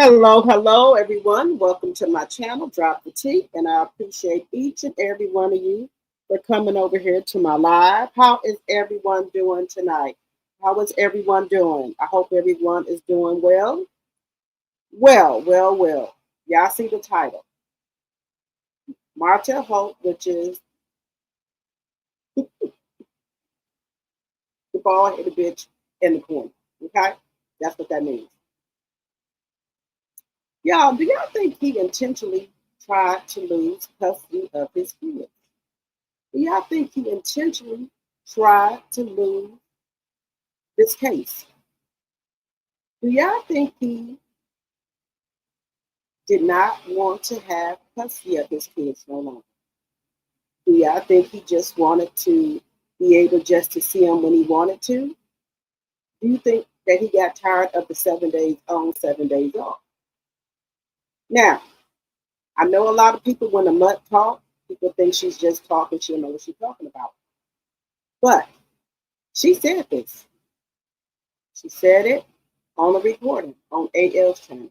Hello, everyone. Welcome to my channel, Drop the Tea, and I appreciate each and every one of you for coming over here to my live. How is everyone doing tonight? How is everyone doing? I hope everyone is doing well. Well. Y'all see the title, Martell Holt, which is the ball hit a bitch in the corner. Okay, that's what that means. Y'all, do y'all think he intentionally tried to lose custody of his kids? Do y'all think he intentionally tried to lose this case? Do y'all think he did not want to have custody of his kids no longer? Do y'all think he just wanted to be able just to see them when he wanted to? Do you think that he got tired of the 7 days on, 7 days off? Now, I know a lot of people, when the mutt talk, people think she's just talking, she don't know what she's talking about. But she said this. She said it on a recording on AL's channel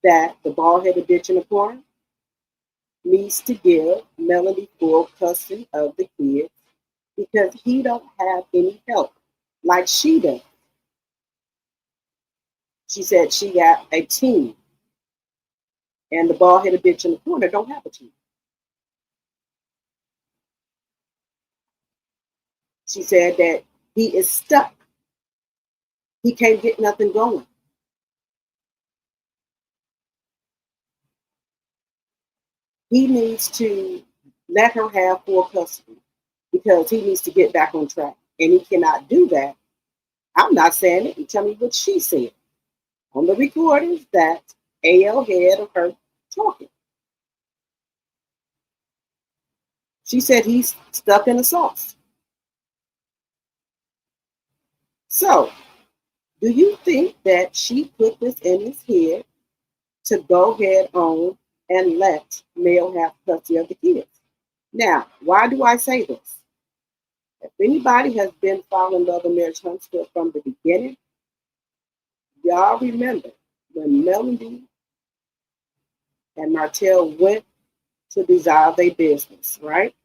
that the bald-headed bitch in the corner needs to give Melanie full custody of the kids because he don't have any help like she does. She said she got a team, and the bald-headed bitch in the corner don't have a team. She said that he is stuck. He can't get nothing going. He needs to let her have full custody because he needs to get back on track. And he cannot do that. I'm not saying it. You tell me what she said on the recordings that AL had of her talking. She said he's stuck in the sauce. So, do you think that she put this in his head to go ahead on and let Mel have custody of the kids? Now, why do I say this? If anybody has been following Love and Marriage Huntsville from the beginning, y'all remember when Melody and Martell went to dissolve their business, right?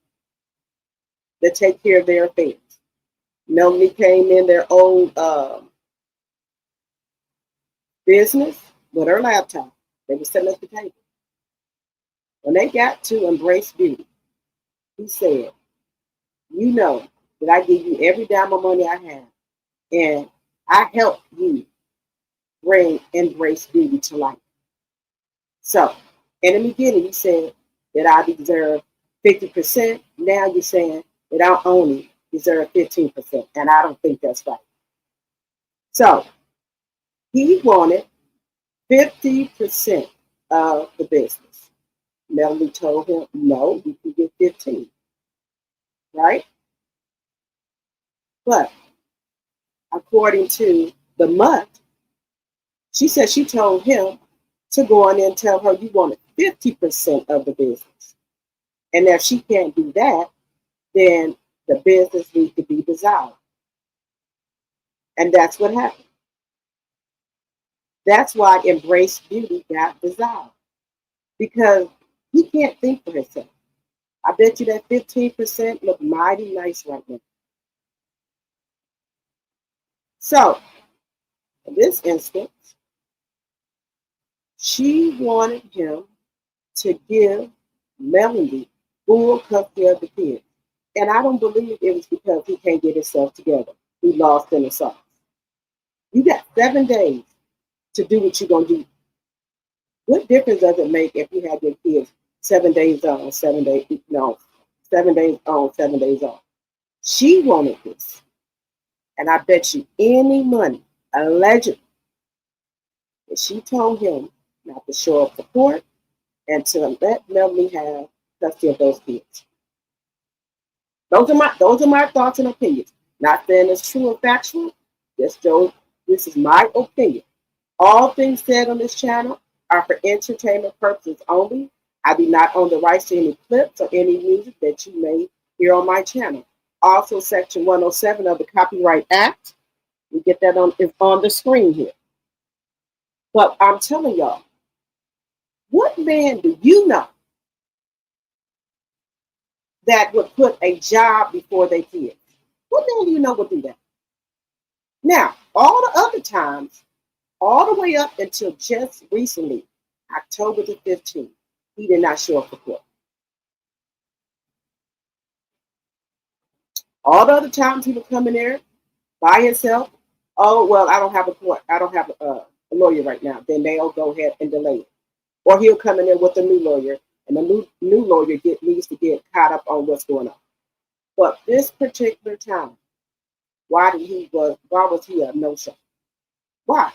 To take care of their affairs. Melody came in their old business with her laptop. They were sitting at the table. When they got to Embrace Beauty, he said, you know that I give you every dime of money I have, and I help you bring Embrace Beauty to life. So, in the beginning, you said that I deserve 50%. Now you're saying that I only deserve 15%, and I don't think that's right. So, he wanted 50% of the business. Melanie told him, no, you can get 15, right? But according to the mutt, she said she told him to go in and tell her you wanted 50% of the business. And if she can't do that, then the business needs to be dissolved. And that's what happened. That's why Embrace Beauty got dissolved. Because he can't think for himself. I bet you that 15% look mighty nice right now. So, in this instance, she wanted him to give Melanie full custody of the kids. And I don't believe it was because he can't get himself together. He lost in the sauce. You got 7 days to do what you're going to do. What difference does it make if you have your kids 7 days on, 7 days, no, 7 days on, 7 days off? She wanted this. And I bet you any money, allegedly, that she told him not to show up for court and to let Melanie have custody of those kids. Those are my thoughts and opinions. Not saying it's true or factual. This is my opinion. All things said on this channel are for entertainment purposes only. I do not own the rights to any clips or any music that you may hear on my channel. Also, Section 107 of the Copyright Act, we get that is on the screen here. But I'm telling y'all, What man do you know that would put a job before their kids? What man do you know would do that? Now, all the other times, all the way up until just recently, October the 15th, he did not show up for court. All the other times he would come in there by himself. Oh, well, I don't have a court. I don't have a lawyer right now. Then they'll go ahead and delay it. Or he'll come in there with a new lawyer, and the new lawyer needs to get caught up on what's going on. But this particular time, why was he a no-show? Why?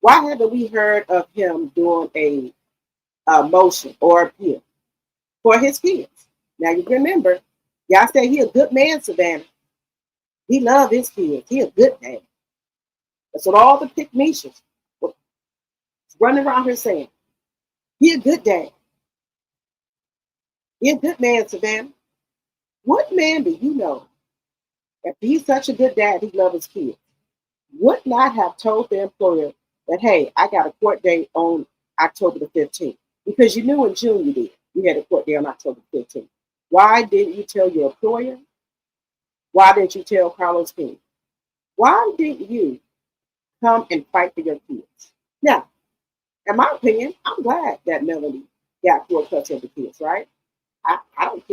Why haven't we heard of him doing a motion or appeal for his kids? Now you remember, y'all say he a good man, Savannah. He love his kids. He a good man. That's what all the pygmies was running around here saying. He a good dad. He a good man, Savannah. What man do you know, if he's such a good dad, he loves his kids, would not have told the employer that, hey, I got a court date on October the 15th? Because you knew in June you did. You had a court date on October 15th. Why didn't you tell your employer? Why didn't you tell Carlos King? Why didn't you come and fight for your kids? Now, in my opinion, I'm glad that Melanie got full touch of the kids, right? I don't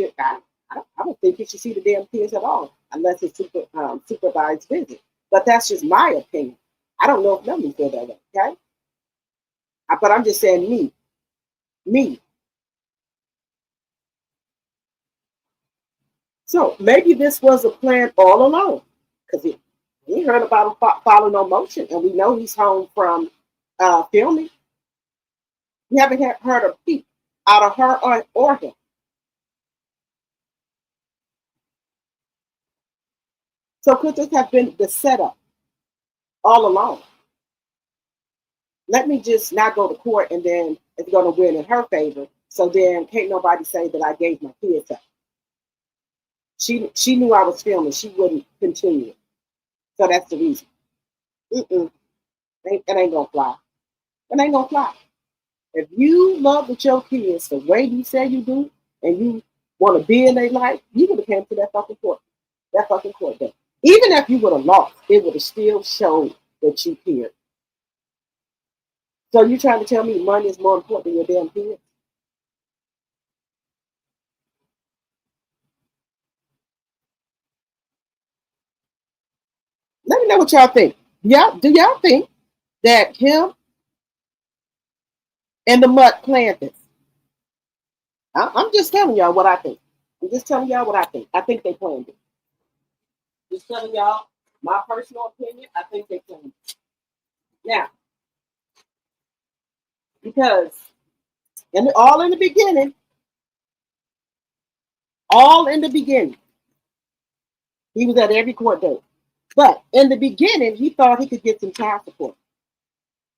think you should see the damn kids at all unless it's supervised visit. But that's just my opinion. I don't know if Melanie feel that way, okay? But I'm just saying me. So maybe this was a plan all along, because we heard about him following no motion, and we know he's home from filming. We haven't heard a peep out of her or him. So could this have been the setup all along? Let me just not go to court, and then it's going to win in her favor. So then can't nobody say that I gave my kids up. She knew I was filming. She wouldn't continue it. So that's the reason. It ain't gonna fly. It ain't gonna fly. If you love with your kids the way you say you do, and you want to be in their life, you would have came to that fucking court day. Even if you would have lost, it would have still shown that you cared. So you trying to tell me money is more important than your damn kids? Let me know what y'all think. Do y'all think that him and the Mutt planned this? I'm just telling y'all what I think. I think they planned it. Just telling y'all my personal opinion. I think they planned it. Now, because all in the beginning, he was at every court date. But in the beginning, he thought he could get some child support.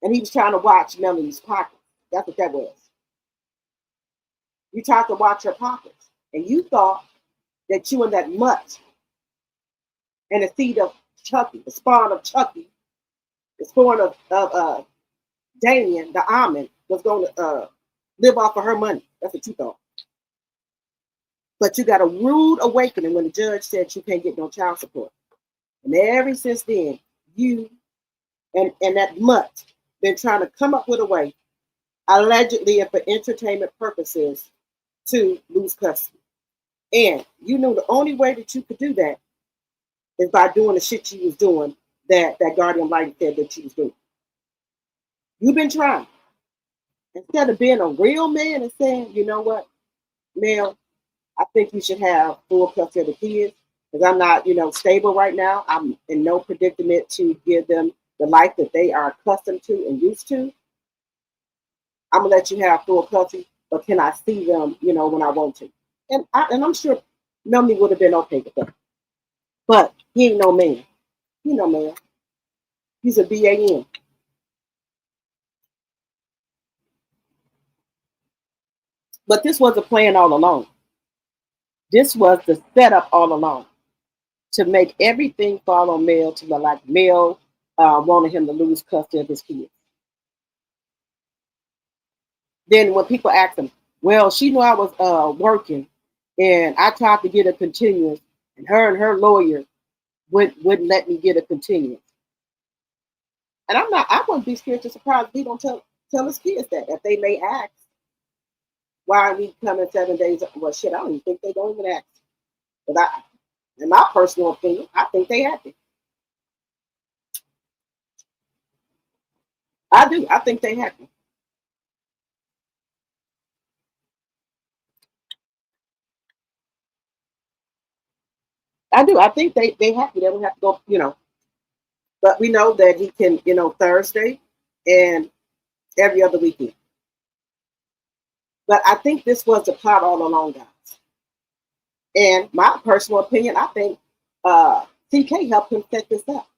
And he was trying to watch Melanie's pockets. That's what that was. You tried to watch her pockets. And you thought that you and that Mutt and the seed of Chucky, the spawn of Chucky, the spawn of Damien, the almond, was going to live off of her money. That's what you thought. But you got a rude awakening when the judge said you can't get no child support. And ever since then, you and that Mutt been trying to come up with a way, allegedly and for entertainment purposes, to lose custody. And you know the only way that you could do that is by doing the shit you was doing that guardian light said that you was doing. You've been trying. Instead of being a real man and saying, you know what, Mel, I think you should have full custody of the kids because I'm not, stable right now. I'm in no predicament to give them the life that they are accustomed to and used to. I'm gonna let you have full custody, but can I see them, when I want to? And I'm sure Melanie would have been okay with that. But he ain't no man. He no man. He's a BAN. But this was a plan all along. This was the setup all along to make everything fall on Mel to look like Mel wanted him to lose custody of his kids. Then when people ask them, well, she knew I was working, and I tried to get a continuance, and her lawyer wouldn't let me get a continuance. And I wouldn't be scared to surprise if he don't tell his kids that they may ask, why are we coming 7 days? Well, shit, I don't even think they don't even ask. But in my personal opinion, I think they happy. I do. I think they happy. I do. I think they happy. They don't have to go. But we know that he can, Thursday and every other weekend. But I think this was the plot all along, guys. And my personal opinion, I think CK helped him set this up.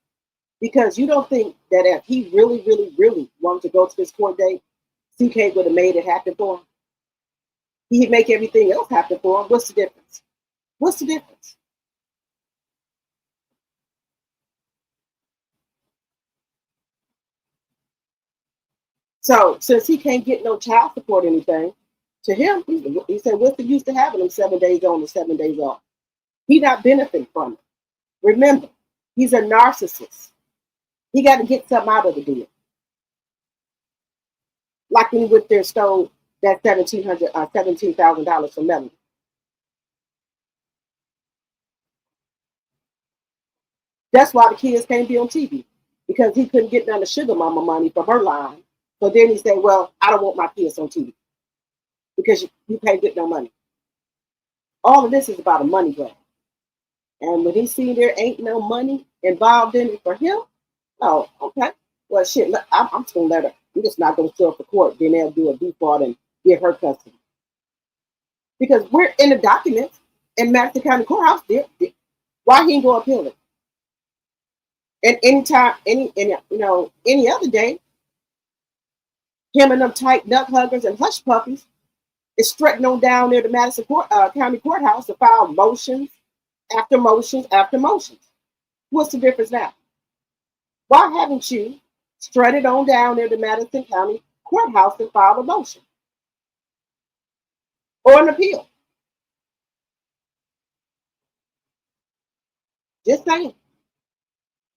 Because you don't think that if he really, really, really wanted to go to this court date, CK would have made it happen for him. He'd make everything else happen for him. What's the difference? What's the difference? So since he can't get no child support or anything, to him, he said, what's the use to having him 7 days on and 7 days off? He not benefiting from it. Remember, he's a narcissist. He got to get something out of the deal. Like when he went there stole that $17,000 from Melanie. That's why the kids can't be on TV, because he couldn't get none of Sugar Mama money from her line. So then he said, well, I don't want my kids on TV because you can't get no money. All of this is about a money grab. And when he see there ain't no money involved in it for him, oh, okay. Well, shit, I'm just going to let her. I'm just not going to show up for court. Then they'll do a default and give her custody. Because we're in the documents in Madison County Courthouse. Why he ain't going to appeal it? And anytime, any other day, him and them tight duck huggers and hush puppies is strutting on down there to Madison County Courthouse to file motions after motions after motions. What's the difference now? Why haven't you strutted on down there to Madison County Courthouse and filed a motion or an appeal? Just saying.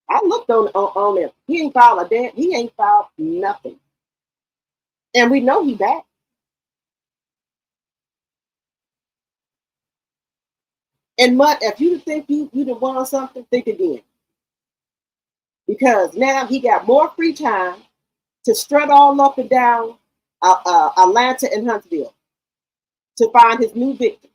I looked on there. He ain't filed a damn. He ain't filed nothing, and we know he back. And Mutt, if you think you done won something, think again, because now he got more free time to strut all up and down Atlanta and Huntsville to find his new victim.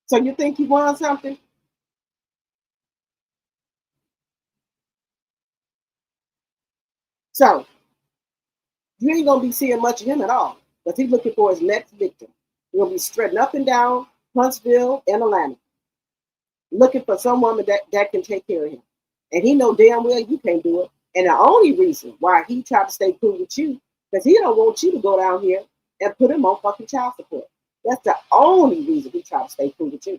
So you think he won something? So you ain't gonna be seeing much of him at all, because he's looking for his next victim. He's gonna be strutting up and down Huntsville and Atlanta, looking for some woman that can take care of him. And he know damn well you can't do it. And the only reason why he tried to stay cool with you, because he don't want you to go down here and put him on fucking child support. That's the only reason he tried to stay cool with you.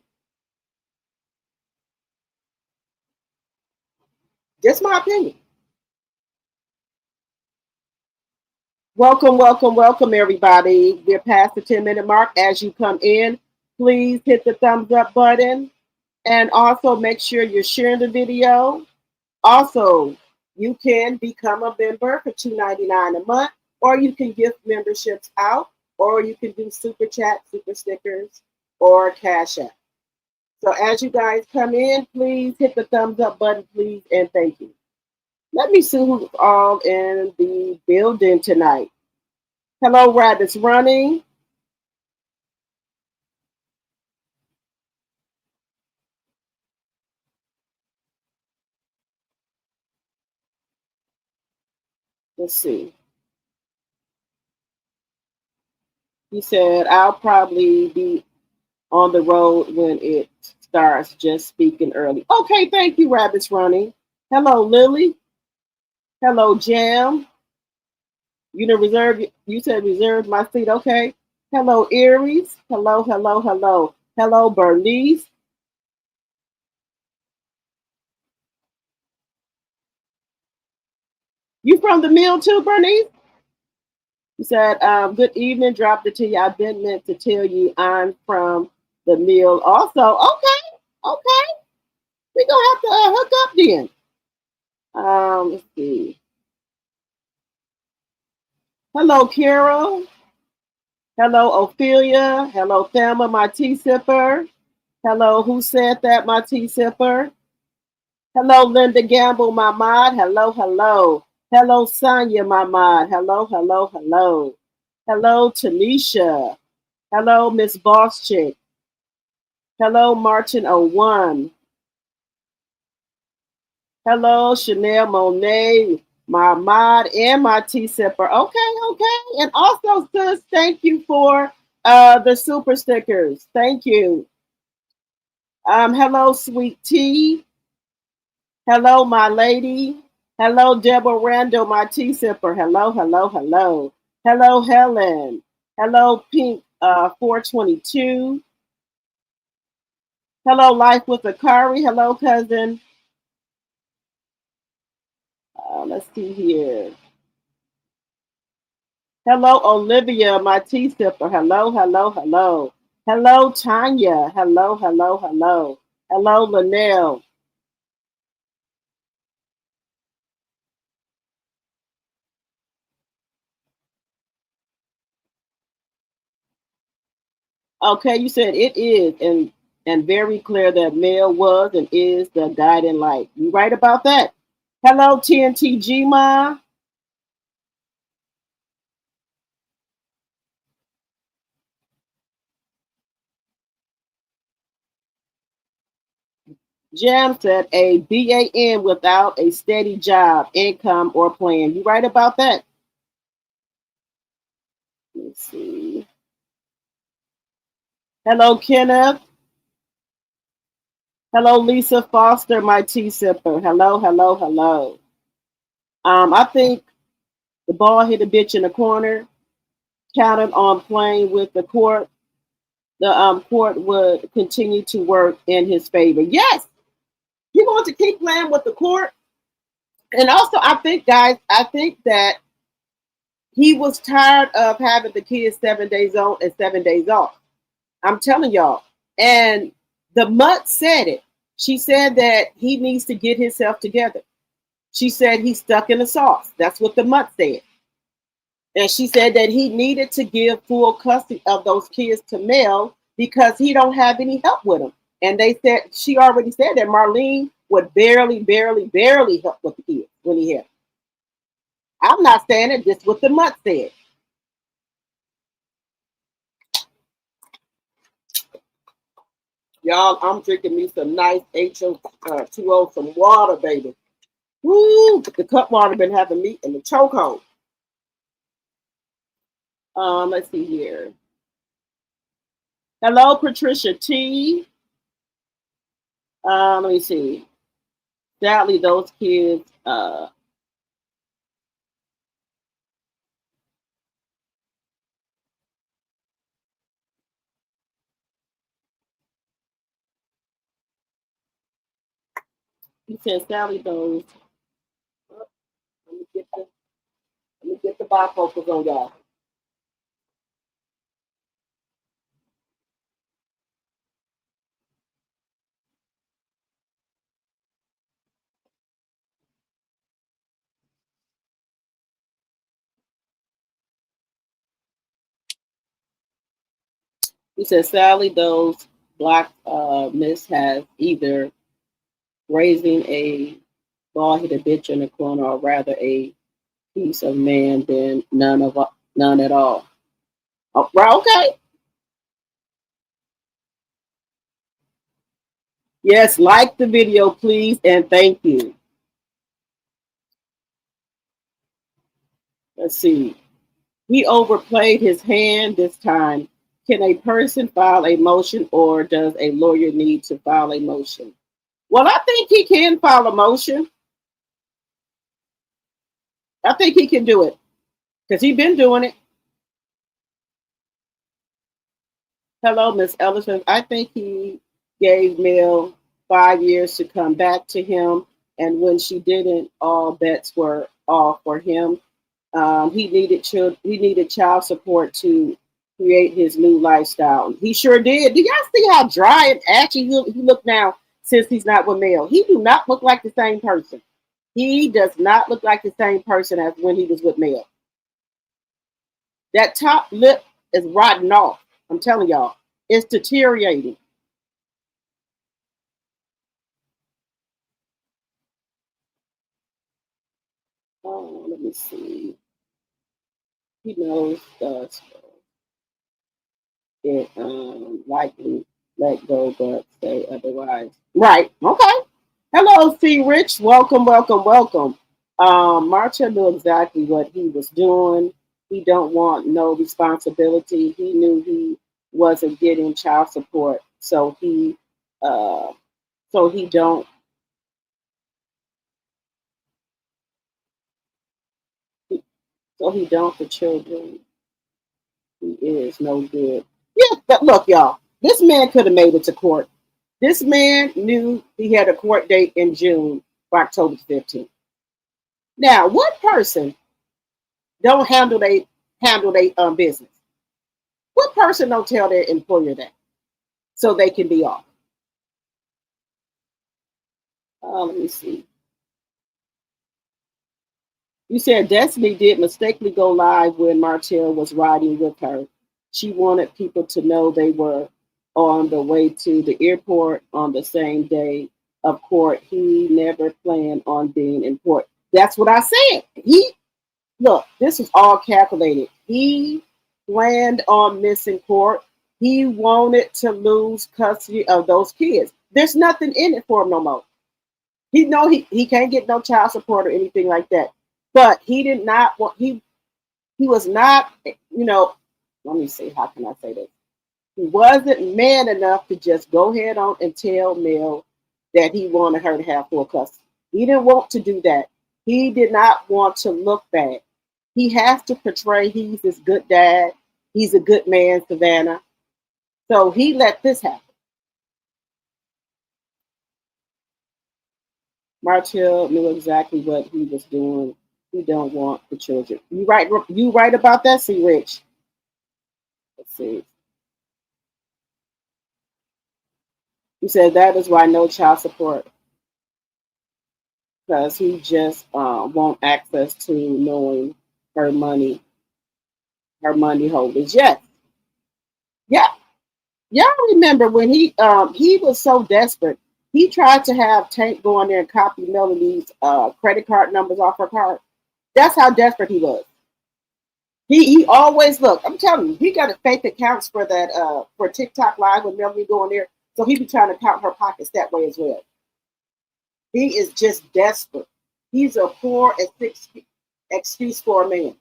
Just my opinion. Welcome, welcome, welcome, everybody. We're past the 10-minute mark. As you come in, please hit the thumbs up button. And also make sure you're sharing the video. Also, you can become a member for $2.99 a month, or you can gift memberships out, or you can do super chat, super stickers, or cash app. So as you guys come in, please hit the thumbs up button, please, and thank you. Let me see who's all in the building tonight. Hello, Rabbits Running. Let's see. He said, I'll probably be on the road when it starts, just speaking early. Okay, thank you, Rabbits Running. Hello, Lily. Hello, Jam. You said reserve my seat. Okay. Hello, Aries. Hello, hello, hello. Hello, Bernice. You from the mill too, Bernice? He said, good evening, dropped it to you. I've been meant to tell you I'm from the mill also. Okay, okay. We're gonna have to hook up then. Let's see. Hello, Carol. Hello, Ophelia. Hello, Thelma, my tea sipper. Hello, who said that, my tea sipper? Hello, Linda Gamble, my mod. Hello, hello. Hello, Sonia, my mod. Hello, hello, hello. Hello, Tanisha. Hello, Miss Boss Chick. Hello, Martin01. Hello, Chanel Monet, my mod and my tea sipper. Okay, okay. And also, sis, thank you for the super stickers. Thank you. Hello, sweet tea. Hello, my lady. Hello, Deborah Randall, my tea sipper. Hello, hello, hello. Hello, Helen. Hello, Pink 422. Hello, Life with Akari. Hello, cousin. Let's see here. Hello, Olivia, my tea sipper. Hello, hello, hello. Hello, Tanya. Hello, hello, hello. Hello, Linnell. Okay, you said it is, and very clear that male was and is the guiding light. You right about that? Hello, TNT Gma. Jam said a BAN without a steady job, income, or plan. You right about that? Let's see. Hello, Kenneth. Hello, Lisa Foster, my tea sipper. Hello, hello, hello. I think the ball hit a bitch in the corner, counted on playing with the court. The court would continue to work in his favor. Yes, he wants to keep playing with the court. And also, I think, guys, I think that he was tired of having the kids 7 days on and 7 days off. I'm telling y'all. And the mutt said it. She said that he needs to get himself together. She said he's stuck in the sauce. That's what the mutt said. And she said that he needed to give full custody of those kids to Mel because he don't have any help with them. And they said she already said that Marlene would barely, barely, barely help with the kids when he had. I'm not saying it. Just what the mutt said. Y'all, I'm drinking me some nice HO2O, some water, baby. Woo! The cup water been having me in the chokehold. Let's see here. Hello, Patricia T. Let me see. Sadly, those kids. He said, Sally, those. Oh, let me get the bifocals on y'all. He said, Sally, those black miss has either raising a bald headed bitch in the corner or rather a piece of man than none at all. Oh, right, okay. Yes, like the video, please, and thank you. Let's see. He overplayed his hand this time. Can a person file a motion or does a lawyer need to file a motion? Well, I think he can file a motion. I think he can do it because he's been doing it. Hello, Miss Ellison. I think he gave Mel 5 years to come back to him. And when she didn't, all bets were all for him. He needed child support to create his new lifestyle. He sure did. Do y'all see how dry and ashy he look now since he's not with Mel? He do not look like the same person. He does not look like the same person as when he was with Mel. That top lip is rotting off. I'm telling y'all, it's deteriorating. Oh, let me see. He knows it likely let go, but say otherwise. Right. Okay. Hello, C. Rich. Welcome, welcome, welcome. Marcia knew exactly what he was doing. He don't want no responsibility. He knew he wasn't getting child support, uh, so he don't, so he don't for children. He is no good. Yeah, but look, y'all. This man could have made it to court. This man knew he had a court date in June for October 15th. Now, what person don't handle they business? What person don't tell their employer that so they can be off? Let me see. You said Destiny did mistakenly go live when Martell was riding with her. She wanted people to know they were on the way to the airport on the same day of court. He never planned on being in court. That's what I said. Look, this is all calculated. He planned on missing court. He wanted to lose custody of those kids. There's nothing in it for him no more. He can't get no child support or anything like that. But he did not want he was not, let me see, how can I say this? He wasn't man enough to just go ahead on and tell Mel that he wanted her to have full custody. He didn't want to do that. He did not want to look bad. He has to portray he's this good dad. He's a good man, Savannah. So he let this happen. Martell knew exactly what he was doing. He don't want the children. You right about that, C. Rich. Let's see. He said that is why no child support, because he just want access to knowing her money, her money holders. Yes, yeah. Y'all remember when he was so desperate, he tried to have Tank go in there and copy Melody's credit card numbers off her card. That's how desperate he was. He always look. I'm telling you, he got a fake accounts for that for TikTok live when Melody go in there. So he be trying to count her pockets that way as well. He is just desperate. He's a poor and sick excuse for a man.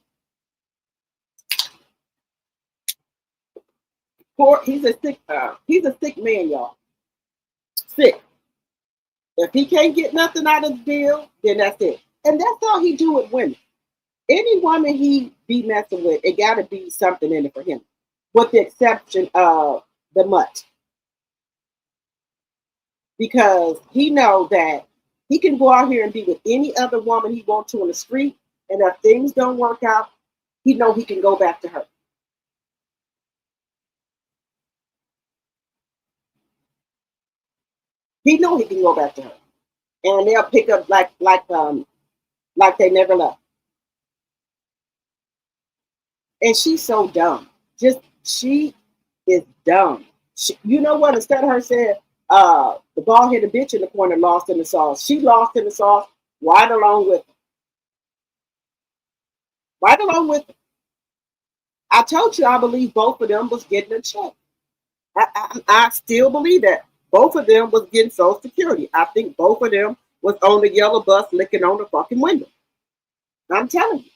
Poor. He's a sick man, y'all. Sick. If he can't get nothing out of the deal, then that's it. And that's all he do with women. Any woman he be messing with, it got to be something in it for him, with the exception of the mutt, because he know that he can go out here and be with any other woman he wants to on the street, and if things don't work out, he know he can go back to her. He know he can go back to her, and they'll pick up like they never left. And she's so dumb. Just she is dumb. You know what? Instead of her saying, the ball hit a bitch in the corner, lost in the sauce. She lost in the sauce right along with him. Right along with him. I told you I believe both of them was getting a check. I still believe that. Both of them was getting Social Security. I think both of them was on the yellow bus licking on the fucking window. I'm telling you.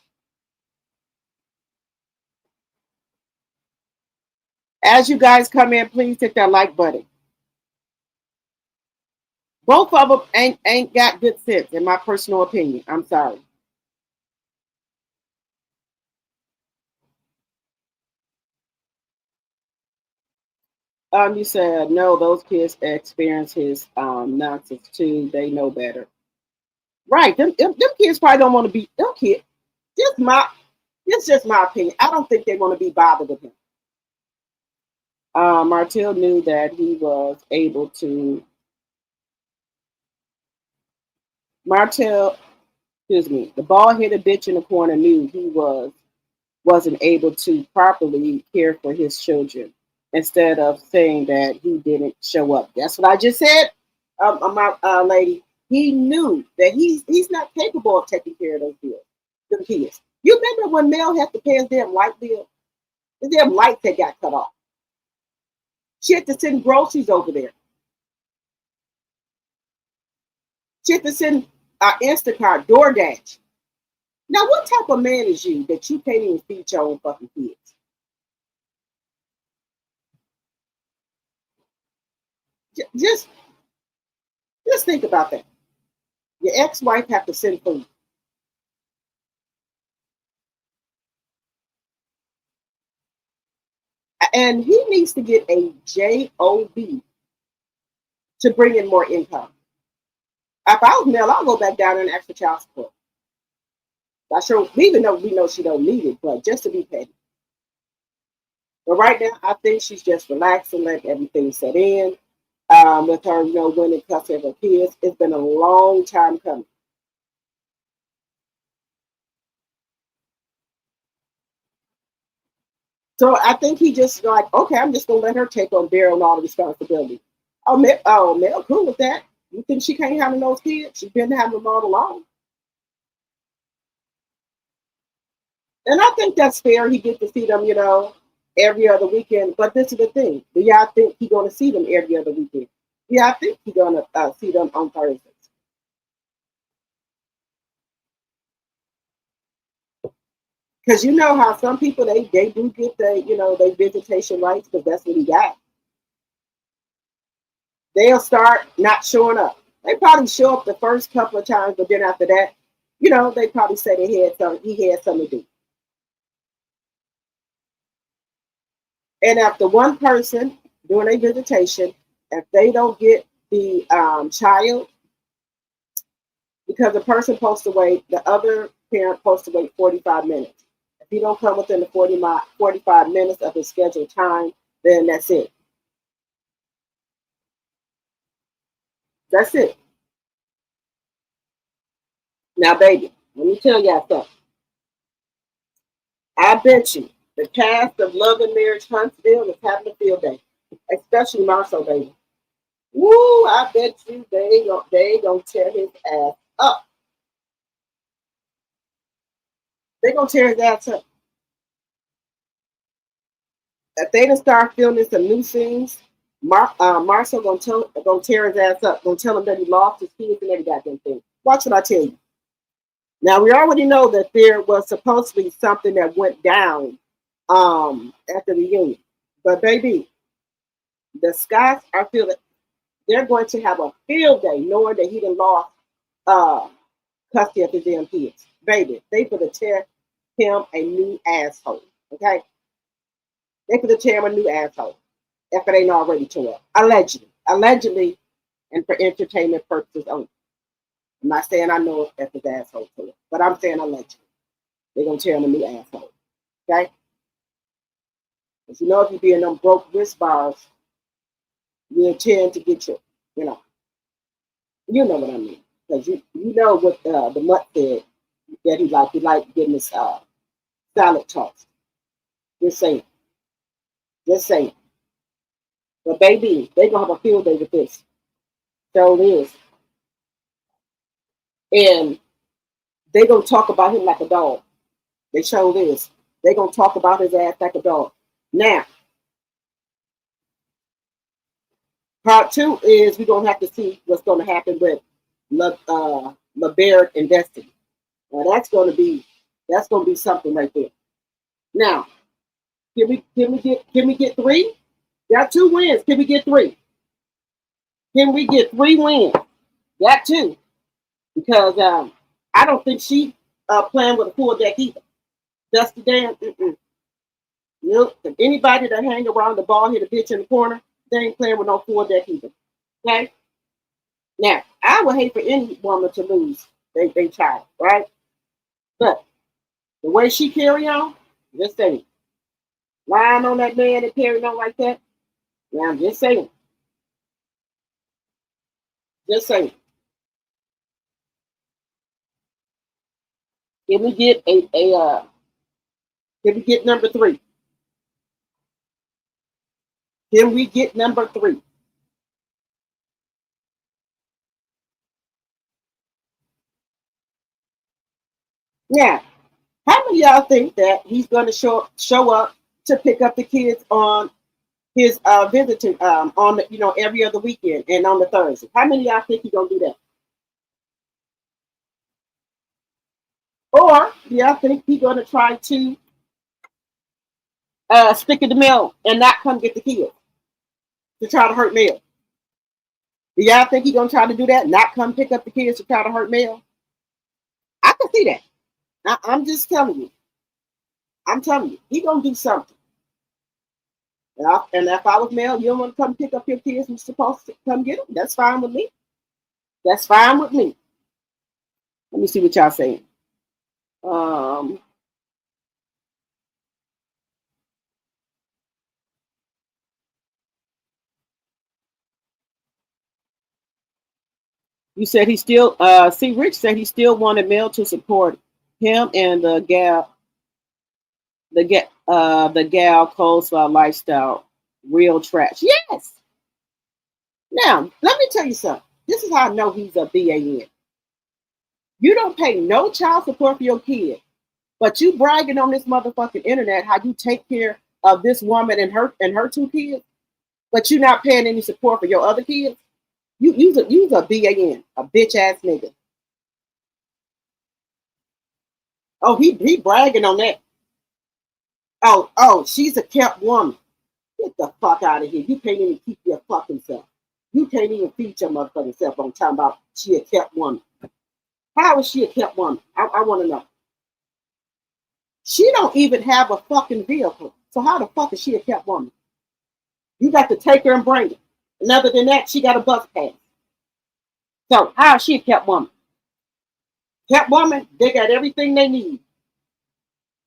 As you guys come in, please hit that like button. Both of them ain't got good sense, in my personal opinion. I'm sorry. You said no. Those kids experience his nonsense too. They know better. Right. Them kids probably don't want to be them kids. Just my It's just my opinion. I don't think they want to be bothered with him. Martell knew that he was able to. Martell, excuse me, the bald-headed bitch in the corner knew he wasn't able to properly care for his children. Instead of saying that he didn't show up, that's what I just said. My lady, he knew that he's not capable of taking care of those bills, them kids. You remember when Mel had to pay his damn light bill? His damn lights that got cut off. She had to send groceries over there. She had to send Instacart, DoorDash. Now, what type of man is you that you can't even feed your own fucking kids? Just, just think about that. Your ex-wife have to send food, and he needs to get a job to bring in more income. If I was Mel, I'll go back down there and ask for child support. I sure, even though we know she don't need it, but just to be petty. But right now, I think she's just relaxing, letting everything set in. With her, winning custody of her kids, it's been a long time coming. So I think he just like, okay, I'm just gonna let her take on bearing all the responsibility. Mel, cool with that. You think she can't handle those kids? She's been having them all along. And I think that's fair. He gets to see them, every other weekend. But this is the thing. Do y'all think he's going to see them every other weekend? Yeah, I think he's going to see them on Thursdays. Because you know how some people, they do get their visitation rights because that's what he got. They'll start not showing up. They probably show up the first couple of times, but then after that, they probably say he had something to do. And after one person doing a visitation, if they don't get the child, because the person supposed to wait, the other parent supposed to wait 45 minutes. If he don't come within the 45 minutes of his scheduled time, then that's it. That's it. Now, baby, let me tell y'all something. I bet you the cast of Love and Marriage Huntsville is having a field day, especially Marcel, baby. Woo! I bet you they gonna tear his ass up. They gonna tear his ass up. If they done start filming some new scenes, Marcel gonna tear his ass up. Gonna tell him that he lost his kids and every goddamn thing. Watch what I tell you. Now we already know that there was supposed to be something that went down at the reunion, but baby, the Scots are feeling they're going to have a field day knowing that he done lost uh, custody of his damn kids. Baby, they for to tear him a new asshole. Okay, they for to tear him a new asshole if it ain't already tore up. Allegedly, and for entertainment purposes only. I'm not saying I know if his asshole tore up, but I'm saying allegedly. They're gonna tear him a new asshole. Okay? Because if you be in them broke wrist bars, you tend to get you know, what I mean. Because you know what the mutt said that he liked getting his salad tossed. Just saying. Just saying. But baby, they gonna have a field day with this. So it is. And they gonna talk about him like a dog. They show this. They gonna talk about his ass like a dog. Now, part two is we're gonna have to see what's gonna happen with LeBaron and Destiny. Now that's gonna be something right there. Now, can we get three? Got two wins. Can we get three? Can we get three wins? Got two. Because I don't think she playing with a full deck either. Dusty Dan, anybody that hang around the ball hit a bitch in the corner, they ain't playing with no full deck either. Okay? Now, I would hate for any woman to lose they child, right? But the way she carry on, just saying, lying on that man and carrying on like that. Yeah, I'm just saying, just saying. Can we get can we get number three? Can we get number three? Now, how many of y'all think that he's going to show up to pick up the kids on his visiting on the, every other weekend and on the Thursday? How many of y'all think he's gonna do that? Or do y'all think he's gonna try to stick in the mail and not come get the kids to try to hurt Mel? Do y'all think he's gonna try to do that? Not come pick up the kids to try to hurt Mel? I can see that. I'm just telling you. I'm telling you, he gonna do something. And if I was Mel, you don't want to come pick up your kids, you're supposed to come get them. That's fine with me. That's fine with me. Let me see what y'all saying. Um, you said he still see Rich said he still wanted Mel to support him and the gal coleslaw lifestyle real trash. Yes. Now, let me tell you something. This is how I know he's a BAN. You don't pay no child support for your kid, but you bragging on this motherfucking internet how you take care of this woman and her two kids, but you not paying any support for your other kids. You's a BAN, a bitch ass nigga. Oh, he bragging on that. Oh, she's a kept woman. Get the fuck out of here. You can't even keep your fucking self. You can't even feed your motherfucking self on talking about she a kept woman. How is she a kept woman? I want to know. She don't even have a fucking vehicle. So how the fuck is she a kept woman? You got to take her and bring her. And other than that, she got a bus pass. So how is she a kept woman? Kept woman, they got everything they need.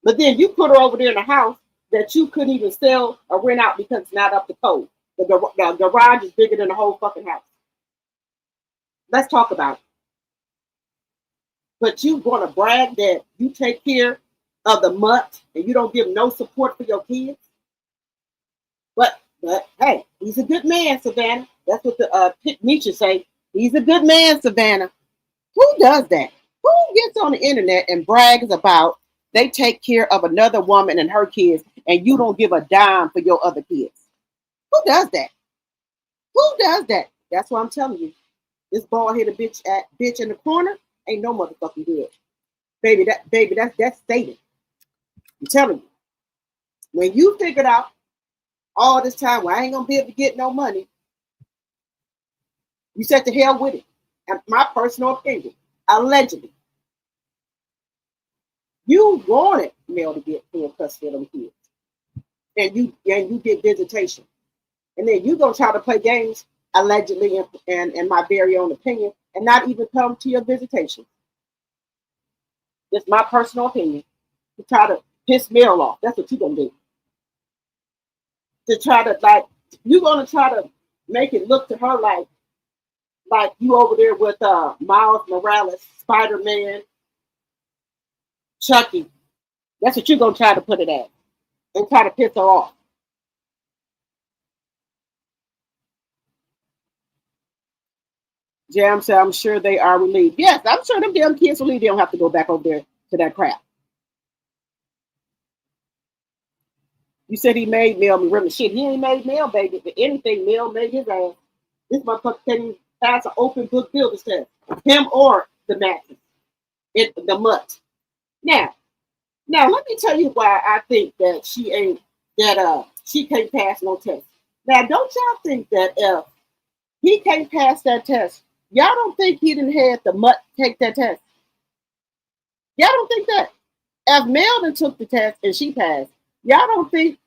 But then you put her over there in a house that you couldn't even sell or rent out because it's not up to code. The garage is bigger than the whole fucking house. Let's talk about it. But you want to brag that you take care of the mutt and you don't give no support for your kids? But hey, he's a good man, Savannah. That's what the Nietzsche say. He's a good man, Savannah. Who does that? Who gets on the internet and brags about they take care of another woman and her kids and you don't give a dime for your other kids? Who does that? Who does that? That's what I'm telling you. This bald headed bitch in the corner ain't no motherfucking good. Baby, that's stated. I'm telling you. When you figured out all this time, well, I ain't gonna be able to get no money, you said to hell with it. And my personal opinion, allegedly, you wanted Mel to get full custody of them kids. And you get visitation. And then you gonna try to play games, allegedly, and in my very own opinion, and not even come to your visitation. It's my personal opinion. To try to piss Mel off. That's what you're gonna do. To try to you're gonna try to make it look to her like you over there with Miles Morales, Spider-Man, Chucky. That's what you're gonna try to put it at. And try to piss her off. Jam said, I'm sure they are relieved. Yes, I'm sure them damn kids relieved they don't have to go back over there to that crap. You said he made Mel remember shit. He ain't made Mel, baby. If anything, Mel made his ass. This motherfucker can't even pass an open book builder's test. Him or the mattress. The mutt. Now let me tell you why I think that she can't pass no test. Now, don't y'all think that if he can't pass that test, y'all don't think he didn't have the mutt take that test? Y'all don't think that? If Mel took the test and she passed, y'all don't think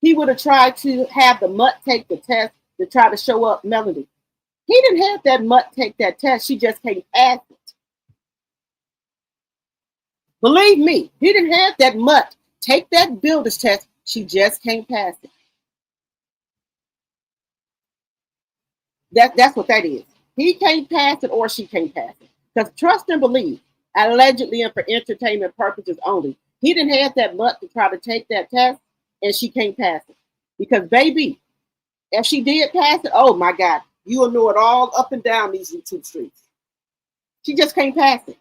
he would have tried to have the mutt take the test to try to show up Melody? He didn't have that mutt take that test. She just can't pass it. Believe me, he didn't have that much. Take that builder's test. She just can't pass it. That's what that is. He can't pass it or she can't pass it. Because trust and believe, allegedly and for entertainment purposes only, he didn't have that luck to try to take that test and she can't pass it. Because baby, if she did pass it, oh my God, you will know it all up and down these YouTube streets. She just can't pass it.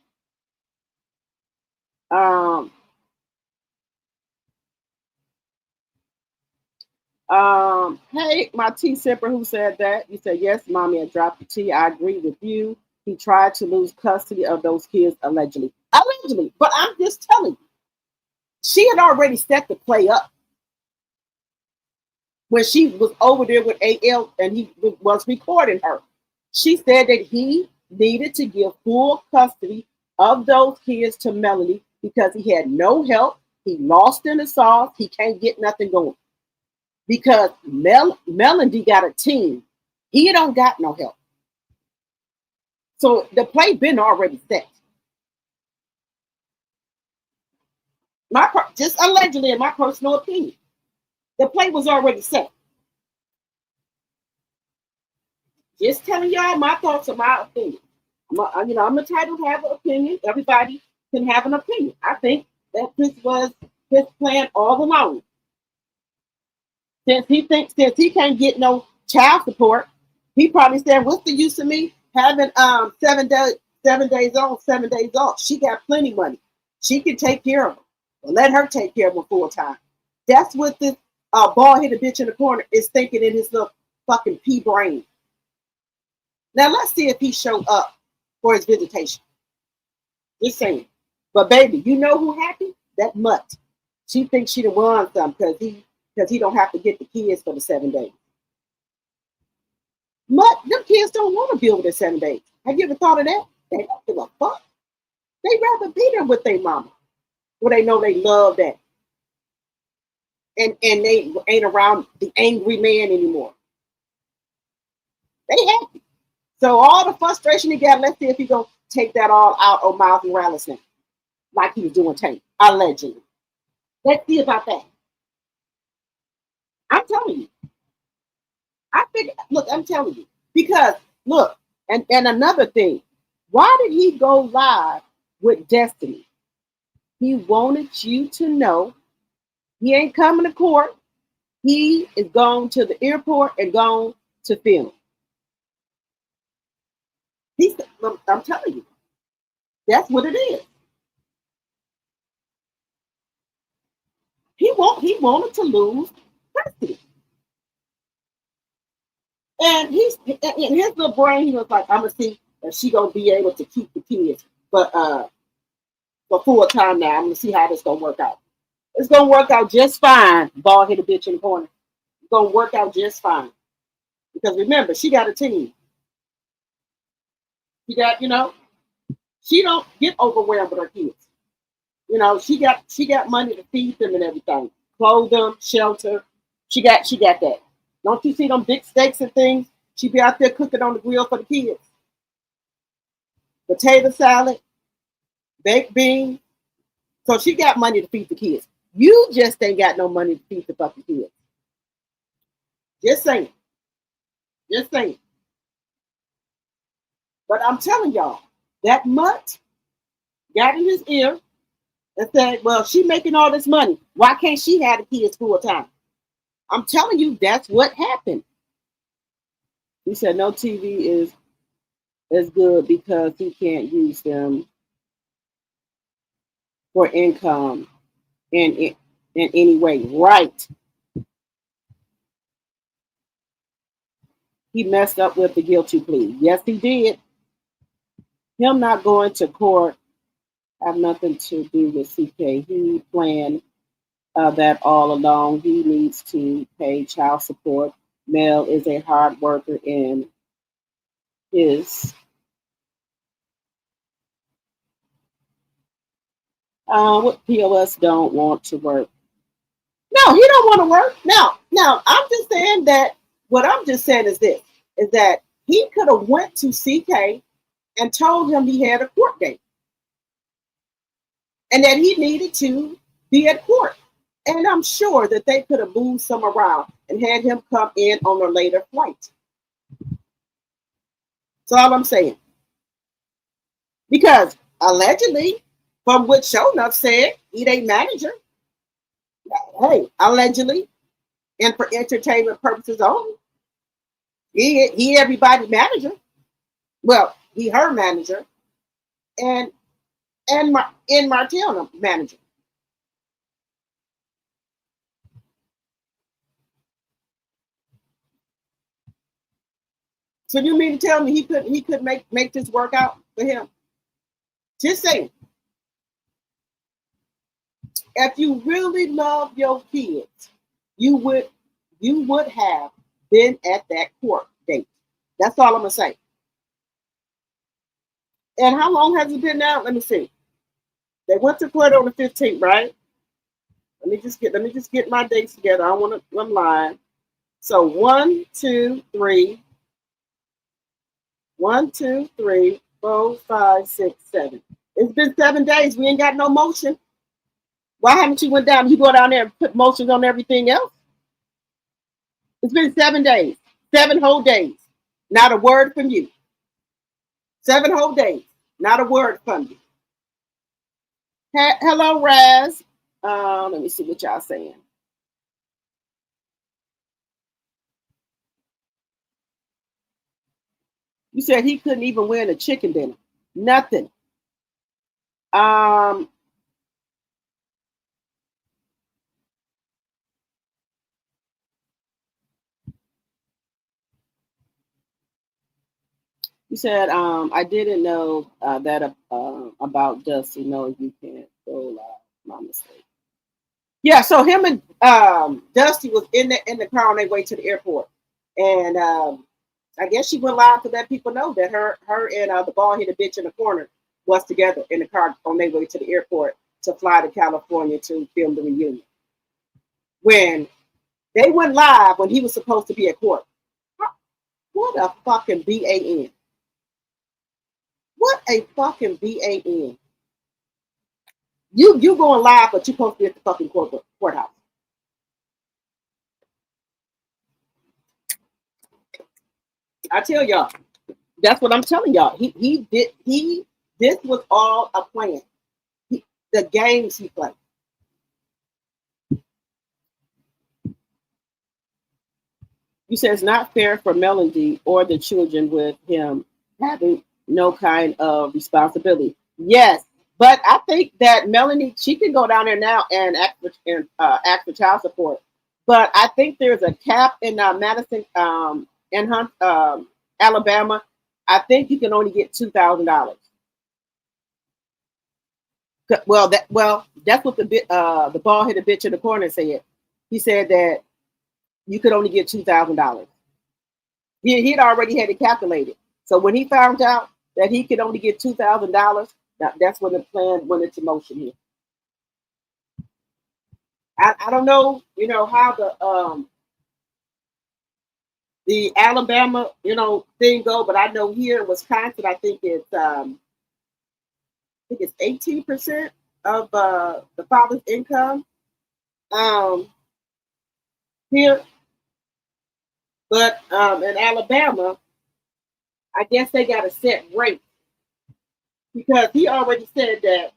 Hey, my tea sipper who said that. You said, yes, mommy, I dropped the tea. I agree with you. He tried to lose custody of those kids allegedly. Allegedly. But I'm just telling you, she had already set the play up when she was over there with AL and he was recording her. She said that he needed to give full custody of those kids to Melanie because he had no help. He lost in the sauce. He can't get nothing going. Because Melody got a team. He don't got no help. So the play been already set. Just allegedly, in my personal opinion, the play was already set. Just telling y'all my thoughts and my opinion. I'm entitled to have an opinion. Everybody can have an opinion. I think that this was his plan all along. Since he can't get no child support, he probably said, "What's the use of me having 7 days on, 7 days off? She got plenty of money. She can take care of him. Well, let her take care of him full time." That's what this bald-headed bitch in the corner is thinking in his little fucking pea brain. Now let's see if he showed up for his visitation. Just saying. But baby, you know who happy? That mutt. She thinks she the won something because he don't have to get the kids for the 7 days. Mutt, them kids don't want to be over there 7 days. Have you ever thought of that? They don't give a fuck. They'd rather be there with their mama, where they know they love that. And they ain't around the angry man anymore. They happy. So all the frustration he got, let's see if he gonna take that all out on Miles Morales now, like he was doing Tank, allegedly. Let's see about that. I'm telling you. I'm telling you. Because look, and another thing, why did he go live with Destiny? He wanted you to know he ain't coming to court. He is going to the airport and going to film. I'm telling you, that's what it is. He wanted to lose custody. And in his little brain, he was like, I'm gonna see if she gonna be able to keep the kids, but for full time now. I'm gonna see how this gonna work out. It's gonna work out just fine, bald headed bitch in the corner. It's gonna work out just fine. Because remember, she got a team. She got, she don't get overwhelmed with her kids. She got money to feed them and everything. Clothe them, shelter. She got that. Don't you see them big steaks and things? She be out there cooking on the grill for the kids. Potato salad, baked beans. So she got money to feed the kids. You just ain't got no money to feed the fucking kids. Just saying. Just saying. But I'm telling y'all, that mutt got in his ear and said, well, she making all this money. Why can't she have the kids full time? I'm telling you, that's what happened. He said no TV is good because he can't use them for income in any way. Right. He messed up with the guilty plea. Yes, he did. Him not going to court have nothing to do with CK. He planned that all along. He needs to pay child support. Mel is a hard worker in his what POS don't want to work. No, he don't want to work. Now I'm just saying that what I'm just saying is this, is that he could have went to CK and told him he had a court date. and that he needed to be at court. And I'm sure that they could have moved some around and had him come in on a later flight. That's all I'm saying. Because allegedly, from what Shonuff said, he ain't manager. Hey, allegedly, and for entertainment purposes only. He everybody's manager. Well, he her manager, and Martell manager. So you mean to tell me he could make this work out for him? Just saying. If you really love your kids, you would have been at that court date. That's all I'm gonna say. And how long has it been now? Let me see. They went to court on the 15th, right? Let me just get my dates together. I don't want to. I'm lying. So 1, 2, 3, 1, 2, 3, 4, 5, 6, 7. It's been 7 days. We ain't got no motion. Why haven't you went down? You go down there and put motions on everything else? It's been 7 days, 7 whole days. Not a word from you. 7 whole days. Not a word from you. Hello, Raz. Let me see what y'all saying. You said he couldn't even win a chicken dinner. Nothing. You said, I didn't know that about Dusty. No, you can't go live. My mistake. Yeah, so him and Dusty was in the car on their way to the airport, and I guess she went live to let people know that her and the bald headed bitch in the corner was together in the car on their way to the airport to fly to California to film the reunion. When they went live when he was supposed to be at court. What a fucking BAN. What a fucking BAN. You going live, but you supposed to be at the fucking courthouse. I tell y'all, that's what I'm telling y'all. This was all a plan. The games he played. You said it's not fair for Melody or the children with him having no kind of responsibility. Yes, but I think that Melanie, she can go down there now and ask for child support. But I think there's a cap in Madison and Alabama. I think you can only get $2,000. That's what the bald headed bitch in the corner said. He said that you could only get $2,000. He'd already had it calculated. So when he found out that he could only get $2,000, that's when the plan went into motion here. I don't know, how the Alabama, thing go, but I know here in Wisconsin, I think it's 18% of the father's income here. But in Alabama, I guess they got a set rate because he already said that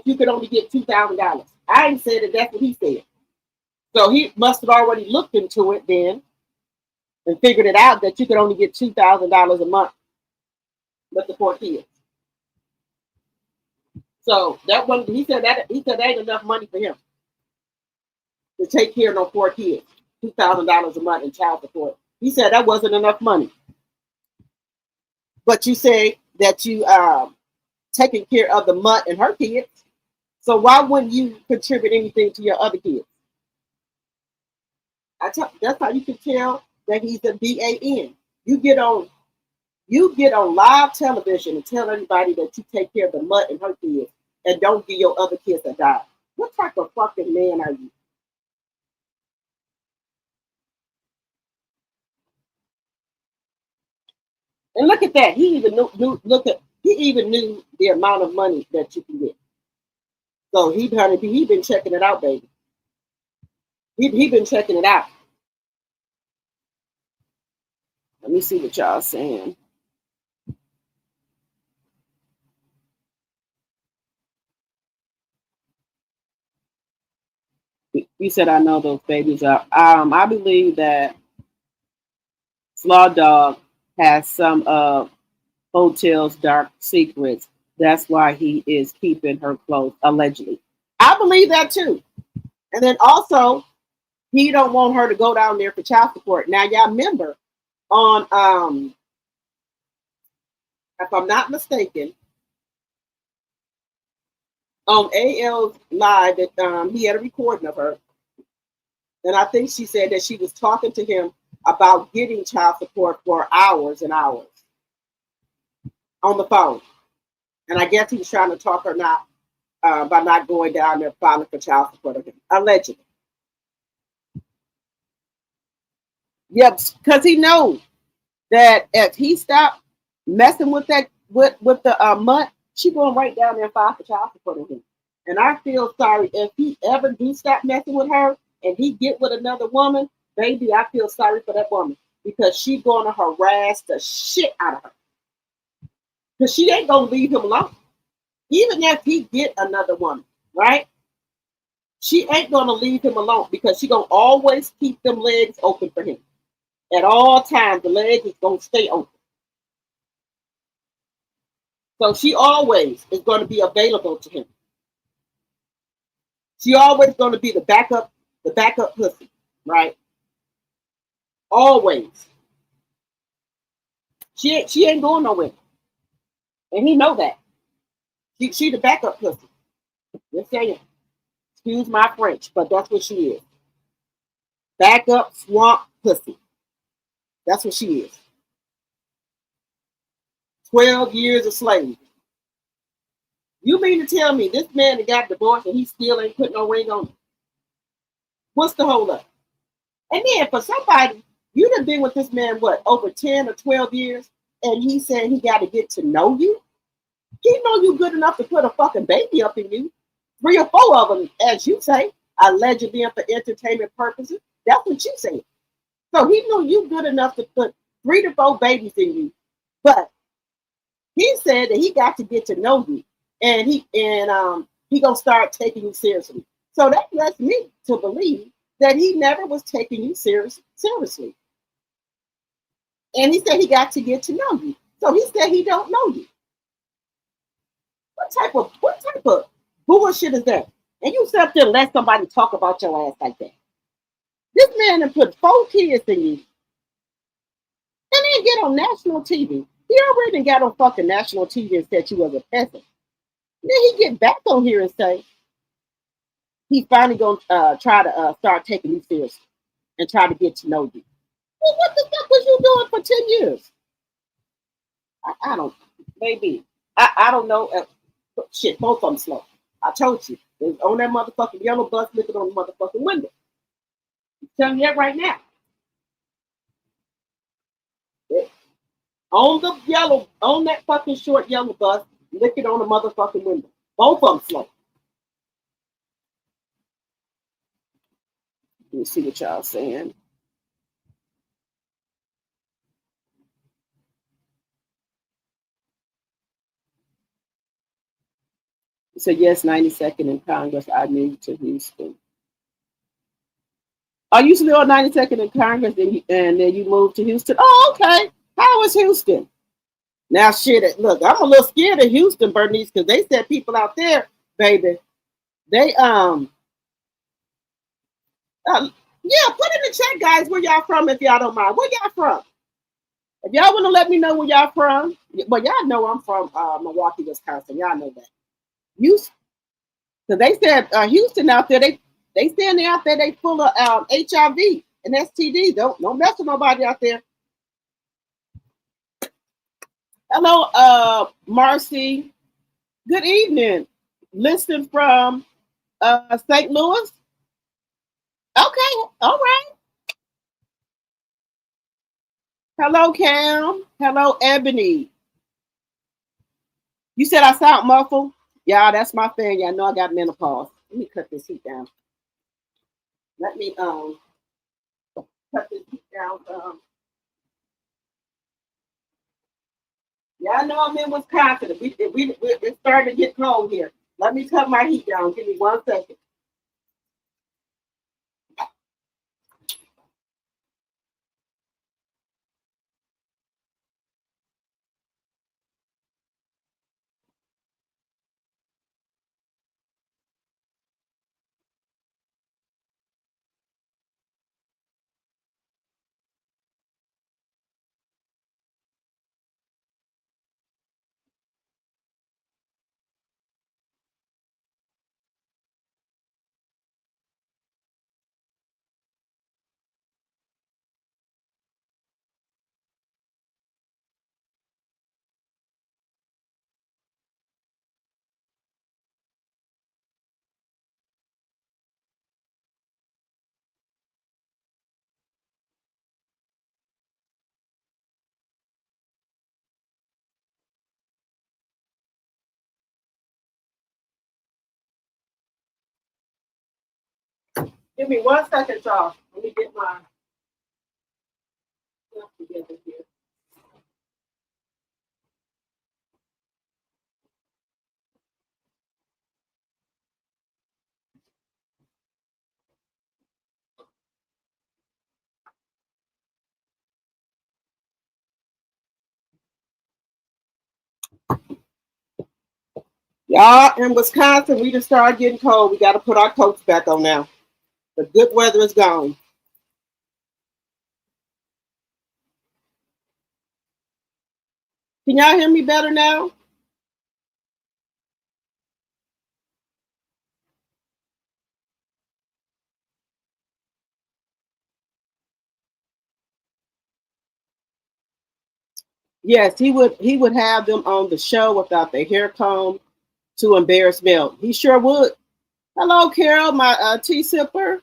you could only get $2,000. I ain't said that. That's what he said. So he must have already looked into it then and figured it out that you could only get $2,000 a month with the 4 kids. So that one, he said that ain't enough money for him to take care of those 4 kids. $2,000 a month in child support. He said that wasn't enough money. But you say that you taking care of the mutt and her kids. So why wouldn't you contribute anything to your other kids? That's how you can tell that he's a BAN. You get on live television and tell everybody that you take care of the mutt and her kids and don't give your other kids a dime. What type of fucking man are you? And look at that. He even look at He even knew the amount of money that you can get. So he been checking it out, baby. He been checking it out. Let me see what y'all saying. You said I know those babies are. I believe that Slaw Dog has some of Hotel's dark secrets. That's why he is keeping her close, allegedly. I believe that too. And then also, he don't want her to go down there for child support. Now, y'all remember on, if I'm not mistaken, on AL's live that he had a recording of her, and I think she said that she was talking to him about getting child support for hours and hours on the phone. And I guess he was trying to talk her not by not going down there filing for child support again, allegedly. Yep, because he knows that if he stopped messing with that with the month, she going right down there and file for child support again. And I feel sorry if he ever do stop messing with her and he get with another woman, baby, I feel sorry for that woman because she going to harass the shit out of her. Because she ain't gonna leave him alone. Even if he get another woman, right? She ain't gonna leave him alone because she gonna always keep them legs open for him. At all times, the legs is gonna stay open. So she always is gonna be available to him. She always gonna be the backup pussy, right? Always. She ain't going nowhere. And he know that. She the backup pussy. Just saying. Excuse my French, but that's what she is. Backup swamp pussy. That's what she is. 12 years of slavery. You mean to tell me this man that got divorced and he still ain't put no ring on it? What's the hold up? And then for somebody, you done been with this man, what, over 10 or 12 years, and he said he got to get to know you? He know you good enough to put a fucking baby up in you. 3 or 4 of them, as you say, allegedly for entertainment purposes. That's what you say. So he knew you good enough to put 3 to 4 babies in you. But he said that he got to get to know you. And he gonna start taking you seriously. So that lets me to believe that he never was taking you seriously. And he said he got to get to know you. So he said he don't know you. What type of bullshit is that? And you sit up there and let somebody talk about your ass like that. This man had put 4 kids in you. And then get on national TV. He already got on fucking national TV and said you was a peasant. Then he get back on here and say he finally gonna try to start taking you seriously and try to get to know you. Well, what the fuck was you doing for 10 years? I don't, maybe. I don't know. Shit, both of them slow. I told you. It's on that motherfucking yellow bus looking on the motherfucking window. I'm telling you that right now. Yeah. On that fucking short yellow bus, looking on the motherfucking window. Both of them slow. Let me see what y'all saying. So yes, 92nd in Congress. I moved to Houston. Are you still on 92nd in Congress and then you moved to Houston? Oh, okay. How is Houston? Now, shit, look, I'm a little scared of Houston, Bernice, because they said people out there, baby, they, yeah, put in the chat, guys, where y'all from if y'all don't mind. Where y'all from? If y'all want to let me know where y'all from, well, y'all know I'm from Milwaukee, Wisconsin. Y'all know that. Houston, because they said Houston out there, they standing out there, they full of HIV and STD. Don't mess with nobody out there. Hello, Marcy. Good evening. Listen from St. Louis. Okay, all right. Hello, Cam. Hello, Ebony. You said I sound muffled? Yeah, that's my thing. Y'all know I got menopause. Let me cut this heat down. Let me cut this heat down. Y'all know I'm in Wisconsin. It's starting to get cold here. Let me cut my heat down. Give me 1 second. Give me 1 second, y'all. Let me get my stuff together here. Y'all, in Wisconsin, we just started getting cold. We got to put our coats back on now. The good weather is gone. Can y'all hear me better now? Yes, he would have them on the show without their hair comb to embarrass Mel. He sure would. Hello, Carol, my tea sipper.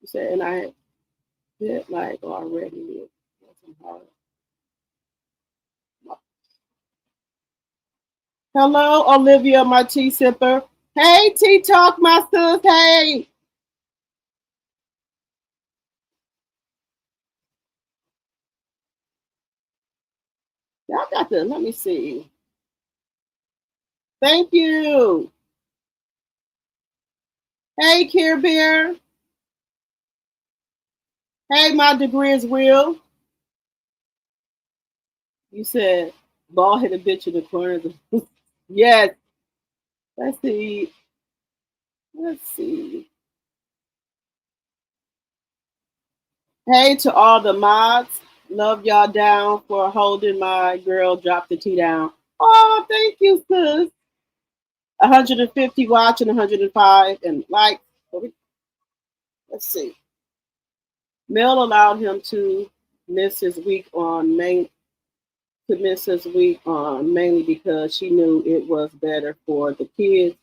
You said, and I did like already. Hello, Olivia, my tea sipper. Hey, tea talk, my sis. Hey. Y'all got to, let me see. Thank you. Hey, Care Bear. Hey, my degree is real. You said ball hit a bitch in the corner. Yes. Let's see. Let's see. Hey to all the mods. Love y'all down for holding my girl drop the tea down. Oh, thank you, sis. 150 watching, 105 and like. Let's see. Mel allowed him to miss his week on main to miss his week on mainly because she knew it was better for the kids.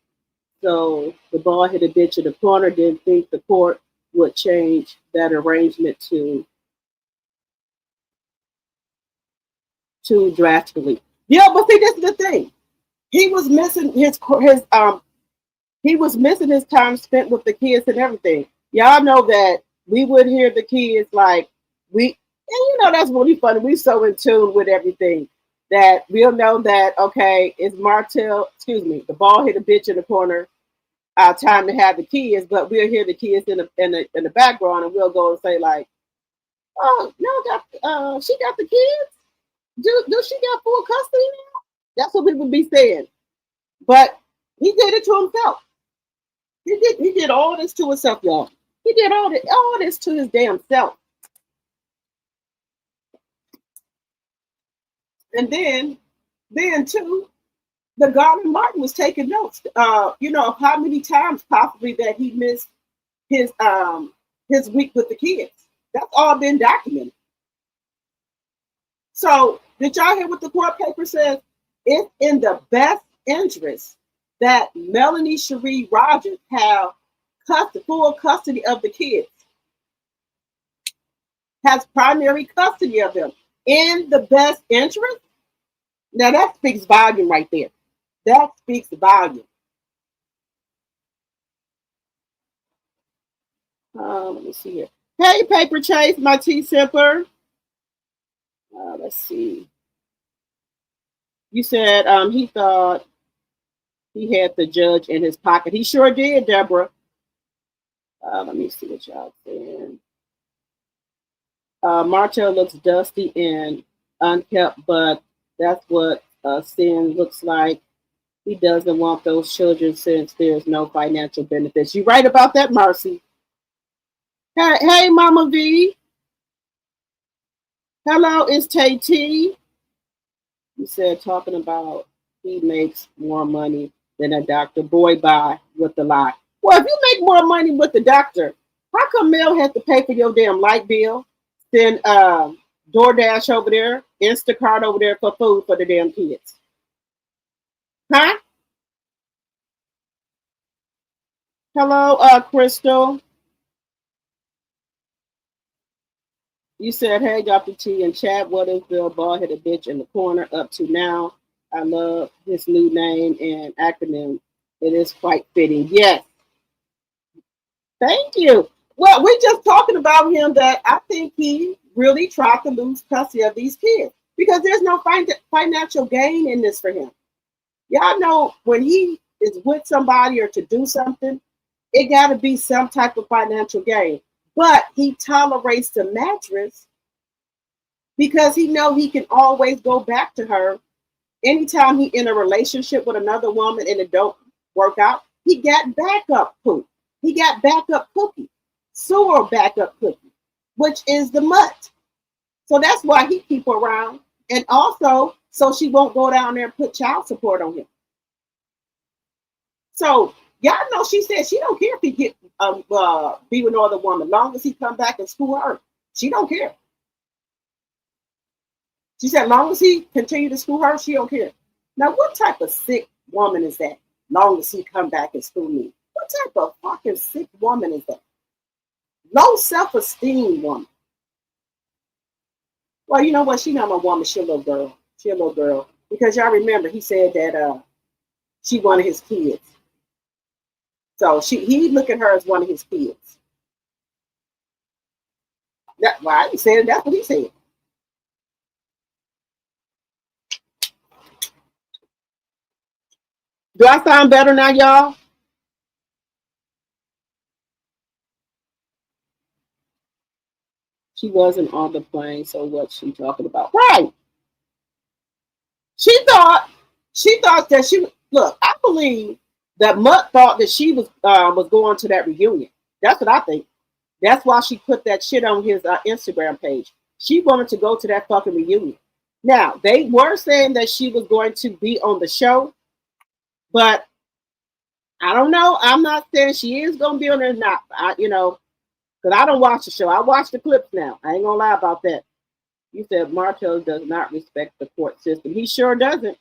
So the ball hit a bitch in the corner. Didn't think the court would change that arrangement too drastically. Yeah, but see, this is the thing. He was missing his time spent with the kids and everything. Y'all know that we would hear the kids like we, and that's really funny. We so in tune with everything that we'll know that okay, it's Martell. Excuse me, the ball hit a bitch in the corner. Time to have the kids, but we'll hear the kids in the background, and we'll go and say like, "Oh no, she got the kids. Do she got full custody now?" That's what we would be saying. But he did it to himself. He did all this to himself, y'all. He did all this to his damn self. And then too, the Garland Martin was taking notes. How many times possibly that he missed his week with the kids. That's all been documented. So did y'all hear what the court paper says? It's in the best interest that Melanie Cherie Rogers have full custody of the kids, has primary custody of them in the best interest. Now that speaks volume right there. That speaks volume. Let me see here. Hey, Paper Chase, my tea sipper. Let's see. You said he thought he had the judge in his pocket. He sure did, Deborah. Let me see what y'all saying. Martell looks dusty and unkept, but that's what sin looks like. He doesn't want those children since there's no financial benefits. You're right about that, Marcy. Hey, Mama V. Hello, it's Tay T. You said talking about he makes more money than a doctor. Boy, bye with the lie. Well, if you make more money with the doctor, how come Mel has to pay for your damn light bill? Send DoorDash over there, Instacart over there for food for the damn kids. Huh? Hello, Crystal. You said, hey, Dr. T and chat, what is the bald-headed bitch in the corner up to now? I love his new name and acronym. It is quite fitting. Yes. Thank you. Well, we're just talking about him that I think he really tried to lose custody of these kids because there's no financial gain in this for him. Y'all know when he is with somebody or to do something, it got to be some type of financial gain. But he tolerates the mattress because he know he can always go back to her anytime he in a relationship with another woman and it don't work out. He got backup poop. He got backup cookie, sewer backup cookie, which is the mutt. So that's why he keep her around, and also so she won't go down there and put child support on him. So y'all know she said she don't care if he get be with another woman, long as he come back and school her. She don't care. She said, long as he continue to school her, she don't care. Now, what type of sick woman is that? Long as he come back and school me. What type of fucking sick woman is that? Low self-esteem woman. Well, you know what? She not my woman. She a little girl. She a little girl. Because y'all remember, he said that she one of his kids. So he look at her as one of his kids. That's why he said that's what he said. Do I sound better now, y'all? She wasn't on the plane, so what's she talking about? Right. She thought that she look. I believe that Mutt thought that she was going to that reunion. That's what I think. That's why she put that shit on his Instagram page. She wanted to go to that fucking reunion. Now they were saying that she was going to be on the show, but I don't know. I'm not saying she is going to be on there or not. Because I don't watch the show. I watch the clips now. I ain't gonna lie about that. You said Martell does not respect the court system. He sure doesn't.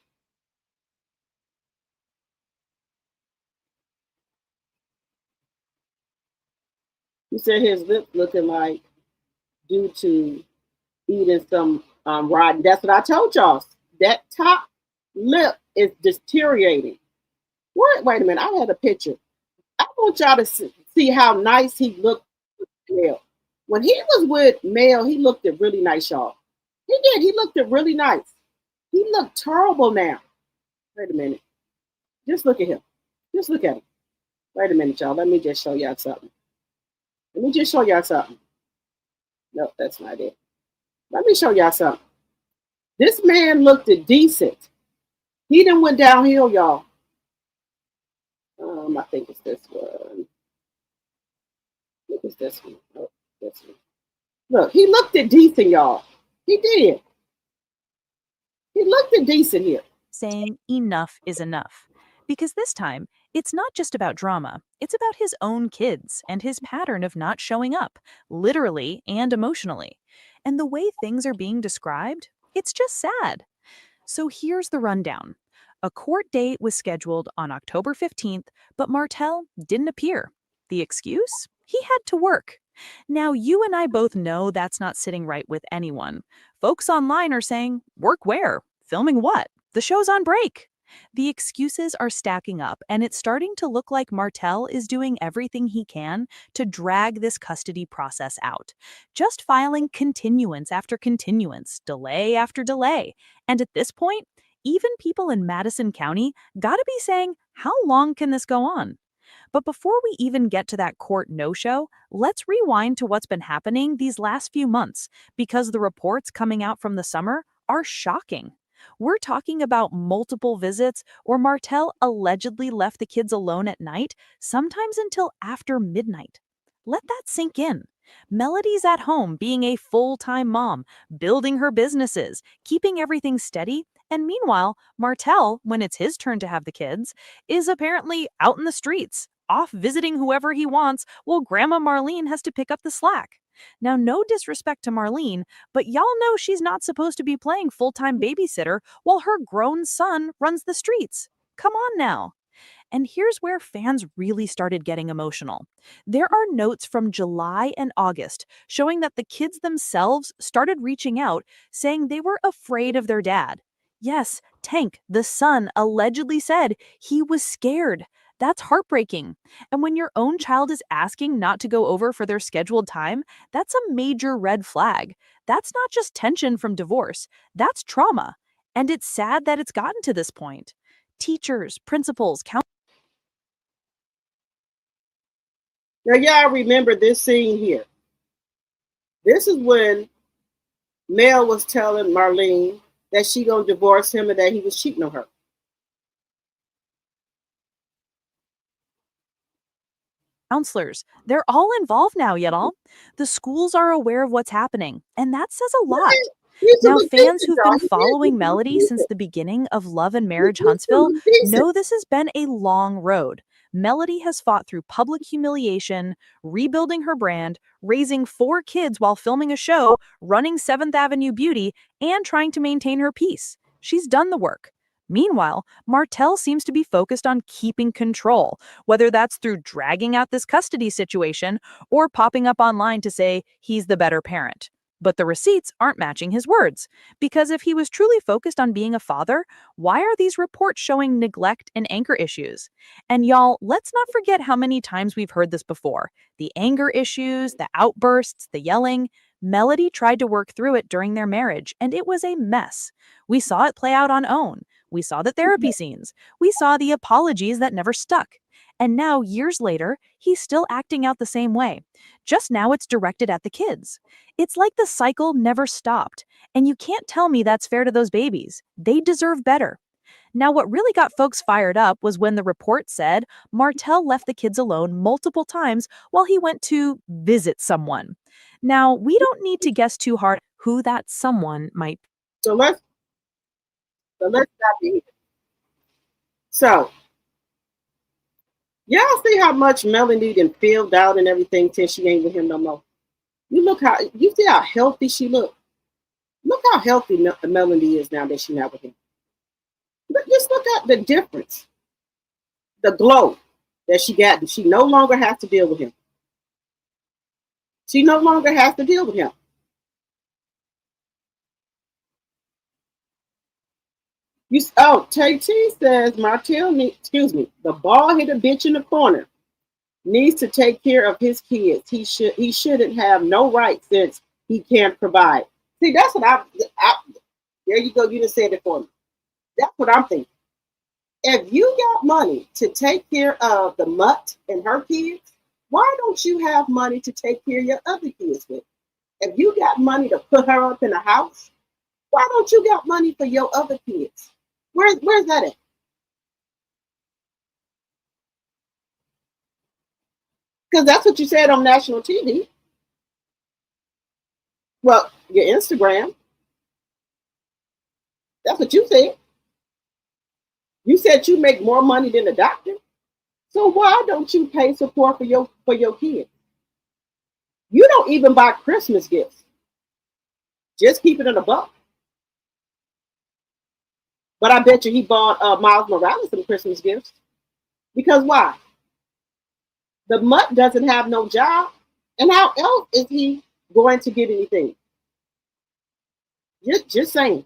You said his lips looking like due to eating some rotten. That's what I told y'all. That top lip is deteriorating. Wait a minute. I had a picture. I want y'all to see how nice he looked with Mel. When he was with Mel, he looked it really nice, y'all. He did. He looked it really nice. He looked terrible now. Wait a minute. Just look at him. Just look at him. Wait a minute, y'all. Let me just show y'all something. Let me just show y'all something. Nope, that's not it. Let me show y'all something. This man looked decent. He done went downhill, y'all. I think it's this one. I think it's this one. Oh, this one. Look, he looked decent, y'all. He did. He looked decent here. Saying enough is enough. Because this time, it's not just about drama, it's about his own kids and his pattern of not showing up, literally and emotionally. And the way things are being described, it's just sad. So here's the rundown. A court date was scheduled on October 15th, but Martell didn't appear. The excuse? He had to work. Now, you and I both know that's not sitting right with anyone. Folks online are saying, work where? Filming what? The show's on break. The excuses are stacking up, and it's starting to look like Martell is doing everything he can to drag this custody process out, just filing continuance after continuance, delay after delay. And at this point, even people in Madison County gotta be saying, how long can this go on? But before we even get to that court no show, let's rewind to what's been happening these last few months, because the reports coming out from the summer are shocking. We're talking about multiple visits where Martell allegedly left the kids alone at night, sometimes until after midnight. Let that sink in. Melody's at home being a full time mom, building her businesses, keeping everything steady. And meanwhile, Martell, when it's his turn to have the kids, is apparently out in the streets, off visiting whoever he wants, while Grandma Marlene has to pick up the slack. Now, no disrespect to Marlene, but y'all know she's not supposed to be playing full time babysitter while her grown son runs the streets. Come on now. And here's where fans really started getting emotional. There are notes from July and August showing that the kids themselves started reaching out, saying they were afraid of their dad. Yes, Tank, the son, allegedly said he was scared. That's heartbreaking. And when your own child is asking not to go over for their scheduled time, that's a major red flag. That's not just tension from divorce, that's trauma. And it's sad that it's gotten to this point. Teachers, principals, Now, y'all remember this scene here. This is when Mel was telling Marlene that she gonna divorce him and that he was cheating on her. counselors, they're all involved now, yet all. The schools are aware of what's happening, and that says a lot. He's a Now, little fans decent, who've y'all. been following Melody since the beginning of Love and Marriage Huntsville Decent. know this has been a long road. Melody has fought through public humiliation, rebuilding her brand, raising 4 kids while filming a show, running 7th Avenue Beauty, and trying to maintain her peace. She's done the work. Meanwhile, Martell seems to be focused on keeping control, whether that's through dragging out this custody situation or popping up online to say he's the better parent. But the receipts aren't matching his words. Because if he was truly focused on being a father, why are these reports showing neglect and anger issues? And y'all, let's not forget how many times we've heard this before. The anger issues, the outbursts, the yelling. Melody tried to work through it during their marriage, and it was a mess. We saw it play out on OWN. We saw the therapy scenes. We saw the apologies that never stuck. And now, years later, he's still acting out the same way. Just now it's directed at the kids. It's like the cycle never stopped. And you can't tell me that's fair to those babies. They deserve better. Now, what really got folks fired up was when the report said Martell left the kids alone multiple times while he went to visit someone. Now, we don't need to guess too hard who that someone might be. So let's stop here. So y'all see how much Melanie done filled out and everything since she ain't with him no more. You see how healthy she look. Look how healthy Melanie is now that she's not with him. Just look at the difference, the glow that she got. She no longer has to deal with him. She no longer has to deal with him. TT says Martell the bald headed bitch in the corner needs to take care of his kids. He shouldn't have no right since he can't provide. See, that's what I there you go, you just said it for me. That's what I'm thinking. If you got money to take care of the mutt and her kids, why don't you have money to take care of your other kids with? If you got money to put her up in a house, why don't you got money for your other kids? Where's that at? Because that's what you said on national TV. Well, your Instagram. That's what you said. You said you make more money than a doctor. So why don't you pay support for your kids? You don't even buy Christmas gifts. Just keep it in a buck. But I bet you he bought Miles Morales some Christmas gifts. Because why? The mutt doesn't have no job. And how else is he going to get anything? Just saying.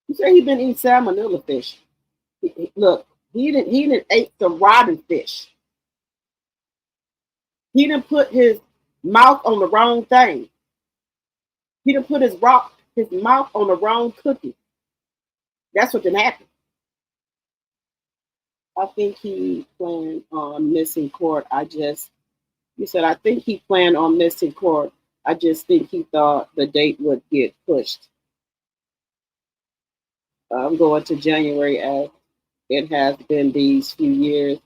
You say he been eating salmonella fish. Look, he didn't ate the rotten fish. He didn't put his mouth on the wrong thing. He didn't put his mouth on the wrong cookie. That's what didn't happen. I think he planned on missing court. You said, I think he planned on missing court. I just think he thought the date would get pushed. I'm going to January as it has been these few years.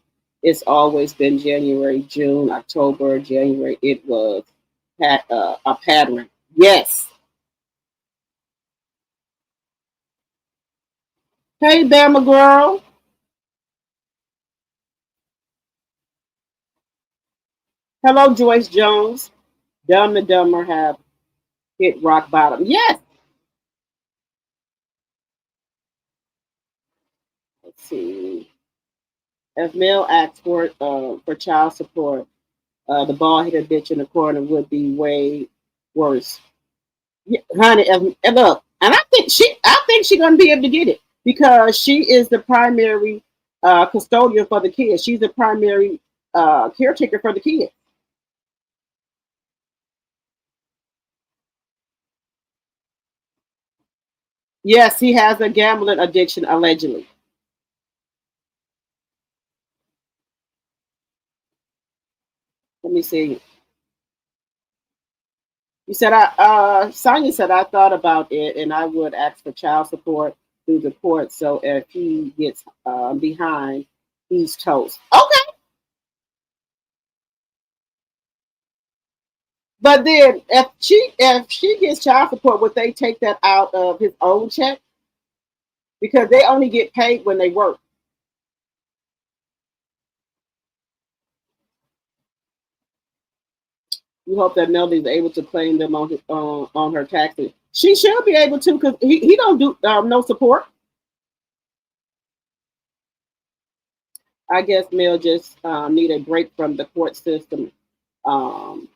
It's always been January, June, October, January. It was a pattern. Yes. Hey, Bama girl. Hello, Joyce Jones. Dumb and Dumber have hit rock bottom. Yes. Let's see. If Mel asked for child support, the bald headed bitch in the corner would be way worse. Yeah, honey, and look, and I think she's gonna be able to get it because she is the primary custodian for the kids. She's the primary caretaker for the kids. Yes, he has a gambling addiction allegedly. Let me see. You said Sonia said I thought about it and I would ask for child support through the court. So if he gets behind, he's toast. Okay, but then if she gets child support, would they take that out of his own check because they only get paid when they work? You hope that Melody is able to claim them on her taxes. She should be able to because he don't do no support. I guess Mel just need a break from the court system. Um,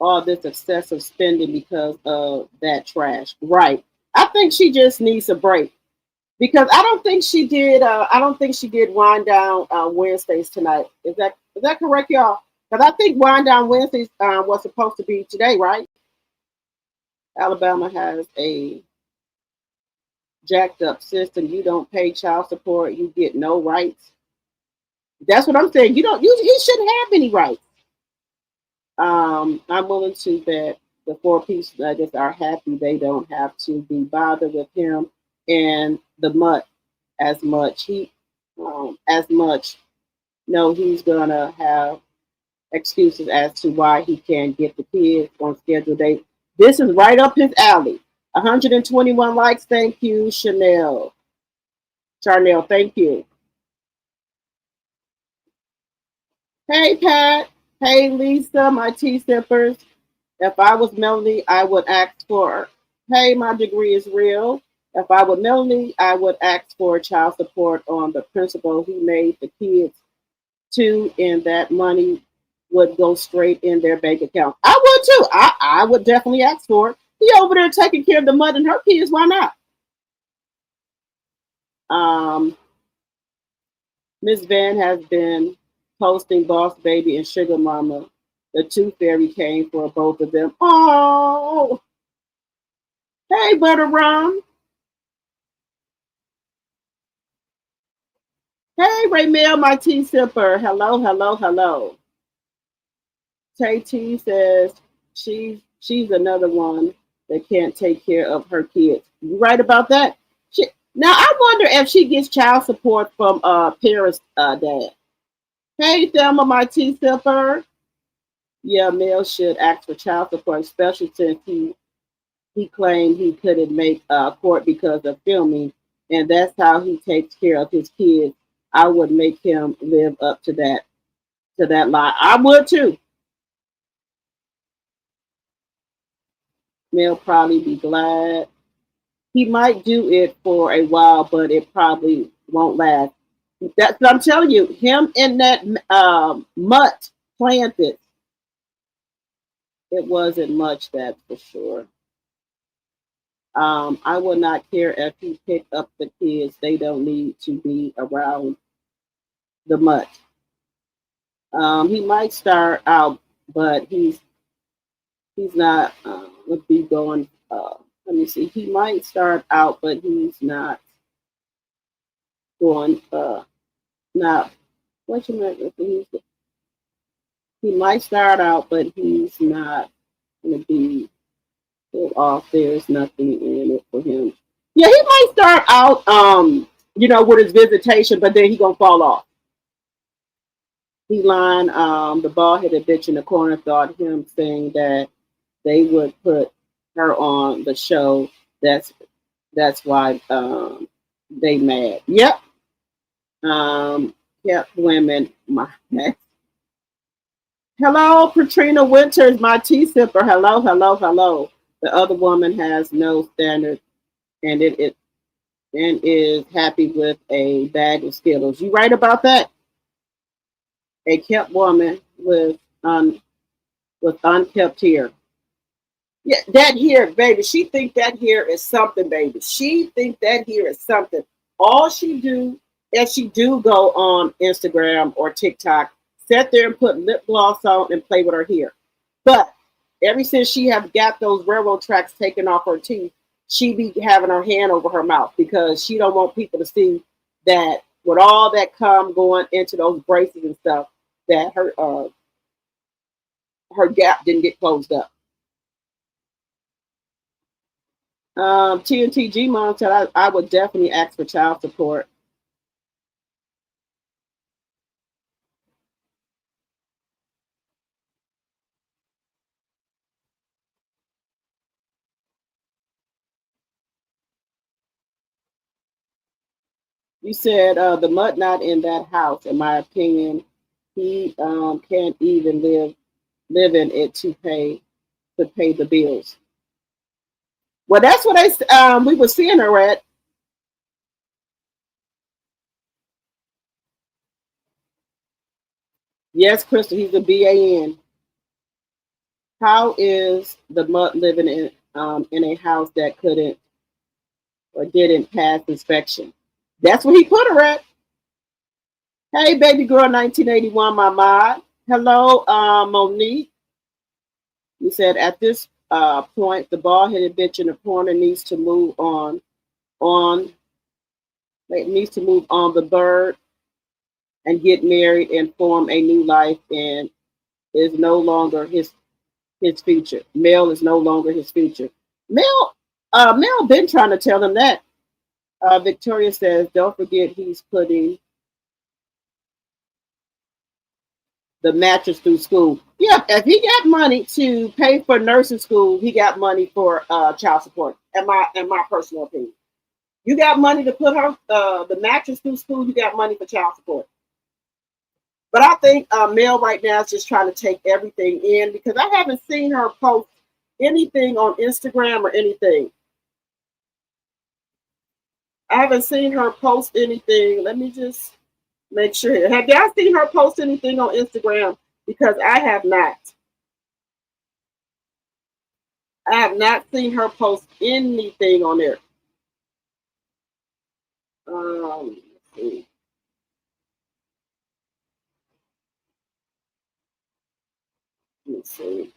all this excessive spending because of that trash. Right. I think she just needs a break because I don't think she did. I don't think she did wind down Wednesdays tonight. Is that correct, y'all? Because I think wind down Wednesdays was supposed to be today, right? Alabama has a jacked up system. You don't pay child support, you get no rights. That's what I'm saying. You don't. He shouldn't have any rights. I'm willing to bet the four pieces nuggets are happy they don't have to be bothered with him and the mutt as much. As much. No, he's gonna have excuses as to why he can't get the kids on scheduled date. This is right up his alley. 121 likes. Thank you, Chanel. Charnel, thank you. Hey, Pat. Hey, Lisa, my tea sippers. If I was Melanie, I would ask for, hey, my degree is real. If I were Melanie, I would ask for child support on the principal he made the kids to, and that money would go straight in their bank account. I would too. I would definitely ask for it. He over there taking care of the mother and her kids. Why not? Um, Miss Van has been posting Boss Baby and Sugar Mama. The tooth fairy came for both of them. Oh, hey, Butter Rum. Hey, Raymel, my tea sipper. Hello, hello, hello. Tay T says she's another one that can't take care of her kids. You right about that? Now I wonder if she gets child support from Paris' dad. Hey, Thelma, my tea sipper. Yeah, Mel should ask for child support, especially since he claimed he couldn't make court because of filming, and that's how he takes care of his kids. I would make him live up to that. to that lie. I would too. Mel probably be glad. He might do it for a while, but it probably won't last. That's what I'm telling you. Him and that mutt planned this. It wasn't much, that's for sure. I would not care if he picked up the kids. They don't need to be around the mutt. He might start out, but he's not would be going. Let me see. He might start out, but he's not going. Not what you meant. He might start out, but he's not going to be pulled off. There's nothing in it for him. Yeah, he might start out, with his visitation, but then he gonna fall off. He line, the bald headed bitch in the corner thought him saying that they would put her on the show. That's why they mad. Yep. Yep, women. My hello, Katrina Winters, my tea sipper. Hello, hello, hello. The other woman has no standard and it and is happy with a bag of Skittles. You right about that? A kept woman with unkept hair. Yeah, that hair, baby. She think that hair is something, baby. She think that hair is something. All she do, if she do go on Instagram or TikTok, sit there and put lip gloss on and play with her hair. But ever since she have got those railroad tracks taken off her teeth, she be having her hand over her mouth because she don't want people to see that with all that cum going into those braces and stuff, that her gap didn't get closed up. TNTG mom said I would definitely ask for child support. You said the mud not in that house. In my opinion, he can't even live in it to pay the bills. Well, that's what we were seeing her at. Yes, Crystal, he's a BAN. How is the mud living in a house that couldn't or didn't pass inspection? That's what he put her at. Hey, baby girl, 1981, my mod. Hello, Monique. You said at this point, the bald headed bitch in the corner needs to move on, needs to move on the bird and get married and form a new life and is no longer his future. Mel is no longer his future. Mel been trying to tell him that. Victoria says, don't forget he's putting the mattress through school. Yeah, if he got money to pay for nursing school, he got money for child support. In my personal opinion, you got money to put her the mattress through school. You got money for child support. But I think Mel right now is just trying to take everything in because I haven't seen her post anything on Instagram or anything. I haven't seen her post anything. Let me just make sure. Have y'all seen her post anything on Instagram? Because I have not. I have not seen her post anything on there. Let's see. Let me see.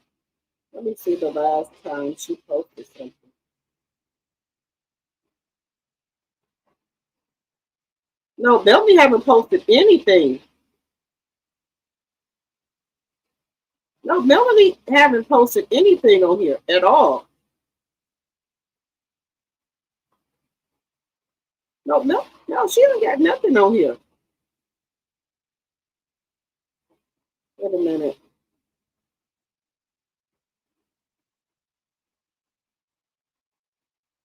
Let me see the last time she posted something. No, Melanie haven't posted anything. No, Melanie haven't posted anything on here at all. No, no, no, she don't got nothing on here. Wait a minute.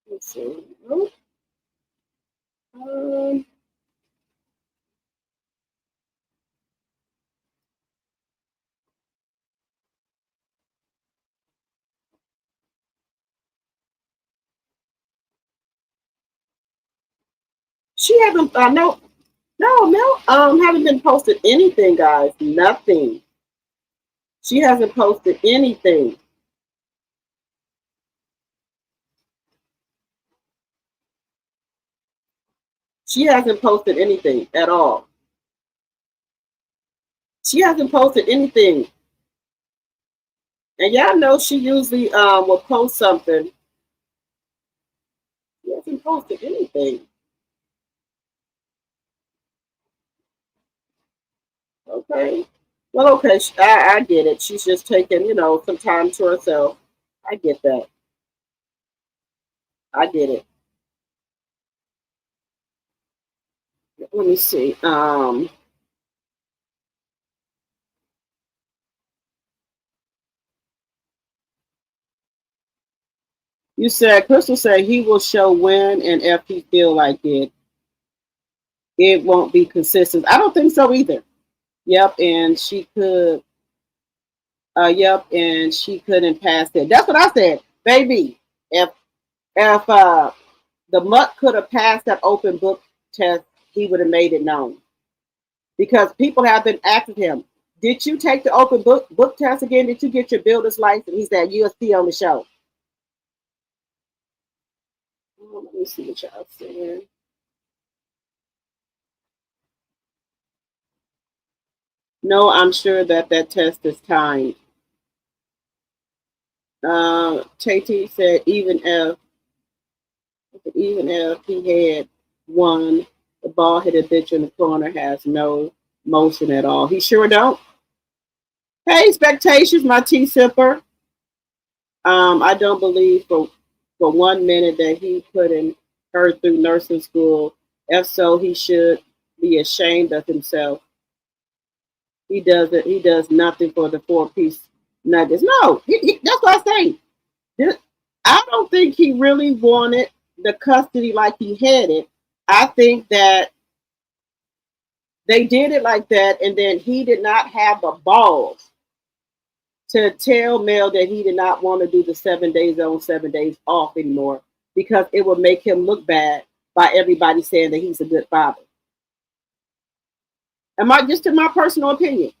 Let's see. Nope. Um, She hasn't. No, haven't been posted anything, guys. Nothing. She hasn't posted anything. She hasn't posted anything at all. She hasn't posted anything. And y'all know she usually will post something. She hasn't posted anything. Okay. Well, okay, I get it. She's just taking, some time to herself. I get that. I get it. Let me see. You said Crystal said he will show when and if he feel like it. It won't be consistent. I don't think so either. Yep, and she could. Yep, and she couldn't pass it. That's what I said, baby. If the mutt could have passed that open book test, he would have made it known. Because people have been asking him, "Did you take the open book test again? Did you get your builder's license?" He said, "You'll see on the show." Oh, let me see what y'all saying. No, I'm sure that test is timed. Tate said even if he had one, the ball hit a bitch in the corner has no motion at all. He sure don't. Hey, expectations, my tea sipper. I don't believe for 1 minute that he couldn't her through nursing school. If so, he should be ashamed of himself. He does it. He does nothing for the 4 piece nuggets. No, that's what I say. I don't think he really wanted the custody like he had it. I think that they did it like that, and then he did not have the balls to tell Mel that he did not want to do the 7 days on, 7 days off anymore because it would make him look bad by everybody saying that he's a good father. Am I just in my personal opinion?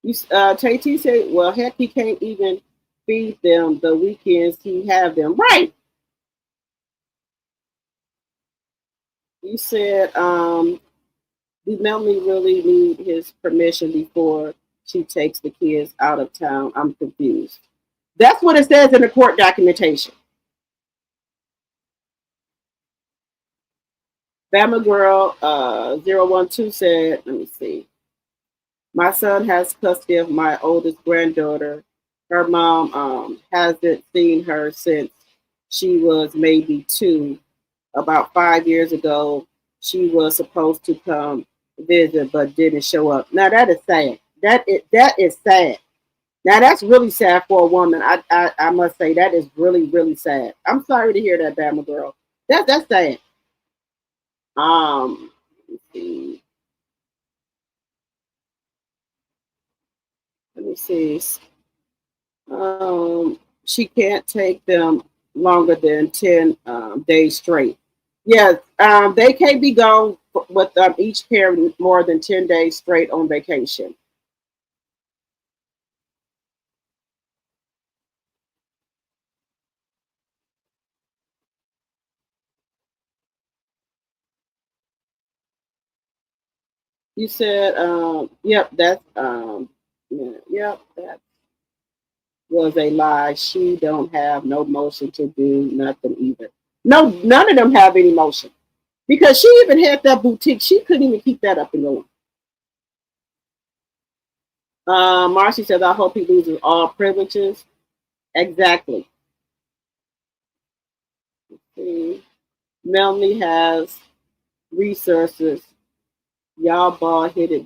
Tay said, "Well, heck, he can't even feed them the weekends he have them." Right. You said, "Did Melanie really need his permission before she takes the kids out of town?" I'm confused. That's what it says in the court documentation. Bama Girl 012 said, let me see. My son has custody of my oldest granddaughter. Her mom hasn't seen her since she was maybe 2. About 5 years ago, she was supposed to come visit but didn't show up. Now that is sad. That is sad. Now that's really sad for a woman. I must say that is really really sad. I'm sorry to hear that, Bama Girl. That's sad. Let me see. Let me see. She can't take them longer than 10 days straight. Yes, they can't be gone with each parent more than 10 days straight on vacation. You said, yep, yep, that was a lie. She don't have no motion to do nothing either. No, none of them have any motion because she even had that boutique. She couldn't even keep that up and going. Marcy says, "I hope he loses all privileges." Exactly. See, Melanie has resources. Y'all ball hit it.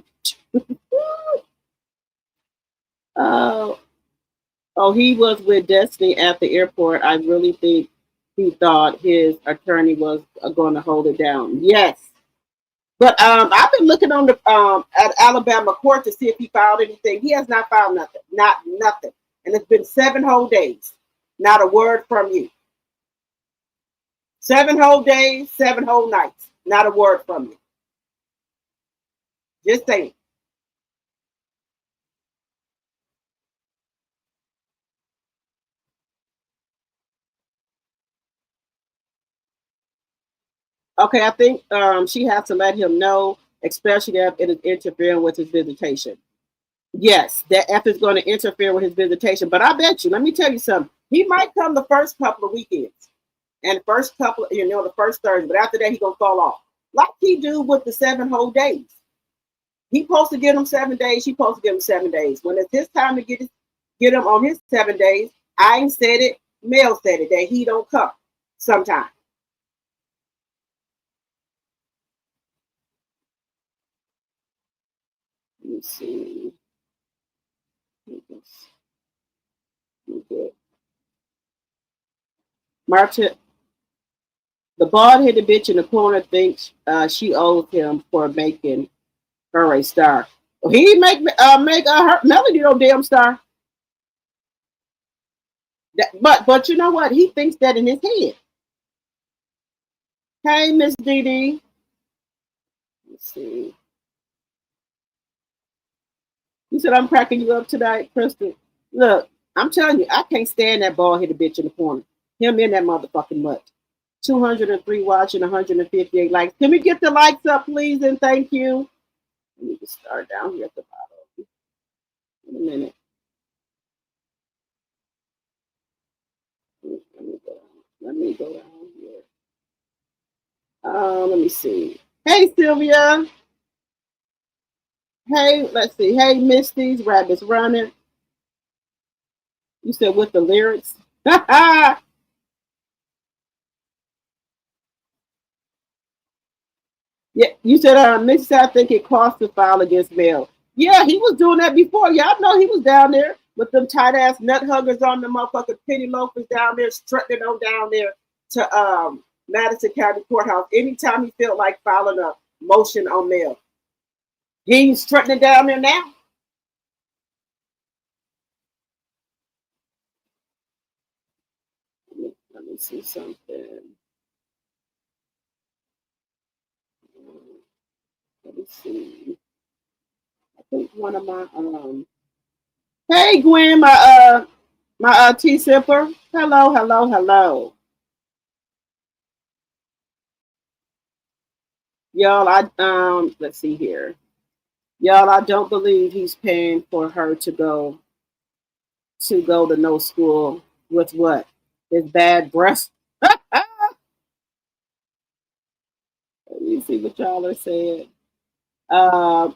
uh, oh, he was with Destiny at the airport. I really think he thought his attorney was going to hold it down. Yes, but I've been looking on the at Alabama court to see if he filed anything. He has not filed nothing, not nothing, and it's been 7 whole days. Not a word from you. 7 whole days, 7 whole nights. Not a word from you. Just saying. Okay, I think she has to let him know, especially if it is interfering with his visitation. Yes, that F is going to interfere with his visitation. But I bet you, let me tell you something. He might come the first couple of weekends and the first couple, the first Thursday, but after that, he gonna fall off. Like he do with the 7 whole days. He supposed to get him 7 days. She supposed to give him 7 days. When it's his time to get him on his 7 days, I ain't said it. Mel said it that he don't come sometime. Let me see. Martell, the bald-headed bitch in the corner thinks she owes him for making her a star. Well, he make her Melody no damn star. But you know what? He thinks that in his head. Hey, Miss Dee Dee. Let's see. You said I'm cracking you up tonight, Crystal. Look, I'm telling you, I can't stand that bald-headed bitch in the corner. Him in that motherfucking mutt. 203 watching, 158 likes. Can we get the likes up, please, and thank you? Let me just start down here at the bottom. In a minute. Let me go down here. Let me see. Hey, Sylvia. Hey, let's see. Hey, Misty's Rabbits Running. You said with the lyrics. Yeah, you said Misty, I think it cost to file against Mel. Yeah, he was doing that before. Y'all know he was down there with them tight ass nut huggers on the motherfucking penny loafers down there, strutting on down there to Madison County Courthouse. Anytime he felt like filing a motion on Mel. He ain't strutting down there now. Let me see something. Let me see. I think one of my hey Gwen, my tea sipper. Hello, hello, hello. Y'all, I let's see here. Y'all, I don't believe he's paying for her to go to no school with what? His bad breath. Let me see what y'all are saying. Um,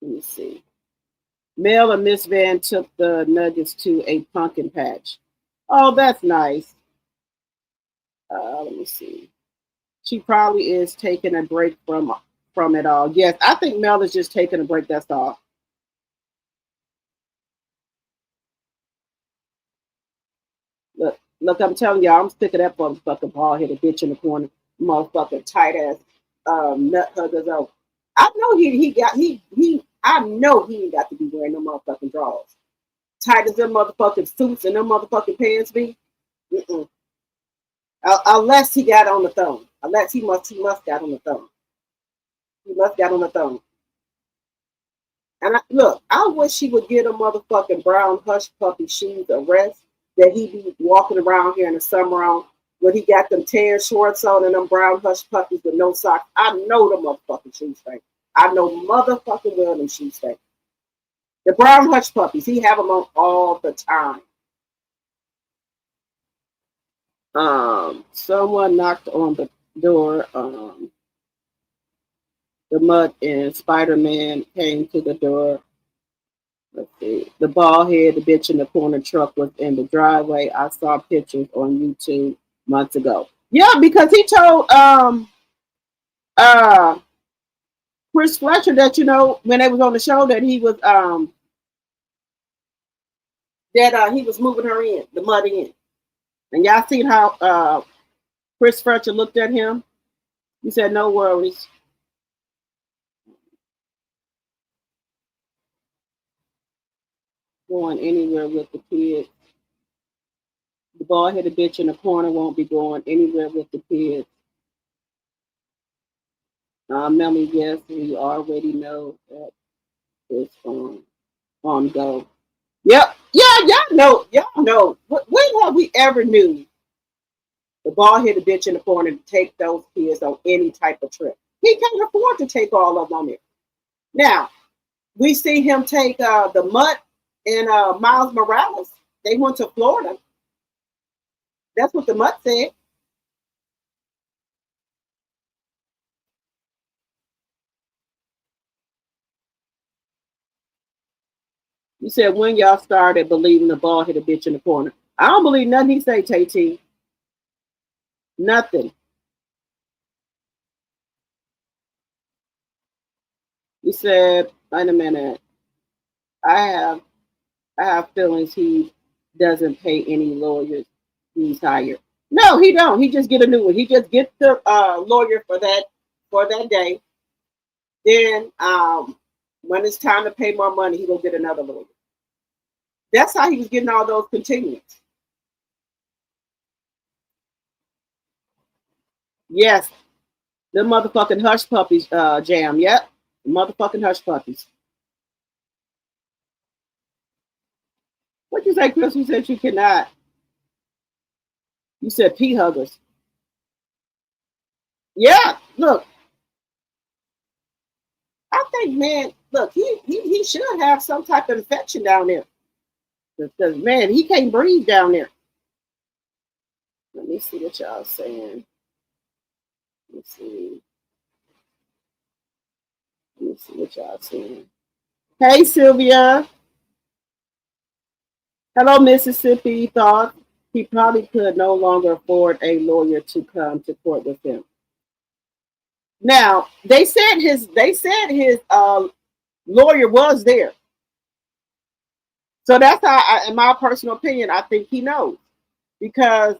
let me see. Mel and Miss Van took the Nuggets to a pumpkin patch. Oh, that's nice. Let me see. She probably is taking a break from it all. Yes, I think Mel is just taking a break. That's all. Look, I'm telling y'all, I'm sick of that motherfucking bald headed bitch in the corner, motherfucking tight ass nut huggers out. I know I know he ain't got to be wearing no motherfucking drawers. Tight as them motherfucking suits and them motherfucking pants be. Mm-mm. Unless he got on the thumb. Unless he must got on the thumb. He must got on the thumb. And look, I wish he would get a motherfucking brown hush puppy shoes a rest that he be walking around here in the summer on when he got them tan shorts on and them brown hush puppies with no socks. I know the motherfucking shoes stink. I know motherfucking well them shoes stink. The brown hush puppies, he have them on all the time. Someone knocked on the door. The mud and Spider-Man came to the door. Let's see. The bald head, the bitch in the corner truck was in the driveway. I saw pictures on YouTube months ago. Yeah, because he told uh Chris Fletcher that when they was on the show that he was moving her in, the mud in. And y'all seen how Chris Fletcher looked at him? He said, no worries. Going anywhere with the kids. The bald headed bitch in the corner won't be going anywhere with the kids. Melanie, yes, we already know that it's on go. Yep. Yeah, y'all know. Y'all know. When have we ever knew the bald headed bitch in the corner to take those kids on any type of trip? He can't afford to take all of them on it. Now, we see him take the Mutt and Miles Morales. They went to Florida. That's what the Mutt said. You said when y'all started believing the bald headed bitch in the corner. I don't believe nothing he say, Tay. Nothing. You said, wait a minute. I have I have feelings he doesn't pay any lawyers he's hired. No, he don't. He just get a new one. He just gets the lawyer for that day. Then when it's time to pay more money, he will get another lawyer. That's how he was getting all those continuance. Yes, the motherfucking hush puppies jam. Yep, motherfucking hush puppies. What you say, Chris? You said you cannot. You said pea huggers. Yeah, look, I think, man, look, he should have some type of infection down there. Because, man, he can't breathe down there. Let me see what y'all saying. Let me see. Let me see what y'all saying. Hey, Sylvia. Hello, Mississippi. Thought he probably could no longer afford a lawyer to come to court with him. Now, they said his lawyer was there. So that's how, in my personal opinion, I think he knows. Because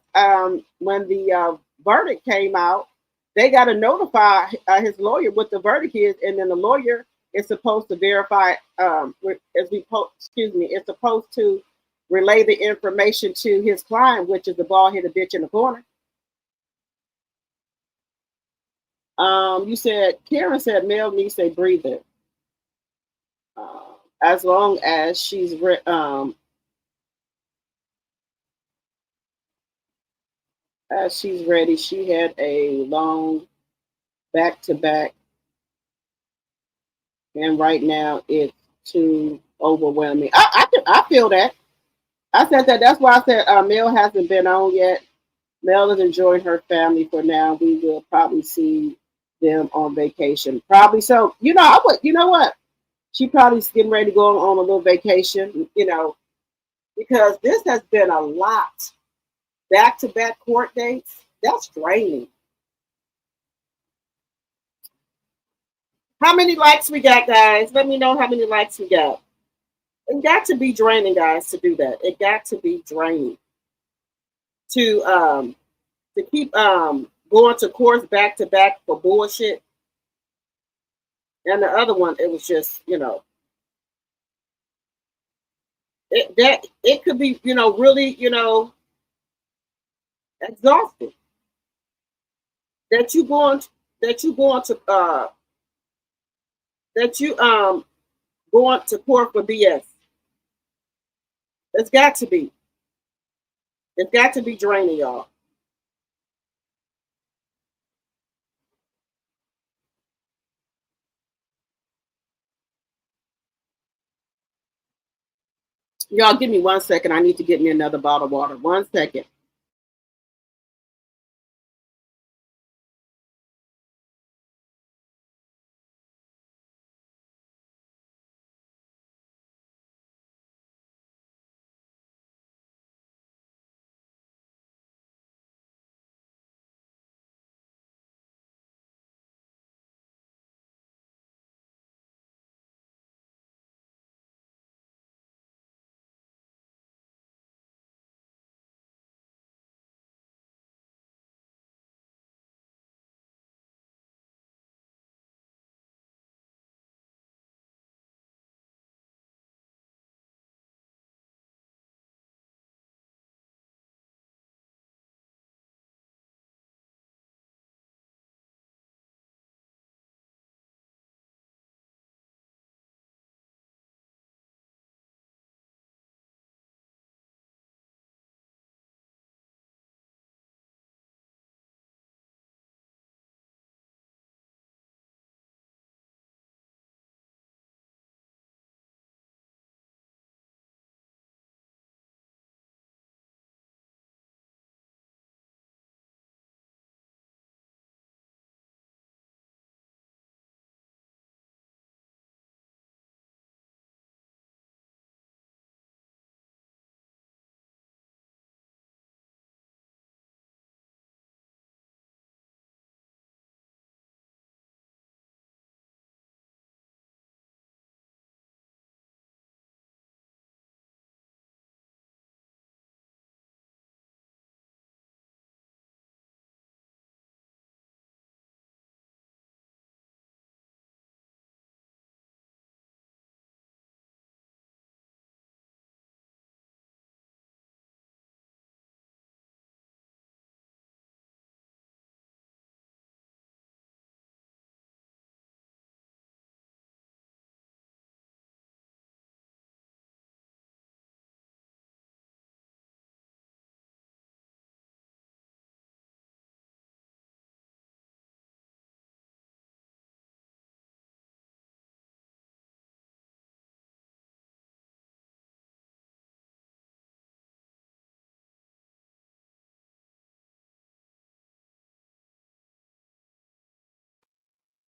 when the verdict came out, they got to notify his lawyer what the verdict is, and then the lawyer is supposed to verify. Excuse me, it's supposed to relay the information to his client, which is the bald headed bitch in the corner. You said Karen said Mel needs a breather, as long as she's ready. She had a long back to back, and right now it's too overwhelming. I feel that. I said that. That's why I said Mel hasn't been on yet. Mel is enjoying her family for now. We will probably see them on vacation. Probably so. You know, I would. You know what? She probably getting ready to go on a little vacation. You know, because this has been a lot. Back to back court dates. That's draining. How many likes we got, guys? Let me know how many likes we got. It got to be draining, guys, to do that. It got to be draining to keep going to courts back to back for bullshit. And the other one, it was just, you know, it could be, you know, really, you know, exhausting. That you going that you going to that you going to court for BS. It's got to be. It's got to be draining, y'all. Y'all give me 1 second. I need to get me another bottle of water. 1 second.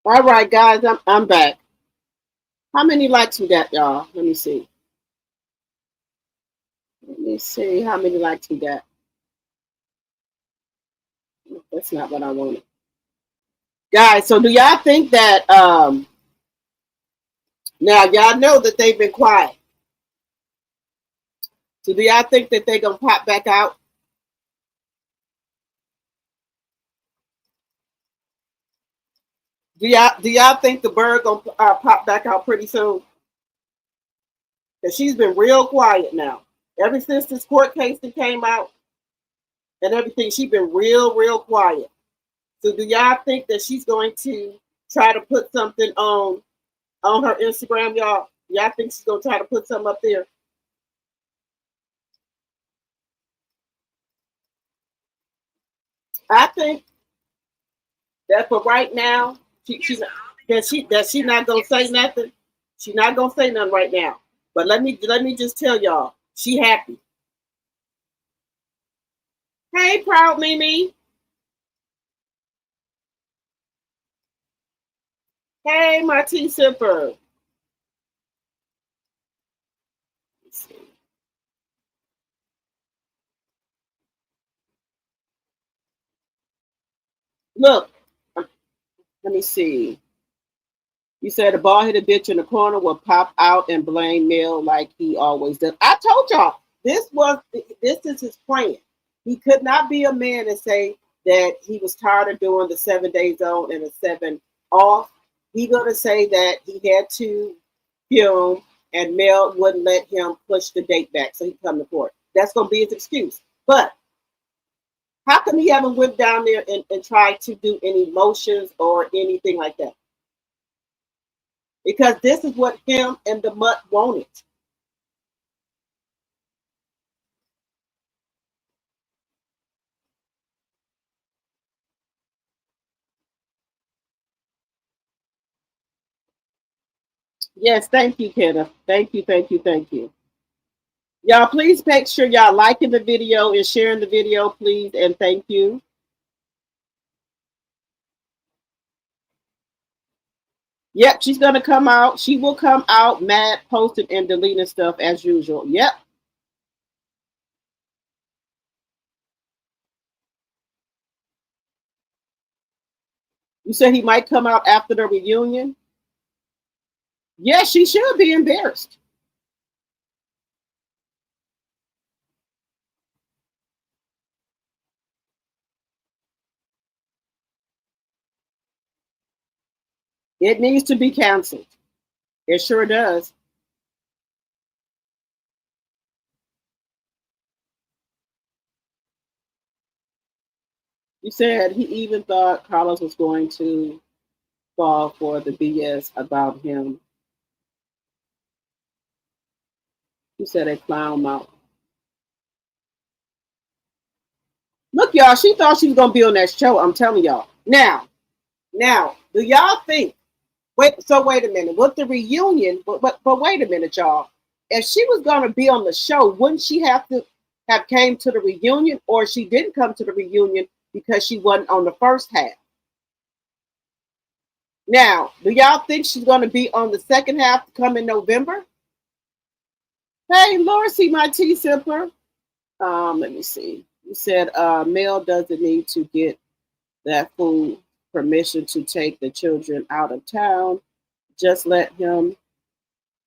All right, guys, I'm back. How many likes we got, y'all? Let me see. Let me see how many likes we got. That's not what I wanted. Guys, so do y'all think that now y'all know that they've been quiet. So do y'all think that they're gonna pop back out? Do y'all think the bird gonna pop back out pretty soon? Because she's been real quiet now. Ever since this court case that came out and everything, she's been real quiet. So do y'all think that she's going to try to put something on her Instagram, y'all? Y'all think she's gonna try to put something up there? I think that for right now, she's not gonna say nothing. She's not gonna say nothing right now. But let me just tell y'all, she happy. Hey, proud Mimi. Hey, my tea sipper. Look, let me see. You said a bald headed bitch in the corner will pop out and blame Mel like he always does. I told y'all this is his plan. He could not be a man and say that he was tired of doing the 7 days on and the 7 off. He gonna say that he had to film and Mel wouldn't let him push the date back, so he come to court. That's gonna be his excuse. But how come he haven't went down there and tried to do any motions or anything like that? Because this is what him and the mutt wanted. Yes, thank you, Kenneth. Thank you. Y'all, please make sure y'all liking the video and sharing the video, please, and thank you. Yep, she's gonna come out. She will come out mad, posting and deleting stuff as usual. Yep. You said he might come out after the reunion. Yes, she should be embarrassed. It needs to be canceled. It sure does. You said he even thought Carlos was going to fall for the BS about him. You said a clown mouth. Look, y'all, she thought she was gonna be on that show. I'm telling y'all. Now, do y'all think? Wait a minute. With the reunion, but wait a minute, y'all. If she was gonna be on the show, wouldn't she have to have came to the reunion, or she didn't come to the reunion because she wasn't on the first half? Now, do y'all think she's gonna be on the second half come in November? Hey, Laura, see my tea sipper. Let me see. You said Mel doesn't need to get that fool permission to take the children out of town. Just let him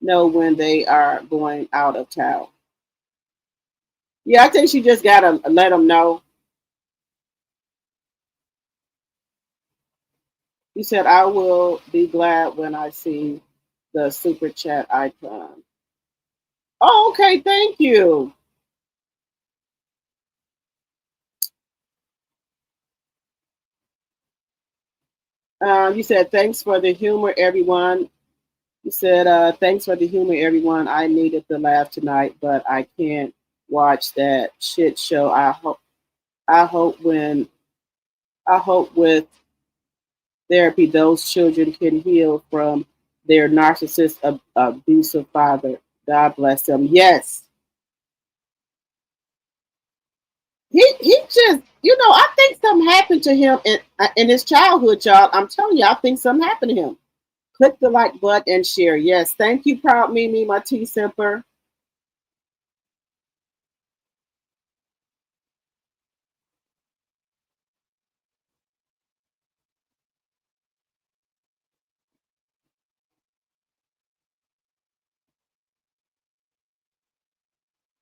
know when they are going out of town. Yeah, I think she just gotta let him know. He said, I will be glad when I see the super chat icon. Oh, okay, thank you. You said, thanks for the humor, everyone. You said, thanks for the humor, everyone. I needed the laugh tonight, but I can't watch that shit show. I hope when I hope with therapy those children can heal from their narcissist abusive father. God bless them. Yes. He just, I think something happened to him in his childhood, y'all. I'm telling you, I think something happened to him. Click the like button and share. Yes, thank you, proud Mimi, my tea simper.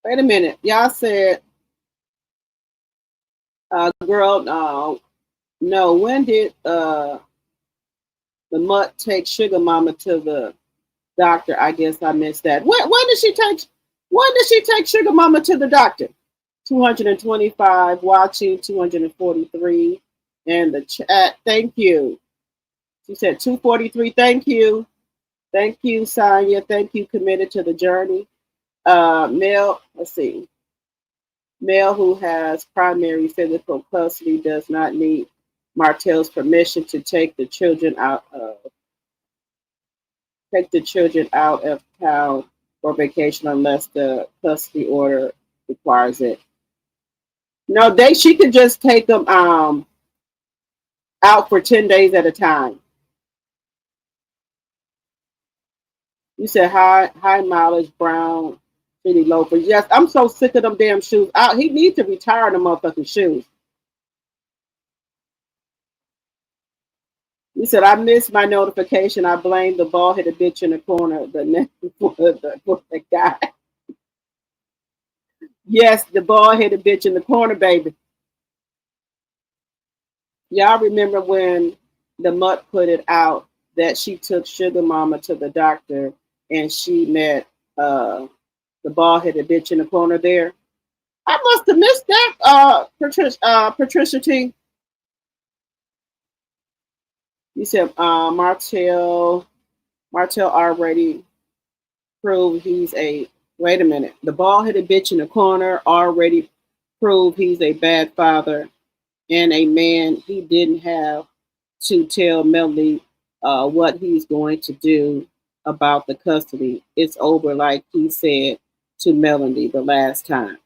Wait a minute, y'all said, girl, no, no. When did the mutt take Sugar Mama to the doctor? I guess I missed that. When did she take? When did she take Sugar Mama to the doctor? 225 watching, 243 and the chat. Thank you. She said 243. Thank you. Thank you, Sonia. Thank you, committed to the journey. Male, let's see. Male who has primary physical custody does not need Martell's permission to take the children out of town for vacation unless the custody order requires it. No, she could just take them out for 10 days at a time. You said high mileage brown city loafers. Yes, I'm so sick of them damn shoes. He needs to retire the motherfucking shoes. You said I missed my notification. I blame the bald headed bitch in the corner. The next for the guy. Yes, the bald headed bitch in the corner, baby. Y'all remember when the mutt put it out that she took Sugar Mama to the doctor and she met the bald headed bitch in the corner there? I must have missed that, Patricia T. You said Martell already proved he's a. Wait a minute. The bald headed bitch in the corner already proved he's a bad father and a man. He didn't have to tell Melody what he's going to do about the custody. It's over, like he said to Melody the last time.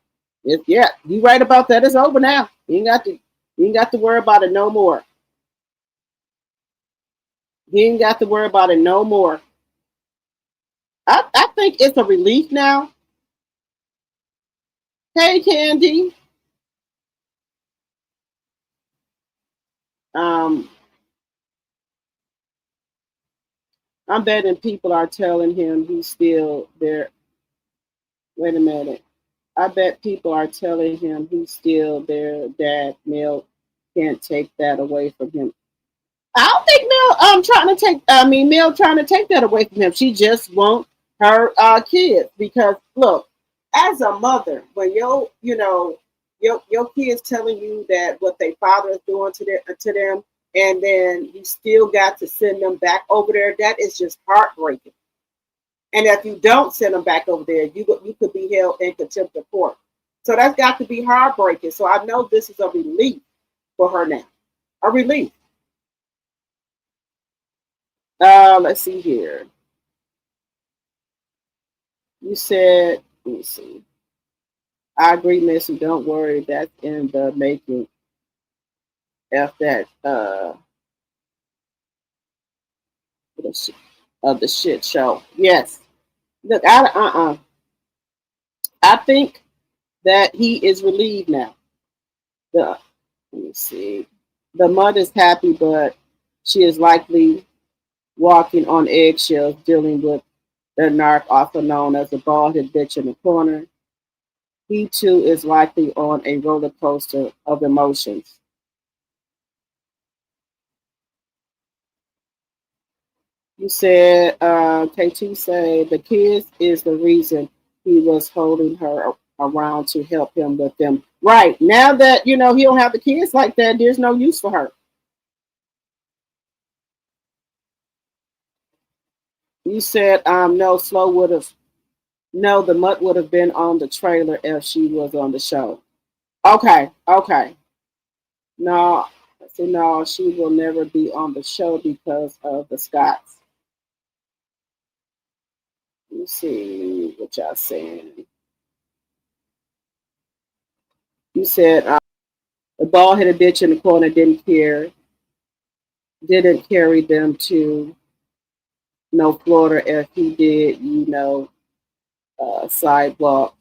Yeah, you right about that. It's over now. You ain't got to worry about it no more. He ain't got to worry about it no more. I think it's a relief now. Hey, Candy. Um, I'm betting people are telling him he's still there. Wait a minute. I bet people are telling him he's still their dad. Mel can't take that away from him. I don't think Mel trying to take that away from him. She just wants her kids because look, as a mother, when your kids telling you that what their father is doing to them, and then you still got to send them back over there, that is just heartbreaking. And if you don't send them back over there, you could be held in contempt of court. So that's got to be heartbreaking. So I know this is a relief for her now. A relief. Let's see here. You said, let me see. I agree, Missy. Don't worry. That's in the making of that of the shit show. Yes. Look, I think that he is relieved now. The Let me see. The mother's happy, but she is likely walking on eggshells, dealing with the narc, also known as the bald-headed bitch in the corner. He too is likely on a roller coaster of emotions. You said, KT say the kids is the reason he was holding her around to help him with them. Right. Now that, he don't have the kids like that, there's no use for her. You said, no, the mutt would have been on the trailer if she was on the show. Okay. Okay. No, so no, she will never be on the show because of the Scots. Let me see what y'all saying. He said the bald headed bitch in the corner didn't carry them to no Florida. If he did, sidewalk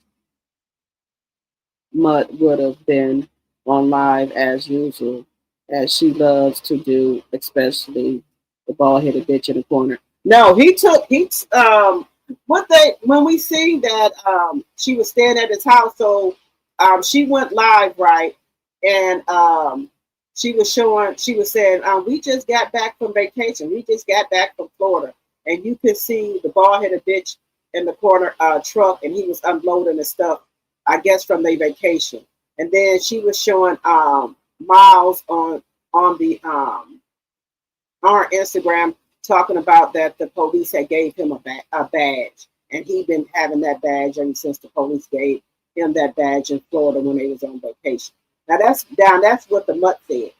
Mutt would have been on live as usual, as she loves to do, especially the bald headed bitch in the corner. No, what they when we see that she was staying at his house, so she went live, right, and she was saying, we just got back from vacation, we just got back from Florida, and you could see the bald headed bitch in the corner truck, and he was unloading the stuff, I guess, from their vacation. And then she was showing Miles on the on Instagram talking about that the police had gave him a badge, and he'd been having that badge ever since the police gave him that badge in Florida when they was on vacation. Now that's what the mutt said.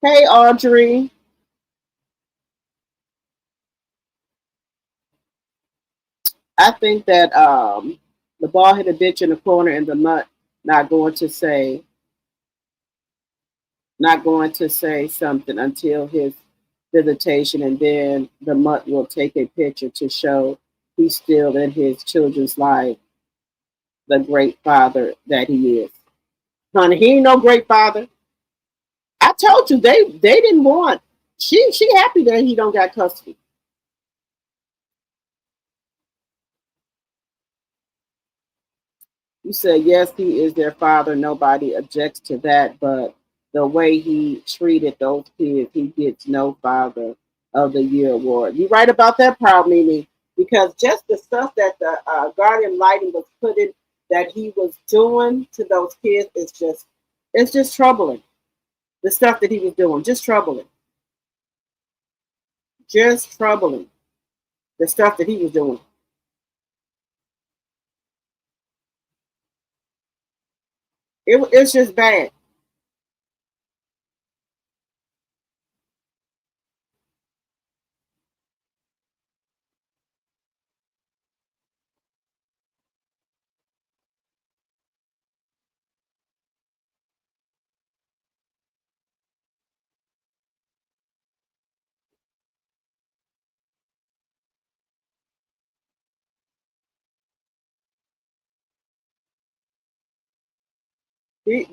Hey Audrey, I think that the bald headed bitch in the corner and the mutt not going to say not going to say something until his visitation, and then the mutt will take a picture to show he's still in his children's life, the great father that he is. Honey, he ain't no great father. I told you they didn't want. She happy that he don't got custody. You said yes, he is their father. Nobody objects to that, but the way he treated those kids, he gets no Father of the Year award. You right about that, Proud Mimi, because just the stuff that the Guardian Lighting was putting that he was doing to those kids is just troubling. The stuff that he was doing, just troubling. The stuff that he was doing. It's just bad.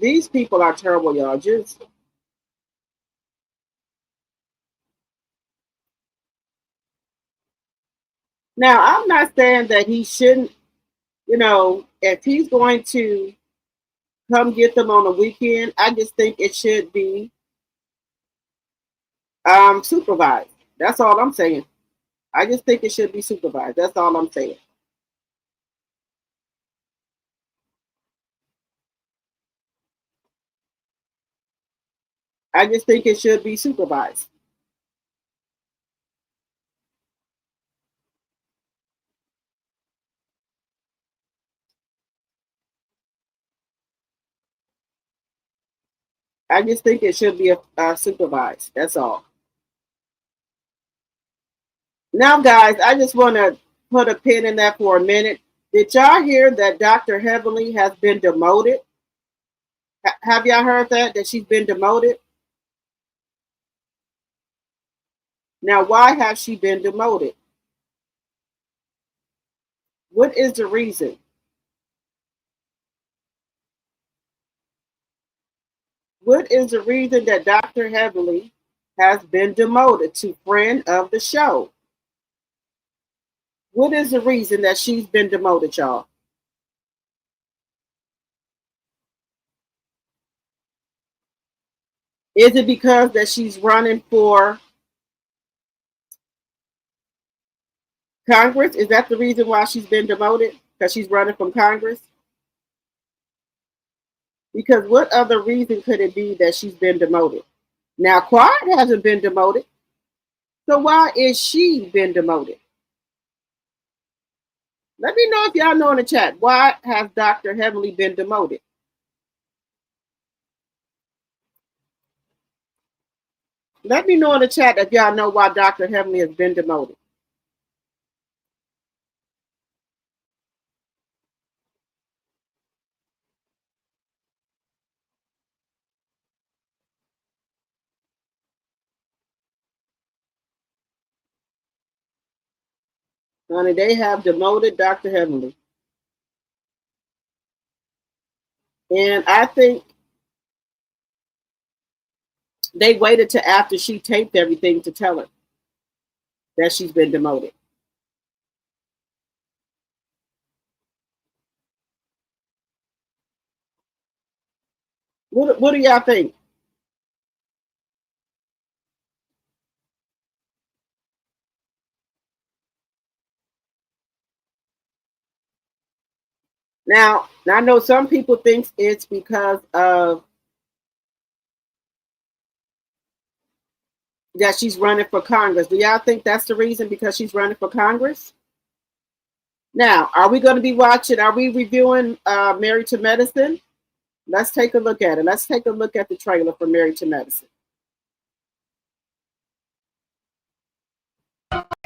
These people are terrible, y'all. Just now, I'm not saying that he shouldn't. If he's going to come get them on the weekend, I just think it should be supervised. That's all I'm saying. I just think it should be supervised. That's all I'm saying. I just think it should be supervised. I just think it should be supervised. That's all. Now, guys, I just want to put a pin in that for a minute. Did y'all hear that Dr. Heavenly has been demoted? Have y'all heard that she's been demoted? Now, why has she been demoted? What is the reason? What is the reason that Dr. Heavenly has been demoted to friend of the show? What is the reason that she's been demoted, y'all? Is it because that she's running for Congress? Is that the reason why she's been demoted? Because she's running from Congress? Because what other reason could it be that she's been demoted? Now, Quiet hasn't been demoted. So why is she been demoted? Let me know if y'all know in the chat. Why has Dr. Heavenly been demoted? Let me know in the chat if y'all know why Dr. Heavenly has been demoted. Honey, they have demoted Dr. Heavenly. And I think they waited till after she taped everything to tell her that she's been demoted. What do y'all think? Now, I know some people think it's because of that she's running for Congress. Do y'all think that's the reason because she's running for Congress? Now, are we going to be watching? Are we reviewing Married to Medicine? Let's take a look at it. Let's take a look at the trailer for Married to Medicine.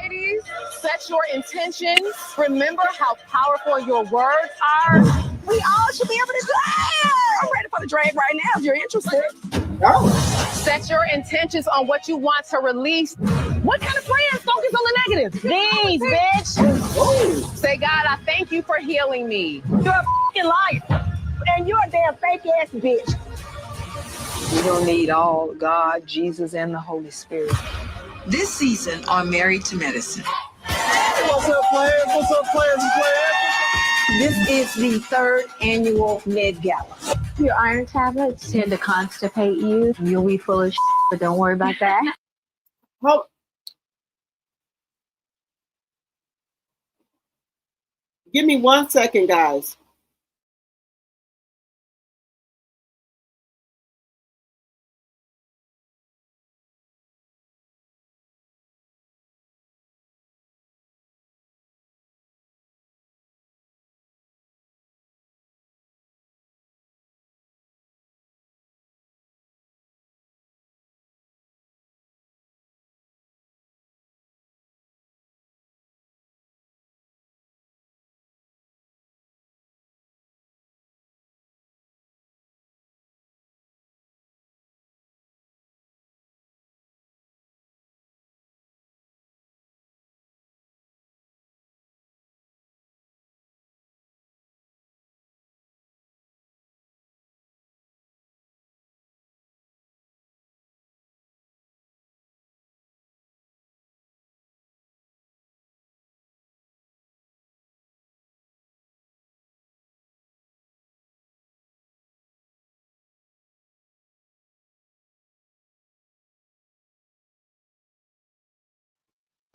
Ladies, set your intentions. Remember how powerful your words are. We all should be able to drag. I'm ready for the drag right now if you're interested. Oh. Set your intentions on what you want to release. What kind of plans focus on the negative? These, bitch. Ooh. Say, God, I thank you for healing me. You're a fucking liar. And you're a damn fake ass bitch. You're going to need all God, Jesus, and the Holy Spirit. This season on Married to Medicine. What's up, players? What's up, players and players? This is the 3rd annual Med Gala. Your iron tablets tend to constipate you. You'll be full of shit, but don't worry about that. Hold. Give me 1 second, guys.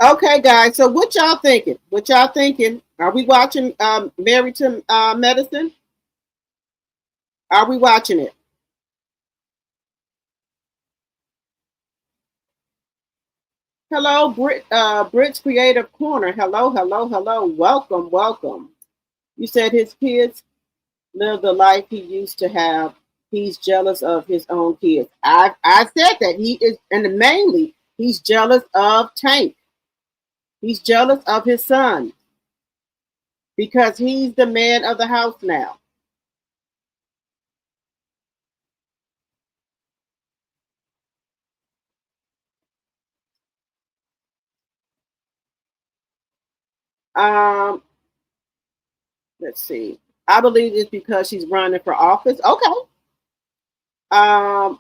Okay, guys. So what y'all thinking? What y'all thinking? Are we watching Married to Medicine? Are we watching it? Hello, Brit's Creative Corner. Hello, hello, hello. Welcome, welcome. You said his kids live the life he used to have. He's jealous of his own kids. I said that he is, and mainly he's jealous of Tank. He's jealous of his son because he's the man of the house now. Um, let's see. I believe it's because she's running for office. Okay. Um,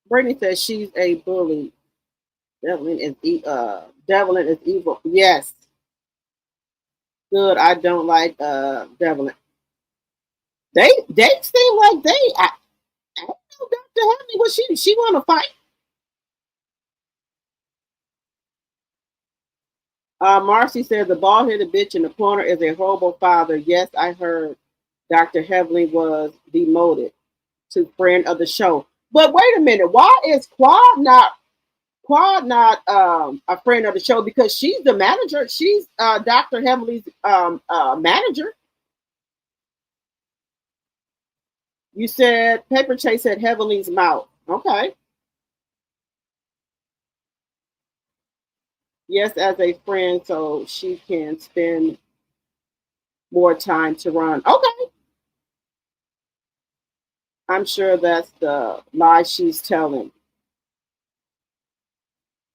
Brittany says she's a bully. Devlin is evil. Yes. Good. I don't like Devlin. They seem like I don't know Dr. Honey. What she want to fight? Marcy says the bald headed bitch in the corner is a horrible father. Yes, I heard Dr. Heavenly was demoted to friend of the show. But wait a minute, why is Quad not a friend of the show? Because she's the manager. She's Dr. Heavenly's manager. You said Paper Chase said Heavenly's mouth. Okay. Yes, as a friend, so she can spend more time to run. Okay. I'm sure that's the lie she's telling.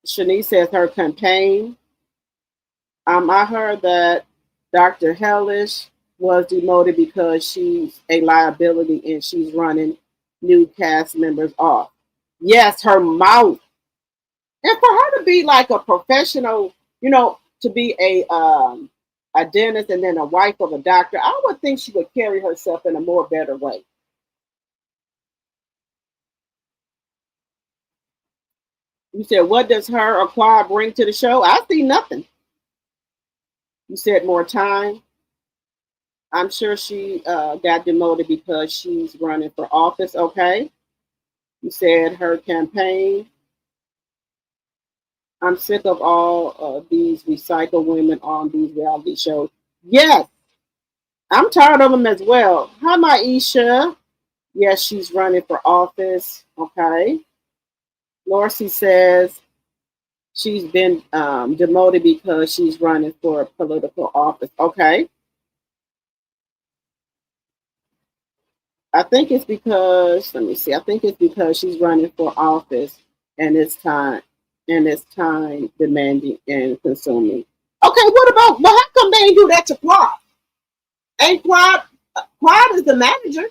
Shanice says her campaign I heard that Dr. Hellish was demoted because she's a liability and she's running new cast members off. Yes, her mouth. And for her to be like a professional, to be a dentist and then a wife of a doctor, I would think she would carry herself in a more better way. You said, what does her or Claude bring to the show? I see nothing. You said more time. I'm sure she got demoted because she's running for office. Okay. You said her campaign. I'm sick of all of these recycled women on these reality shows. Yes, I'm tired of them as well. Hi, Maisha. Yes, she's running for office. Okay. Lorcy says she's been demoted because she's running for a political office. Okay. I think it's because, let me see, I think it's because she's running for office and it's time demanding and consuming. Okay, well, how come they ain't do that to Claude? Ain't Claude is the manager.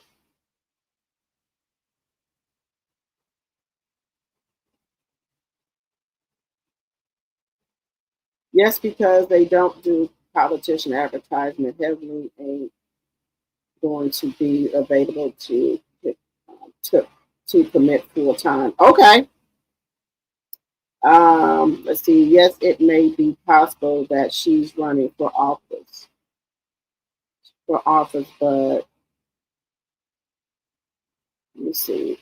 Yes, because they don't do politician advertisement heavily ain't going to be available to commit full time. Okay. Let's see. Yes, it may be possible that she's running for office. But let me see.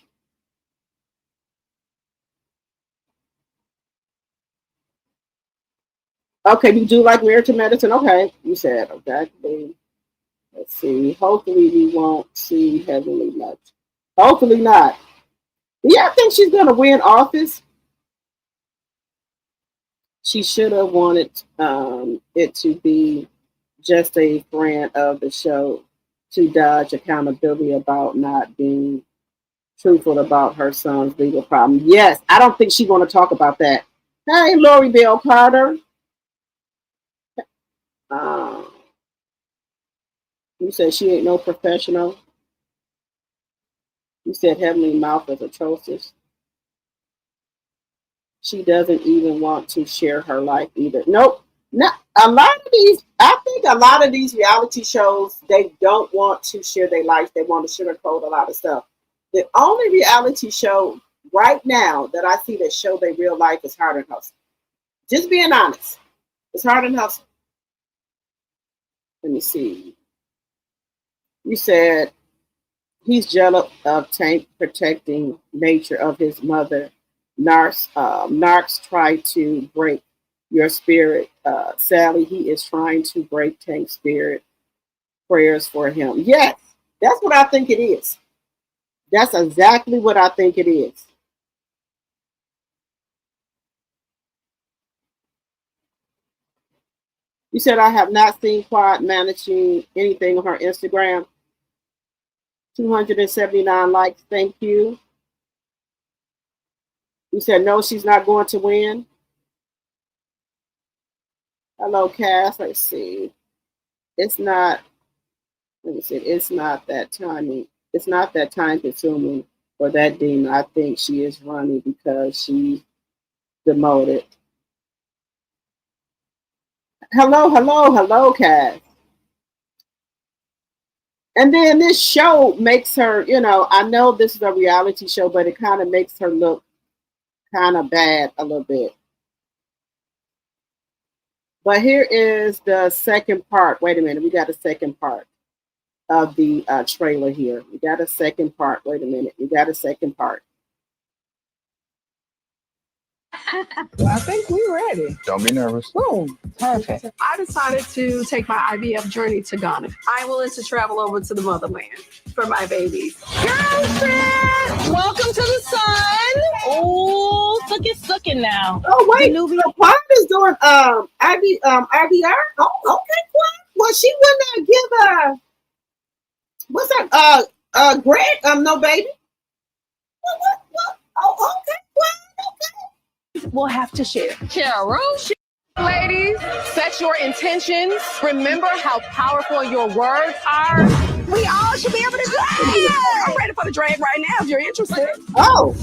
Okay, you do like Married to Medicine? Okay, you said exactly. Let's see. Hopefully, we won't see heavily much. Hopefully not. Yeah, I think she's gonna win office. She should have wanted it to be just a friend of the show to dodge accountability about not being truthful about her son's legal problem. Yes, I don't think she's going to talk about that. Hey, Lori Bell Carter. You said she ain't no professional. You said Heavenly Mouth is atrocious. She doesn't even want to share her life either. Nope. Not a lot of these. I think a lot of these reality shows, they don't want to share their life. They want to sugarcoat a lot of stuff. The only reality show right now that I see that show their real life is Hard and Hustle. Just being honest, it's Hard and Hustle. Let me see. You said he's jealous of Tank protecting nature of his mother. Narcs try to break your spirit. Sally, he is trying to break Tank's spirit. Prayers for him. Yes, that's what I think it is. That's exactly what I think it is. You said I have not seen Quad managing anything on her Instagram. 279 likes. Thank you. You said no, she's not going to win. Hello, Cass. Let's see. It's not. Let me see. It's not that timing. It's not that time consuming for that demon. I think she is running because she's demoted. Hello, Cass. And then this show makes her, I know this is a reality show, but it kind of makes her look kind of bad a little bit. But here is the second part. Wait a minute. We got a second part of the trailer here. We got a second part. Wait a minute. We got a second part. I think we're ready. Don't be nervous. Boom. Perfect. I decided to take my IVF journey to Ghana. I'm willing to travel over to the motherland for my babies. Girlfriend, welcome to the sun. Oh, sucking now. Oh wait, Quad is doing IVR. Oh, okay, Quad. Well, she wouldn't give what's that? Greg, no baby. What? Oh, okay, Quad. Okay. We'll have to share. Carol, lady. Ladies, set your intentions. Remember how powerful your words are. We all should be able to drag. I'm ready for the drag right now if you're interested. Oh,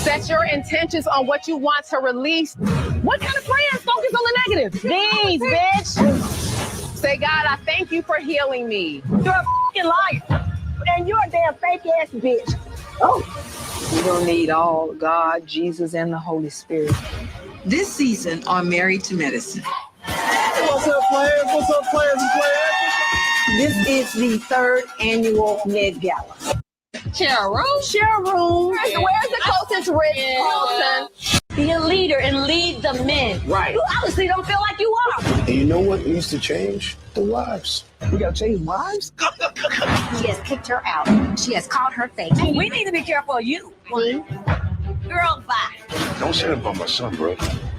Set your intentions on what you want to release. What kind of plans focus on the negative? These, bitch. Say, God, I thank you for healing me. You're a fucking liar. And you're a damn fake ass bitch. oh, We will need all God, Jesus, and the Holy Spirit. This season on Married to Medicine. What's up, players? What's up, players and players? This is the 3rd annual Med Gala. Share a room. Where's the closest Ritz Carlton? Be a leader and lead the men. Right. You obviously don't feel like you are. And you know what needs to change? The wives. We gotta change wives? He has kicked her out. She has called her fake. We need to be careful of you, Queen. Girl, bye. Don't say that about my son, bro.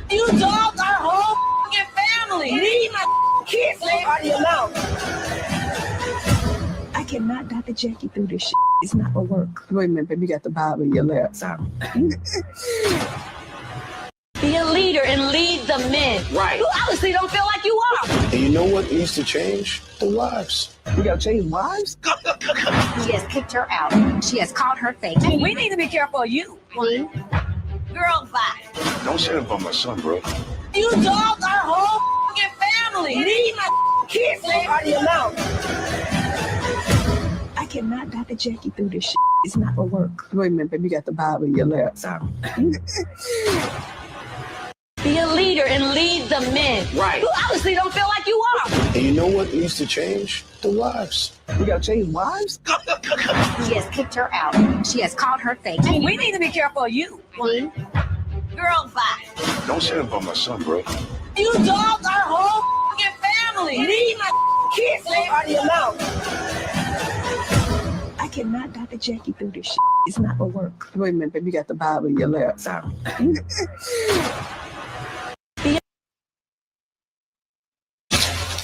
You dogged our whole fucking family. Leave my kids out of your mouth. I cannot Dr. Jackie through this shit. It's not gonna work. Wait a minute, baby, you got the Bible in your lap. Sorry. Be a leader and lead the men. Right. You obviously don't feel like you are. And you know what needs to change? The wives. We gotta change wives? He has kicked her out. She has called her fake. We need to be careful of you, Queen. Girl, bye. Don't say that about my son, bro. You dogged our whole fucking family. Leave my kids out of your mouth. I cannot Dr. Jackie through this shit. It's not gonna work. Wait a minute, baby, you got the Bible in your lap. Sorry. Be a leader and lead the men. Right. You obviously don't feel like you are. And you know what needs to change? The wives. We gotta change wives? He has kicked her out. She has called her fake. We need to be careful of you, Queen. Girl, bye. Don't say that about my son, bro. You dogged our whole fucking family. Leave my kids out of your mouth. I cannot Dr. Jackie through this shit. It's not gonna work. Wait a minute, baby, you got the Bible in your lap. Sorry.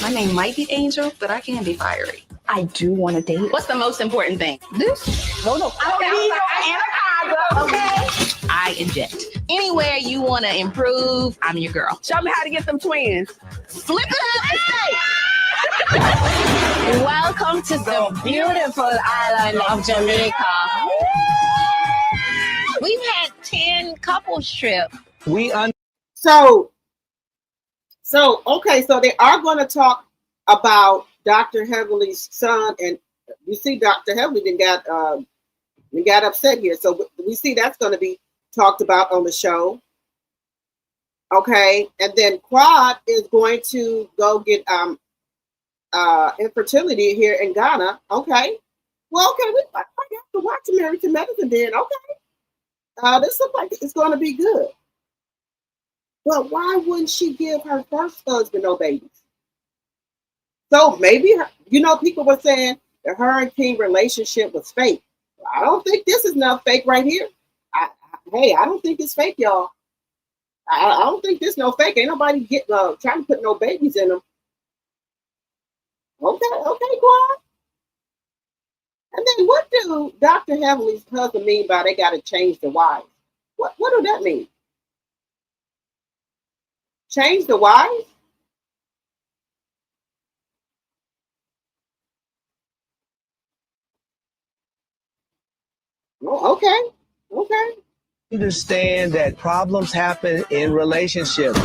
My name might be Angel, but I can be fiery. I do want to date. What's the most important thing? Okay, I inject. Anywhere you want to improve, I'm your girl. Show me how to get them twins. Flip it up and say, welcome to the beautiful island of Jamaica. We've had 10 couples trip. Okay, so they are going to talk about Dr. Heavenly's son, and you see Dr. Heavenly then got upset here. So we see that's going to be talked about on the show. Okay, and then Quad is going to go get infertility here in Ghana. Okay, well, okay, I have to watch Married to Medicine then. Okay, this looks like it's going to be good. But why wouldn't she give her first husband no babies? So maybe, people were saying that her and King relationship was fake. I don't think this is not fake right here. I don't think it's fake, y'all. I don't think this no fake. Ain't nobody trying to put no babies in them. Okay, Quad. And then what do Dr. Heavenly's husband mean by they got to change the wives? What do that mean? Change the wives? Oh, okay. Understand that problems happen in relationships.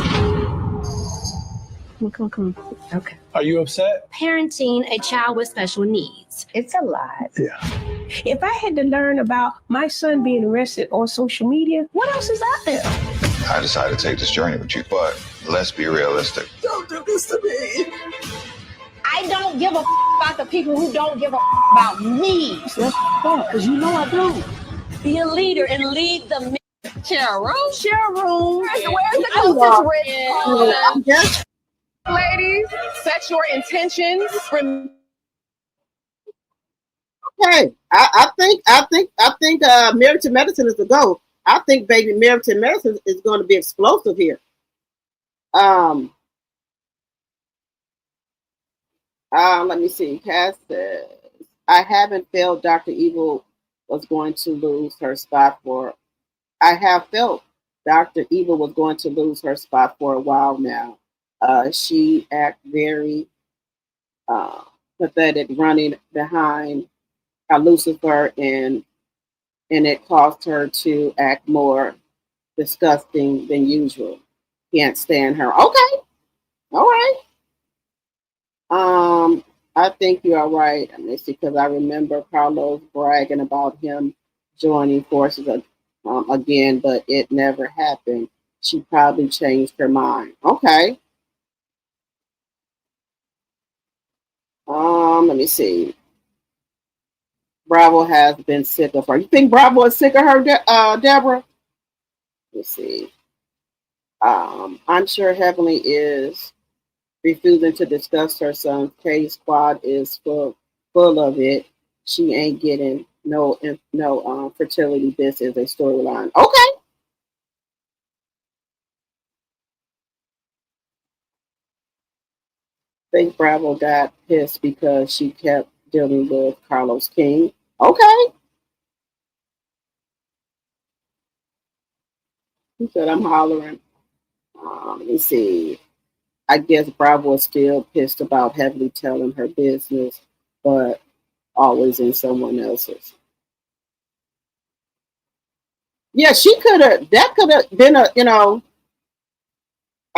Come on. Okay. Are you upset? Parenting a child with special needs. It's a lot. Yeah. If I had to learn about my son being arrested on social media, what else is out there? I decided to take this journey with you, but let's be realistic. Don't do this to me. I don't give a about the people who don't give a about me. That's because you know I do. Be a leader and lead the men. Share a room. Where's the closest Ritz Ritz Carlton? Yes. Ladies, set your intentions. Okay, I think Married to Medicine is the go. I think baby Married to Medicine is going to be explosive here. Let me see. Cass says, I haven't felt Dr. Evil was going to lose her spot for. I have felt Dr. Evil was going to lose her spot for a while now. She act very uh, pathetic running behind Lucifer, and it caused her to act more disgusting than usual. Can't stand her. Okay, all right. I think you are right, Missy, because I remember Carlos bragging about him joining forces again, but it never happened. She probably changed her mind. Okay. Let me see. Bravo has been sick of her. You think Bravo is sick of her, Deborah? Let's see. I'm sure Heavenly is refusing to discuss her son's case. Quad is full of it. She ain't getting no fertility. This is a storyline. Okay. Think Bravo got pissed because she kept dealing with Carlos King. Okay. He said I'm hollering. Let me see. I guess Bravo is still pissed about Heavily telling her business, but always in someone else's. Yeah, she could have. That could have been a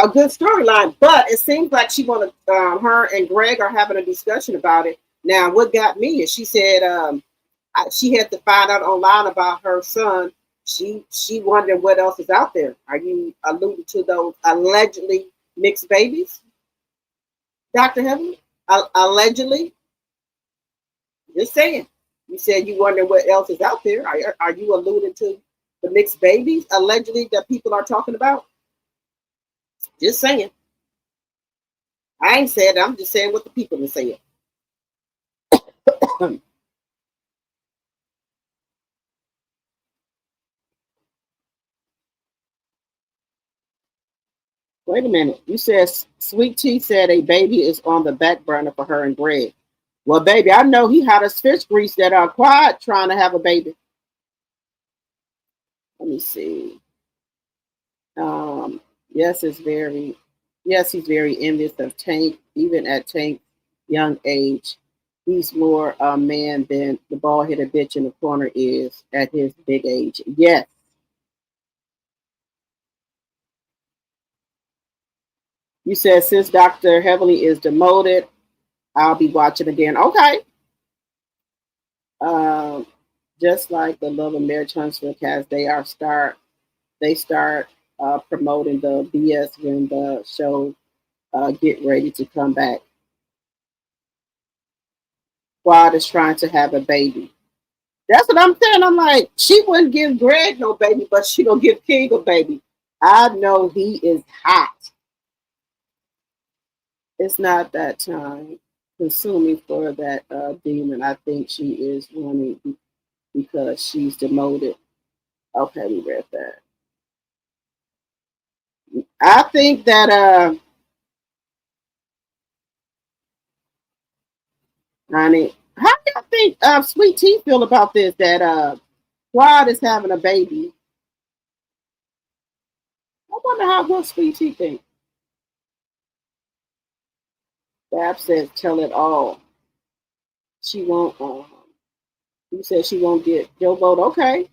good storyline, but it seems like she wanted her and Greg are having a discussion about it. Now, what got me is she said she had to find out online about her son. She wondered what else is out there. Are you alluding to those allegedly mixed babies, Dr. Heavenly? Allegedly? Just saying. You said you wonder what else is out there. Are you alluding to the mixed babies allegedly that people are talking about? Just saying. I ain't said it. I'm just saying what the people are saying. Wait a minute. You said Sweet Tea said a baby is on the back burner for her and Greg. Well, baby, I know he had a fish grease that are quiet trying to have a baby. Let me see. Um, yes, he's very envious of Tank, even at Tank's young age. He's more a man than the bald headed bitch in the corner is at his big age. Yes. You said since Dr. Heavenly is demoted, I'll be watching again. Okay. Um, just like the Love and Marriage Huntsville cast, they start promoting the BS when the show get ready to come back. Quad is trying to have a baby. That's what I'm saying. I'm like, she wouldn't give Greg no baby, but she gonna give King a baby. I know he is hot. It's not that time consuming for that demon. I think she is running because she's demoted. Okay, we read that. I think that honey, how do you think Sweet Tea feel about this? That Quad is having a baby. I wonder how what Sweet Tea think. Bab says, "Tell it all." She won't. You said she won't get Joe vote. Okay.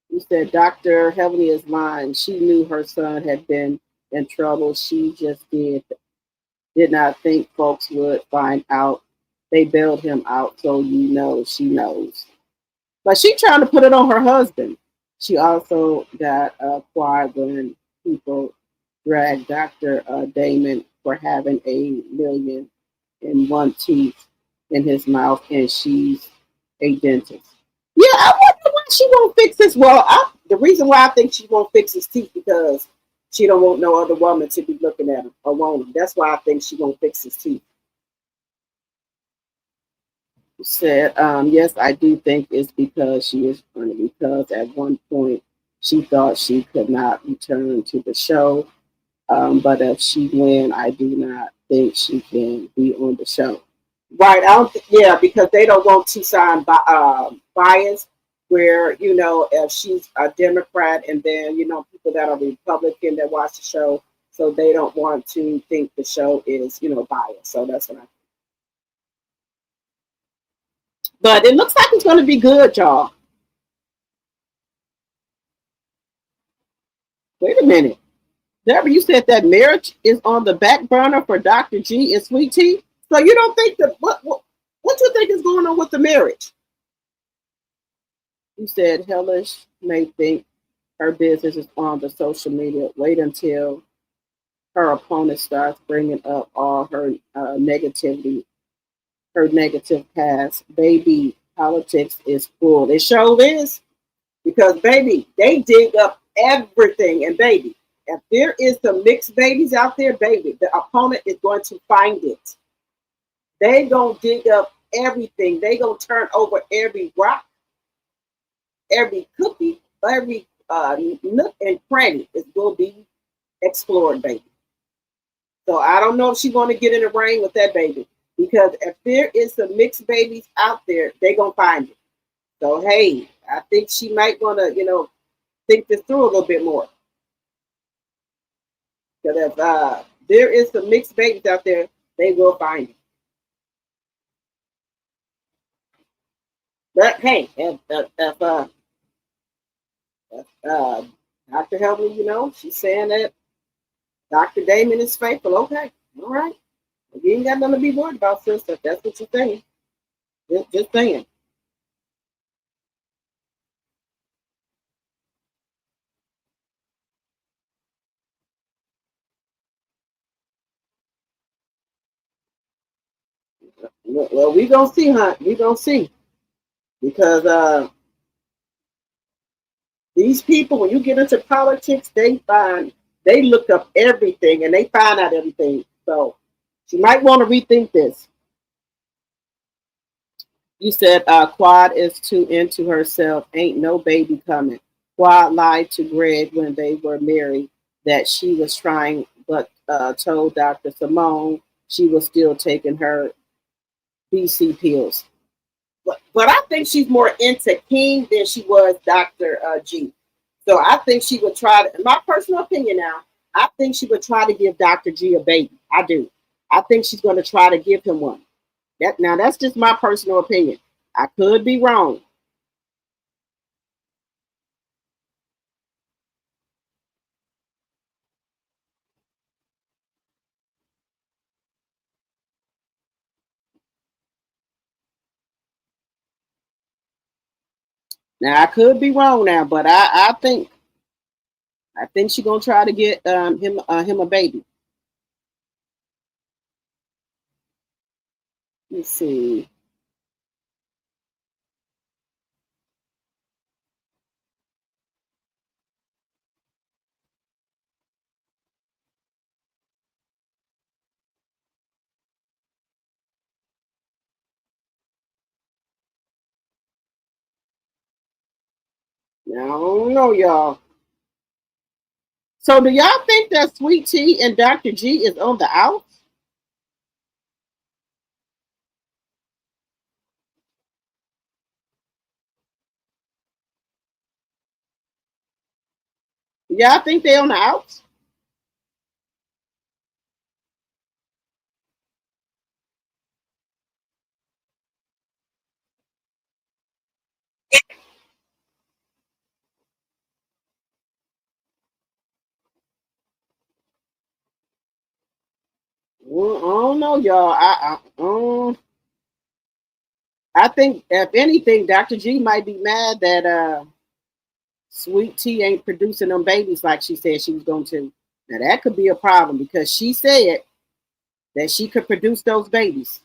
You said Dr. Heavenly is lying. She knew her son had been in trouble. She just did not think folks would find out. They bailed him out, so you know she knows. But she trying to put it on her husband. She also got quiet when people dragged Dr. Damon for having a million and one teeth in his mouth, and she's a dentist. Yeah, I wonder why she won't fix this. Well, the reason why I think she won't fix his teeth because she don't want no other woman to be looking at him or want him. That's why I think she won't fix his teeth. Said, yes, I do think it's because she is funny because at one point she thought she could not return to the show. But if she win, I do not think she can be on the show. Right. I don't yeah, because they don't want to sign bias where, if she's a Democrat and then, people that are Republican that watch the show So they don't want to think the show is, biased. So that's what I think. But it looks like it's going to be good, y'all. Wait a minute. Deborah, you said that marriage is on the back burner for Dr. G and Sweet Tea. So you don't think that what you think is going on with the marriage? You said Hellish may think her business is on the social media. Wait until her opponent starts bringing up all her negativity, her negative past. Baby, politics is full. It sure is. Because, baby, they dig up everything. And, baby, if there is some mixed babies out there, baby, the opponent is going to find it. They going to dig up everything. They going to turn over every rock, every cookie, every nook and cranny is going to be explored, baby. So I don't know if she's going to get in the ring with that baby. Because if there is some mixed babies out there, they going to find it. So, hey, I think she might want to, think this through a little bit more. Because if there is some mixed babies out there, they will find it. But, hey, if Dr. Helmy, she's saying that Dr. Damon is faithful. Okay, all right. You ain't got nothing to be worried about, sister. If that's what you're saying. Just saying. Well, we gonna see, huh? We gonna see. Because these people, when you get into politics, they look up everything and they find out everything. So she might want to rethink this. You said Quad is too into herself. Ain't no baby coming. Quad lied to Greg when they were married that she was trying, but told Dr. Simone she was still taking her BC pills. But I think she's more into King than she was Dr. G. So I think she would try to, in my personal opinion now, I think she would try to give Dr. G a baby. I do. I think she's going to try to give him one. Now, that's just my personal opinion. I could be wrong. Now, I could be wrong now, but I think she's going to try to get him a baby. Let's see. Now, I don't know, y'all. So do y'all think that Sweet Tea and Dr. G is on the out? Y'all think they on the outs? Well, I don't know, y'all. I think if anything, Dr. G might be mad that Sweet Tea ain't producing them babies like she said she was going to. Now that could be a problem because she said that she could produce those babies,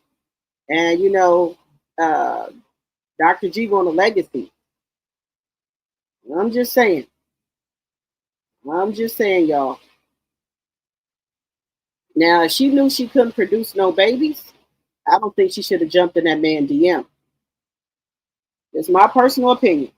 and Dr. G want a legacy. I'm just saying. Y'all. Now, if she knew she couldn't produce no babies, I don't think she should have jumped in that man DM. It's my personal opinion.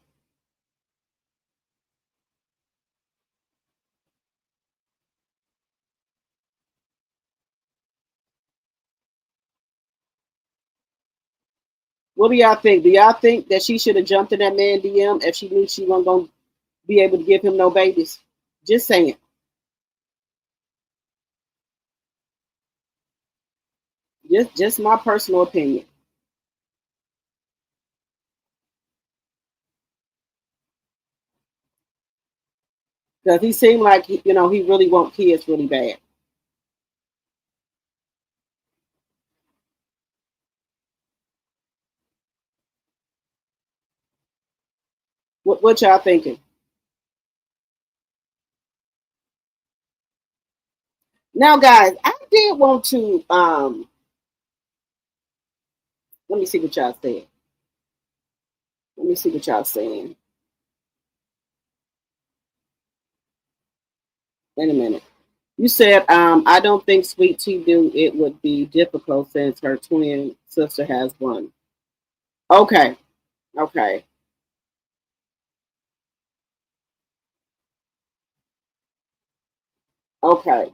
What do y'all think? Do y'all think that she should have jumped in that man DM if she knew she wasn't going to be able to give him no babies? Just saying. Just my personal opinion. Because he seemed like he really want kids really bad. What y'all thinking? Now, guys, I did want to let me see what y'all saying. Let me see what y'all saying. Wait a minute. You said I don't think Sweet Tea knew it would be difficult since her twin sister has one. Okay, okay, okay.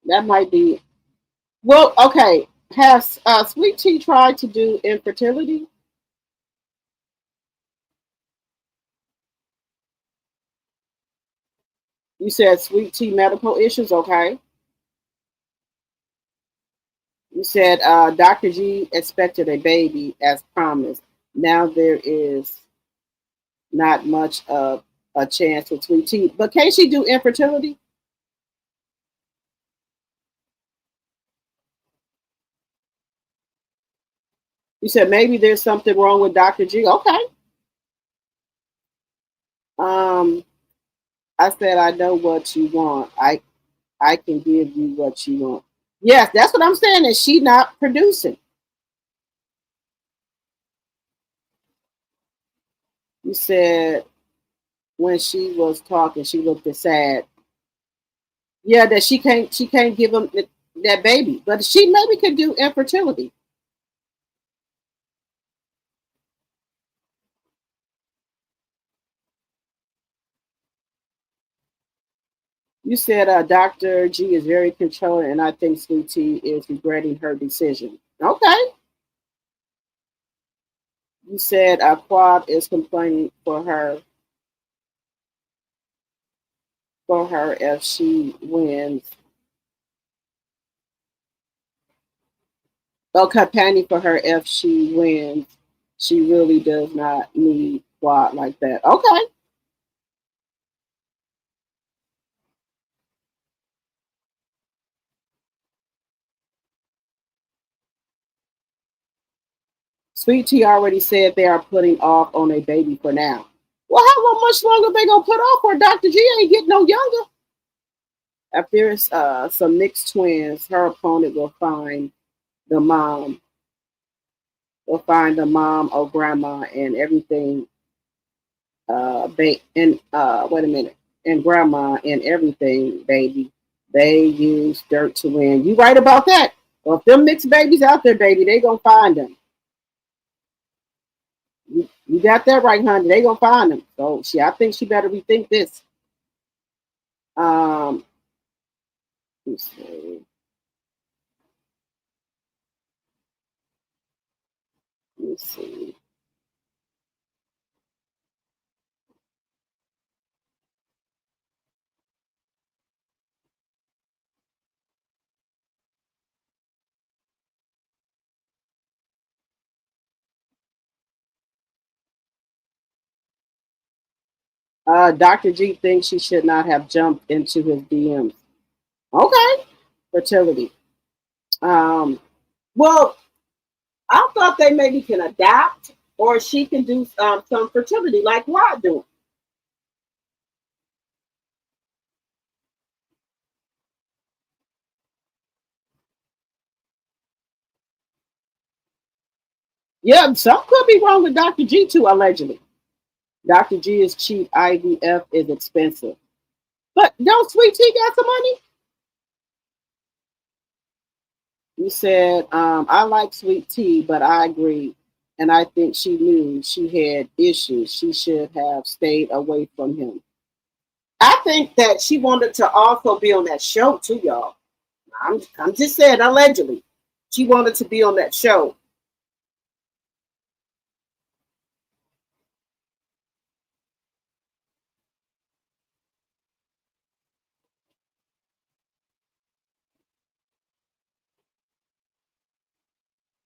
That might be. Well, okay. Has Sweet Tea tried to do infertility? You said Sweet Tea medical issues. Okay. You said Dr. G expected a baby as promised. Now there is not much of a chance with Sweet Tea. But can she do infertility? You said maybe there's something wrong with Dr. G. Okay. Um, I said I know what you want. I can give you what you want. Yes, that's what I'm saying. Is she not producing? You said when she was talking, she looked sad. Yeah, that she can't give him that baby, but she maybe could do infertility. You said Dr. G is very controlling, and I think Sweet Tea is regretting her decision. Okay. You said Quad is complaining for her if she wins. Oh, companion for her if she wins. She really does not need Quad like that. Okay. Sweet Tea already said they are putting off on a baby for now. Well, how much longer they gonna put off for Dr. G ain't getting no younger? If there's some mixed twins, her opponent the mom will find the mom or grandma and everything. And wait a minute, and grandma and everything, baby. They use dirt to win. You right about that. Well, if them mixed babies out there, baby, they gonna find them. You got that right, honey. They gonna find them. So I think she better rethink this. Um, let's see. Let's see. Dr. G thinks she should not have jumped into his DMs. Okay, fertility. Um, well, I thought they maybe can adapt, or she can do some fertility like Rod doing. Yeah, some could be wrong with Dr. G too, allegedly. Dr. G is cheap. IVF is expensive. But don't Sweet Tea got some money? You said, I like Sweet Tea, but I agree. And I think she knew she had issues. She should have stayed away from him. I think that she wanted to also be on that show too, y'all. I'm just saying, allegedly. She wanted to be on that show.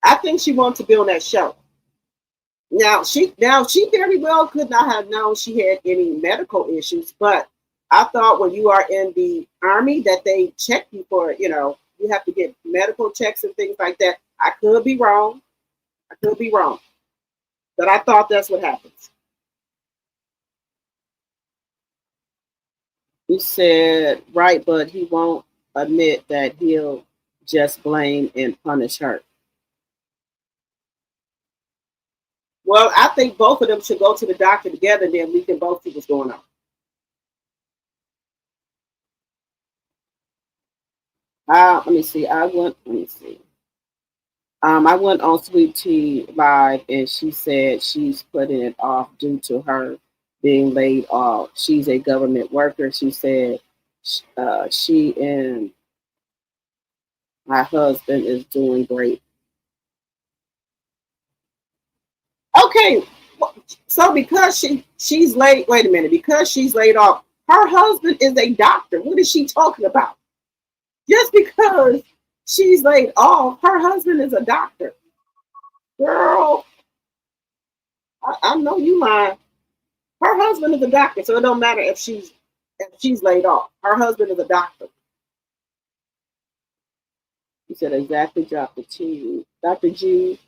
I think she wanted to be on that show. Now she very well could not have known she had any medical issues, but I thought when you are in the army that they check you for, you have to get medical checks and things like that. I could be wrong. I could be wrong. But I thought that's what happens. You said, right, but he won't admit that he'll just blame and punish her. Well, I think both of them should go to the doctor together, and then we can both see what's going on. Let me see. Let me see. I went on Sweet Tea Live, and she said she's putting it off due to her being laid off. She's a government worker. She said she and my husband is doing great. Okay, so because she's laid. Wait a minute. Because she's laid off, her husband is a doctor. What is she talking about? Just because she's laid off, her husband is a doctor. Girl, I know you lying. Her husband is a doctor, so it don't matter if she's laid off. Her husband is a doctor. He said exactly, Dr. T. Dr. G,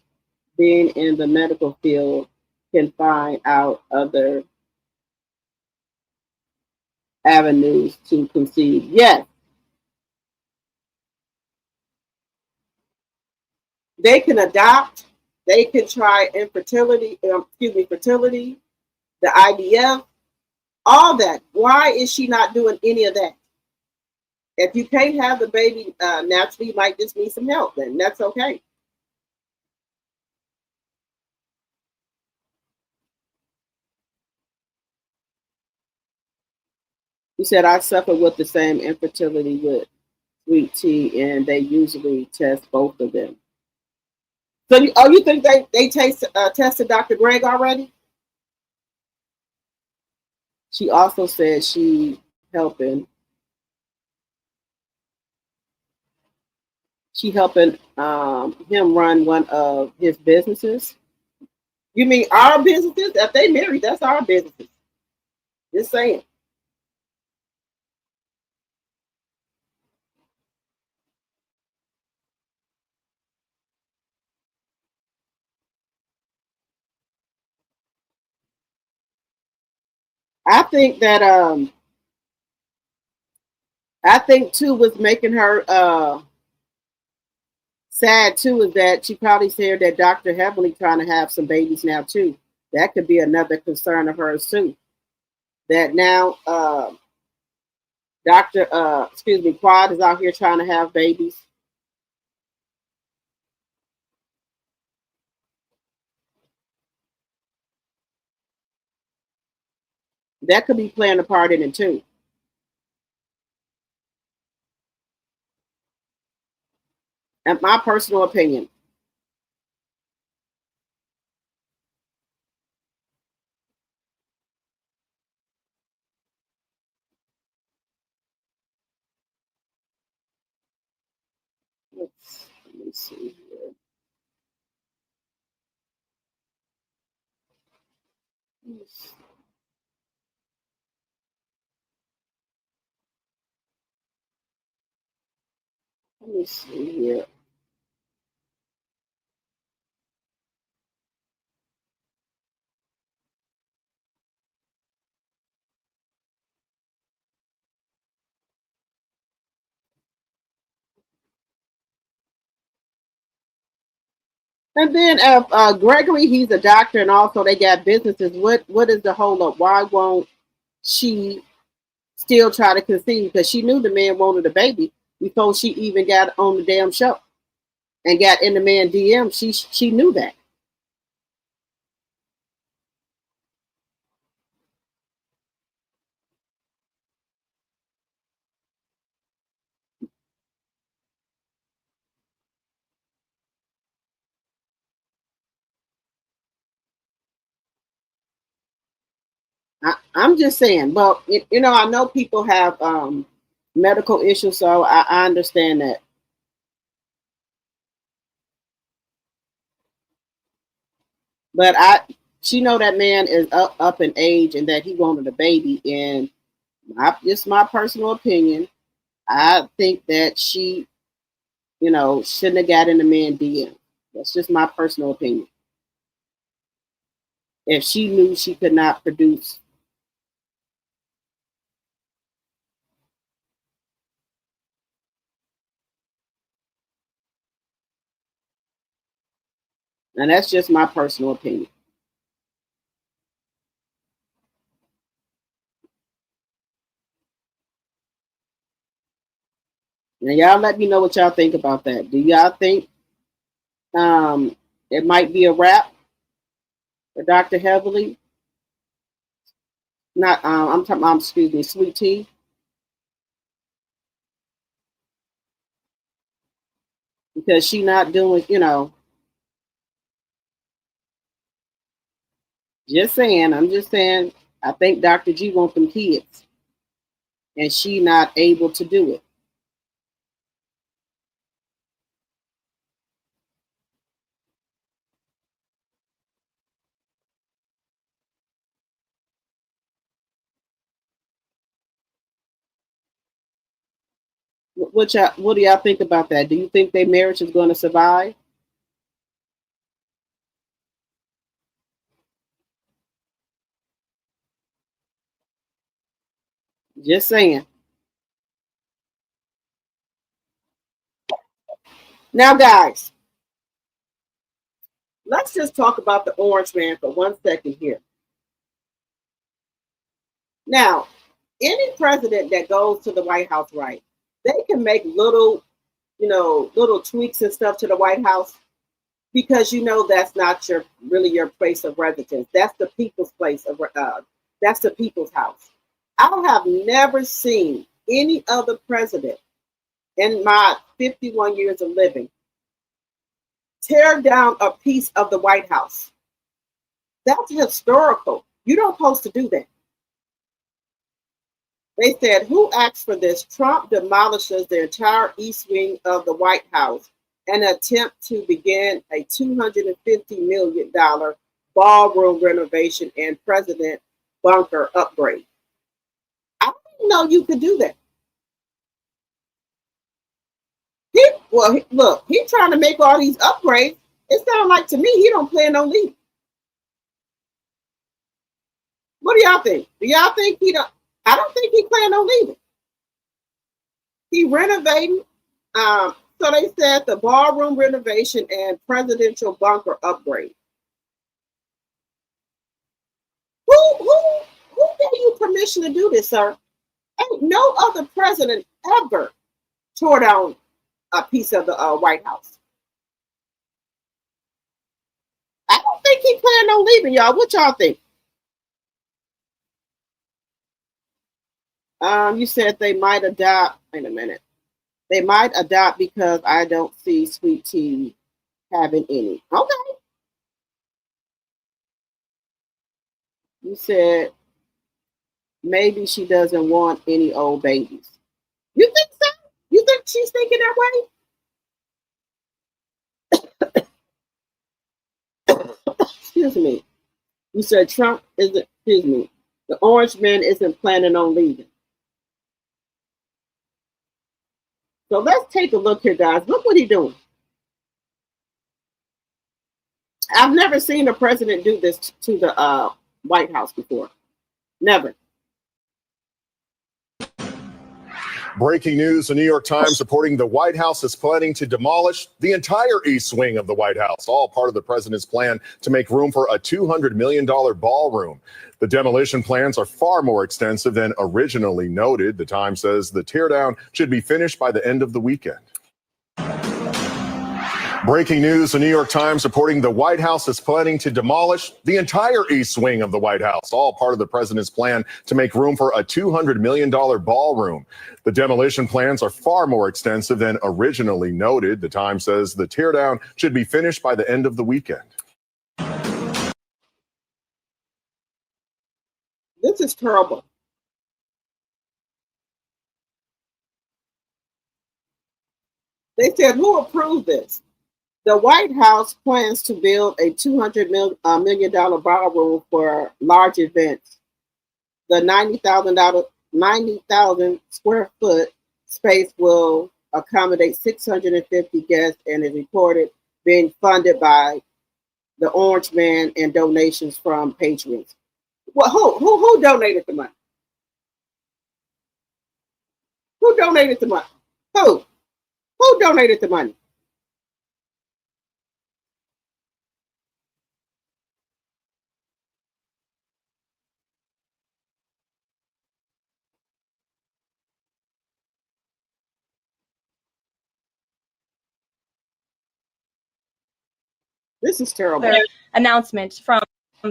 being in the medical field, can find out other avenues to conceive. Yes, they can adopt. They can try fertility, the IVF, all that. Why is she not doing any of that? If you can't have the baby naturally, you might just need some help, then that's okay. He said, I suffer with the same infertility with Sweet Tea, and they usually test both of them. So, you think they tested Dr. Greg already? She also said she helping him run one of his businesses. You mean our businesses? If they married, that's our businesses. Just saying. I think that I think too what's making her sad too is that she probably said that Dr. Heavenly trying to have some babies now too. That could be another concern of hers too. That now Dr. Quad is out here trying to have babies. That could be playing a part in it too. And my personal opinion. Let me see here. Let me see here. And then Gregory, he's a doctor, and also they got businesses. What is the hold up? Why won't she still try to conceive? Because she knew the man wanted a baby before she even got on the damn show and got in the man DM. She knew that. I'm just saying. Well, I know people have medical issues, so I understand that. But she know that man is up in age and that he wanted a baby. And just my personal opinion, I think that she, shouldn't have got in the man DM. That's just my personal opinion. If she knew she could not produce. And that's just my personal opinion. Now y'all let me know what y'all think about that. Do y'all think it might be a wrap for Dr. Heavily? Not I'm talking excuse me, Sweet Tea. Because she not doing, just saying, I'm just saying, I think Dr. G wants them kids. And she not able to do it. What do y'all think about that? Do you think their marriage is going to survive? Just saying. Now, guys, let's just talk about the Orange Man for 1 second here. Now, any president that goes to the White House, right, they can make little tweaks and stuff to the White House because that's not your place of residence. That's the people's place of that's the people's house. I have never seen any other president in my 51 years of living tear down a piece of the White House. That's historical. You don't supposed to do that. They said, who asked for this? Trump demolishes the entire east wing of the White House and attempt to begin a $250 million ballroom renovation and president bunker upgrade. I didn't know you could do that. Look, he's trying to make all these upgrades. It sounds like to me he don't plan on leaving. What do y'all think? Do y'all think he don't? I don't think he planned on leaving. He renovating. So they said the ballroom renovation and presidential bunker upgrade. Who gave you permission to do this, sir? Ain't no other president ever tore down a piece of the White House. I don't think he planned on leaving, y'all. What y'all think? You said they might adopt. Wait a minute. They might adopt because I don't see Sweet Tea having any. Okay. You said maybe she doesn't want any old babies. You think so? You think she's thinking that way? Excuse me. You said Trump isn't, excuse me, the Orange Man isn't planning on leaving. So let's take a look here, guys. Look what he's doing. I've never seen a president do this to the White House before. Never. Breaking news, the New York Times reporting the White House is planning to demolish the entire east wing of the White House, all part of the president's plan to make room for a $200 million ballroom. The demolition plans are far more extensive than originally noted. The Times says the teardown should be finished by the end of the weekend. Breaking news, the New York Times reporting the White House is planning to demolish the entire east wing of the White House, all part of the president's plan to make room for a $200 million ballroom. The demolition plans are far more extensive than originally noted. The Times says the teardown should be finished by the end of the weekend. This is terrible. They said, who approved this? The White House plans to build a $200 million ballroom for large events. The 90,000 square foot space will accommodate 650 guests and is reported being funded by the Orange Man and donations from patrons. Well, who donated the money? Who donated the money? Who donated the money? This is terrible. Announcement from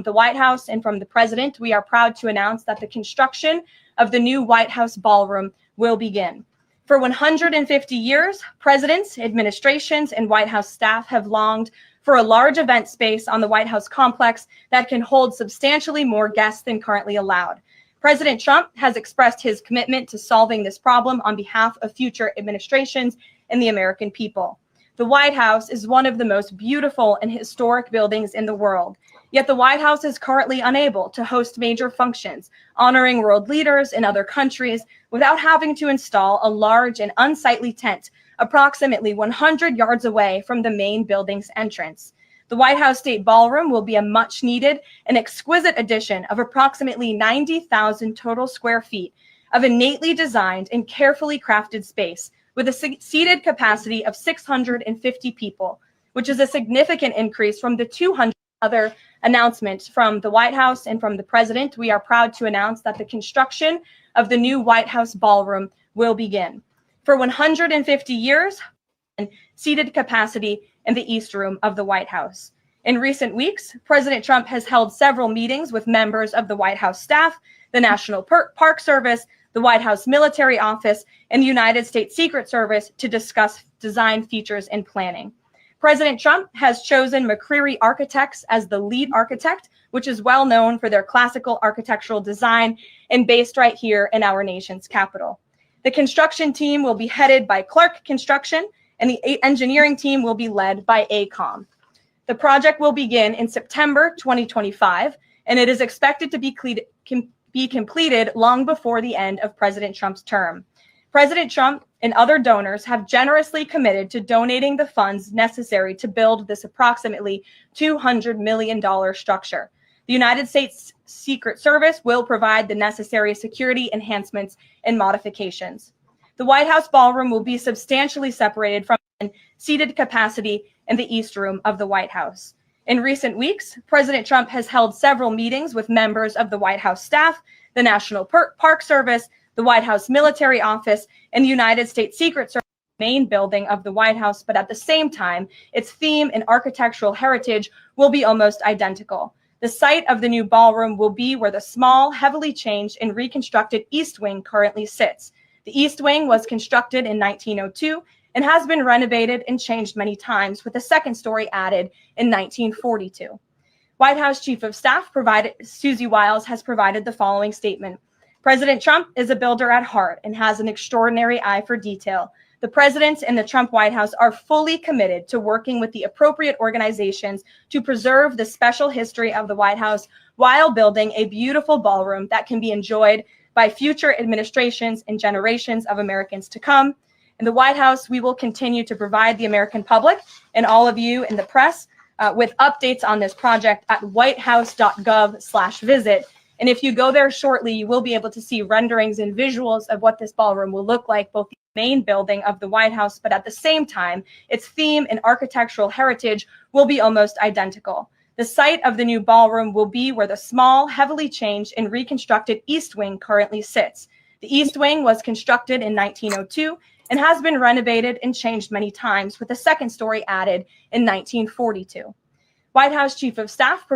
the White House and from the president. We are proud to announce that the construction of the new White House ballroom will begin. For 150 years, presidents, administrations, and White House staff have longed for a large event space on the White House complex that can hold substantially more guests than currently allowed. President Trump has expressed his commitment to solving this problem on behalf of future administrations and the American people. The White House is one of the most beautiful and historic buildings in the world. Yet the White House is currently unable to host major functions, honoring world leaders in other countries without having to install a large and unsightly tent approximately 100 yards away from the main building's entrance. The White House State Ballroom will be a much needed and exquisite addition of approximately 90,000 total square feet of innately designed and carefully crafted space with a seated capacity of 650 people, which is a significant increase from the 200 other announcements from the White House and from the president. We are proud to announce that the construction of the new White House ballroom will begin. For 150 years, seated capacity in the East Room of the White House. In recent weeks, President Trump has held several meetings with members of the White House staff, the National Park Service, the White House Military Office, and the United States Secret Service to discuss design features and planning. President Trump has chosen McCreary Architects as the lead architect, which is well known for their classical architectural design and based right here in our nation's capital. The construction team will be headed by Clark Construction, and the engineering team will be led by AECOM. The project will begin in September 2025, and it is expected to be completed long before the end of President Trump's term. President Trump and other donors have generously committed to donating the funds necessary to build this approximately $200 million structure. The United States Secret Service will provide the necessary security enhancements and modifications. The White House ballroom will be substantially separated from seated capacity in the East Room of the White House. In recent weeks, President Trump has held several meetings with members of the White House staff, the National Park Service, the White House Military Office, and the United States Secret Service main building of the White House, but at the same time, its theme and architectural heritage will be almost identical. The site of the new ballroom will be where the small, heavily changed and reconstructed East Wing currently sits. The East Wing was constructed in 1902 and has been renovated and changed many times, with a second story added in 1942. White House Chief of Staff Susie Wiles has provided the following statement. President Trump is a builder at heart and has an extraordinary eye for detail. The president and the Trump White House are fully committed to working with the appropriate organizations to preserve the special history of the White House while building a beautiful ballroom that can be enjoyed by future administrations and generations of Americans to come. In the White House, we will continue to provide the American public and all of you in the press with updates on this project at whitehouse.gov/visit. And if you go there shortly, you will be able to see renderings and visuals of what this ballroom will look like, both the main building of the White House, but at the same time, its theme and architectural heritage will be almost identical. The site of the new ballroom will be where the small, heavily changed and reconstructed East Wing currently sits. The East Wing was constructed in 1902 and has been renovated and changed many times, with a second story added in 1942. White House Chief of Staff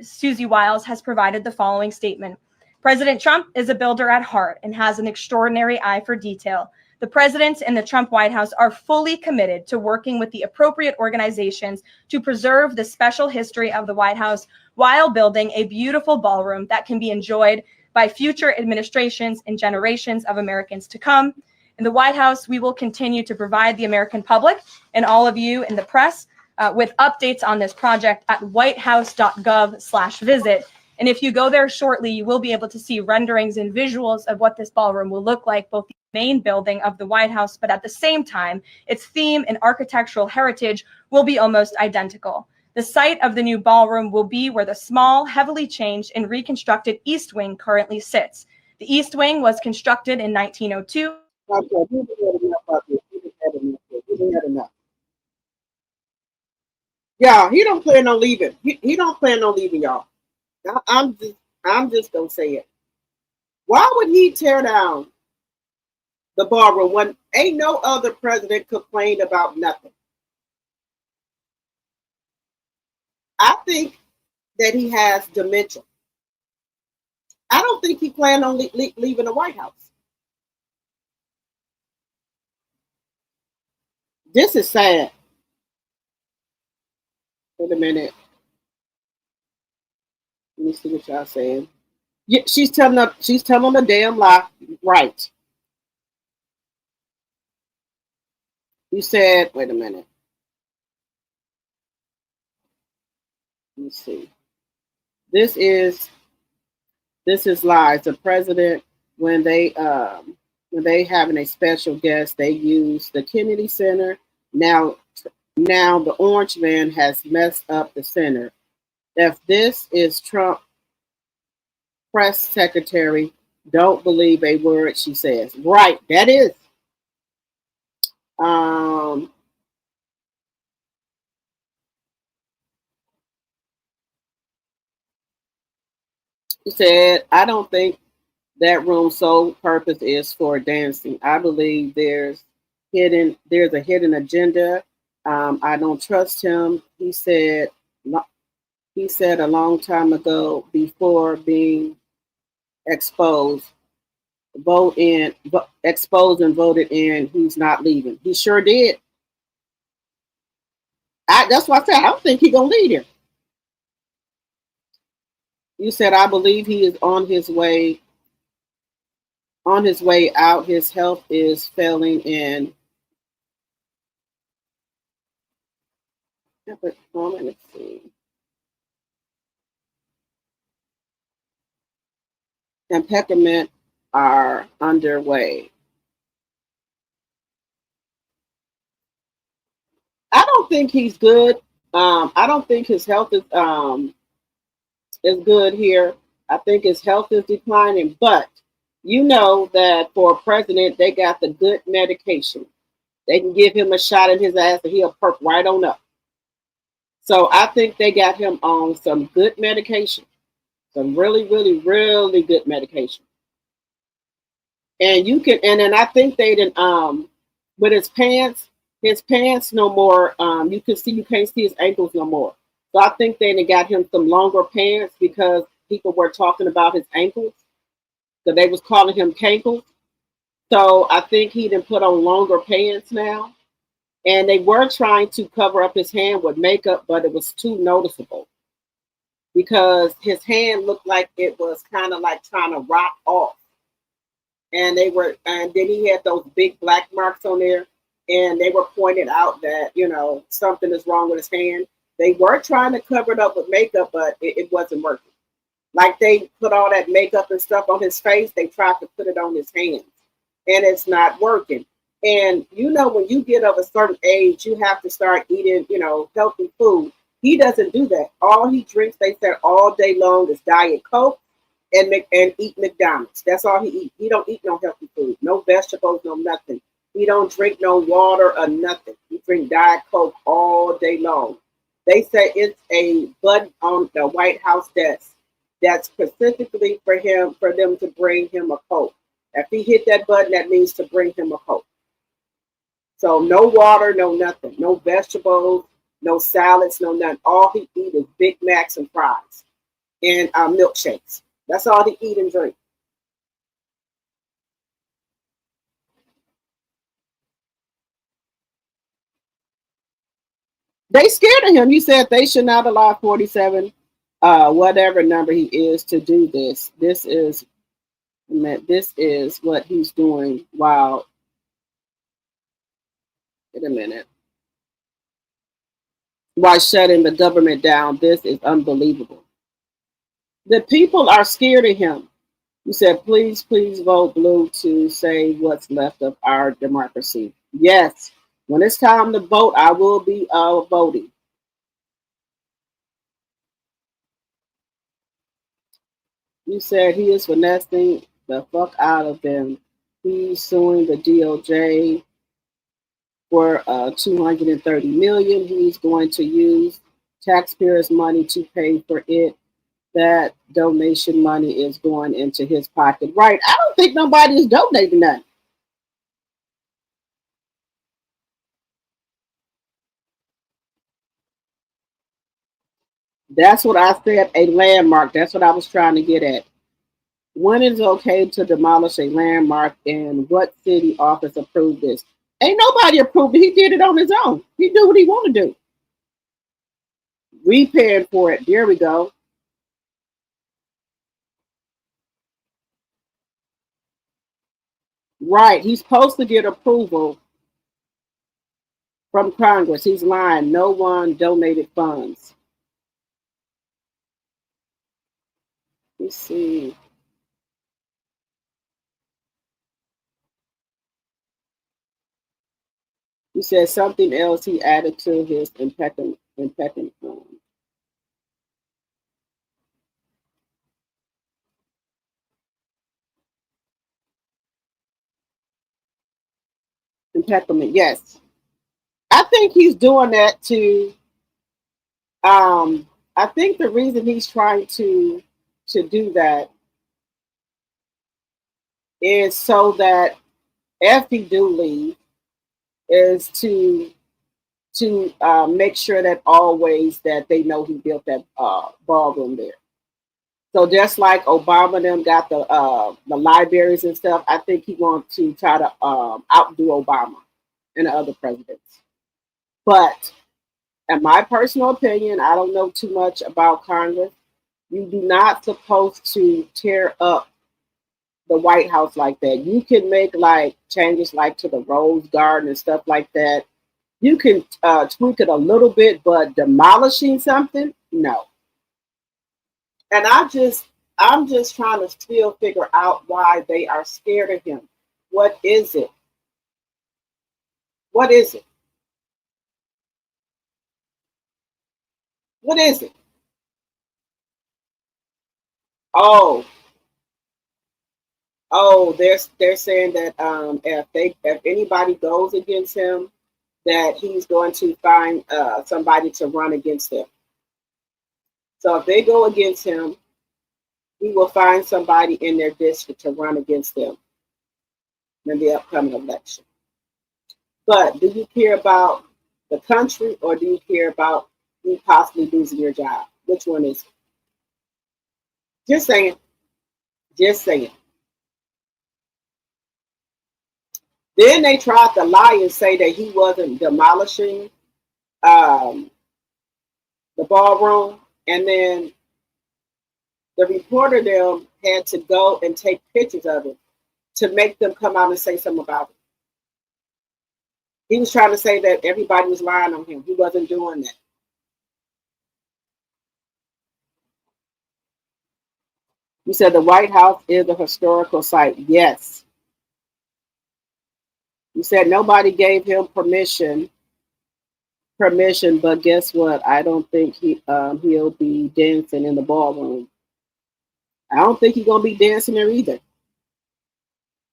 Susie Wiles has provided the following statement. President Trump is a builder at heart and has an extraordinary eye for detail. The president and the Trump White House are fully committed to working with the appropriate organizations to preserve the special history of the White House while building a beautiful ballroom that can be enjoyed by future administrations and generations of Americans to come. In the White House, we will continue to provide the American public and all of you in the press with updates on this project at whitehouse.gov/visit. And if you go there shortly, you will be able to see renderings and visuals of what this ballroom will look like, both the main building of the White House, but at the same time, its theme and architectural heritage will be almost identical. The site of the new ballroom will be where the small, heavily changed and reconstructed East Wing currently sits. The East Wing was constructed in 1902. Okay, we didn't have enough of this. We didn't have enough. We didn't have enough. Yeah, he don't plan on leaving. He don't plan on leaving, y'all. I'm just gonna say it. Why would he tear down the ballroom when ain't no other president complained about nothing? I think that he has dementia. I don't think he planned on leaving the White House. This is sad. Wait a minute. Let me see what y'all saying. Yeah, she's telling a damn lie. Right. You said, wait a minute. Let me see. This is lies. The president, when they having a special guest, they use the Kennedy Center. Now the orange man has messed up the center. If this is Trump press secretary, don't believe a word she says. Right, that is. He said, I don't think that room's sole purpose is for dancing. I believe there's a hidden agenda. I don't trust him. He said a long time ago, before being exposed and voted in, he's not leaving. He sure did. That's why I said I don't think he's gonna leave here. You said, I believe he is on his way out. His health is failing and let's see. Impeachment are underway. I don't think he's good. I don't think his health is good here. I think his health is declining, but you know that for a president, they got the good medication. They can give him a shot in his ass and he'll perk right on up. So I think they got him on some good medication, some really, really, really good medication. And then I think they didn't, with his pants no more, you can't see his ankles no more. So I think they got him some longer pants because people were talking about his ankles. So they was calling him cankles. So I think he didn't put on longer pants now. And they were trying to cover up his hand with makeup, but it was too noticeable because his hand looked like it was kind of like trying to rot off. And then he had those big black marks on there, and they were pointing out that, something is wrong with his hand. They were trying to cover it up with makeup, but it wasn't working. Like they put all that makeup and stuff on his face, they tried to put it on his hands, and it's not working. And when you get of a certain age, you have to start eating, healthy food. He doesn't do that. All he drinks, they said, all day long is Diet Coke and eat McDonald's. That's all he eats. He don't eat no healthy food, no vegetables, no nothing. He don't drink no water or nothing. He drink Diet Coke all day long. They say it's a button on the White House desk that's specifically for them to bring him a Coke. If he hit that button, that means to bring him a Coke. So no water, no nothing, no vegetables, no salads, no nothing. All he eats is Big Macs and fries and milkshakes. That's all he eat and drink. They scared of him. You said they should not allow 47, whatever number he is, to do this. This is what he's doing while. Wait a minute. while shutting the government down. This is unbelievable. The people are scared of him. You said, please, please vote blue to save what's left of our democracy. Yes, when it's time to vote, I will be voting. You said he is finessing the fuck out of them. He's suing the DOJ for 230 million. He's going to use taxpayers' money to pay for it. That donation money is going into his pocket. Right. I don't think nobody is donating that. That's what I said, a landmark. That's what I was trying to get at. When is it okay to demolish a landmark and what city office approved this? Ain't nobody approved it. He did it on his own. He do what he want to do. We paying for it. There we go. Right. He's supposed to get approval from Congress. He's lying. No one donated funds. Let's see. He said something else he added to his impeccable. Impeccament. Yes. I think he's doing that to I think the reason he's trying to do that is so that if he do leave, is to make sure that always that they know he built that ballroom there. So just like Obama them got the libraries and stuff, I think he wants to try to outdo Obama and the other presidents. But in my personal opinion, I don't know too much about Congress. You do not supposed to tear up the White House like that. You can make like changes like to the Rose Garden and stuff like that. You can tweak it a little bit, but demolishing something, no. And I'm just trying to still figure out why they are scared of him. What is it? What is it? What is it? Oh, they're saying that if anybody goes against him, that he's going to find somebody to run against him. So if they go against him, he will find somebody in their district to run against them in the upcoming election. But do you care about the country or do you care about you possibly losing your job? Which one is it? Just saying. Just saying. Then they tried to lie and say that he wasn't demolishing the ballroom. And then the reporter them had to go and take pictures of it to make them come out and say something about it. He was trying to say that everybody was lying on him. He wasn't doing that. You said the White House is a historical site. Yes. You said nobody gave him permission, but guess what? I don't think he'll be dancing in the ballroom. I don't think he's gonna be dancing there either.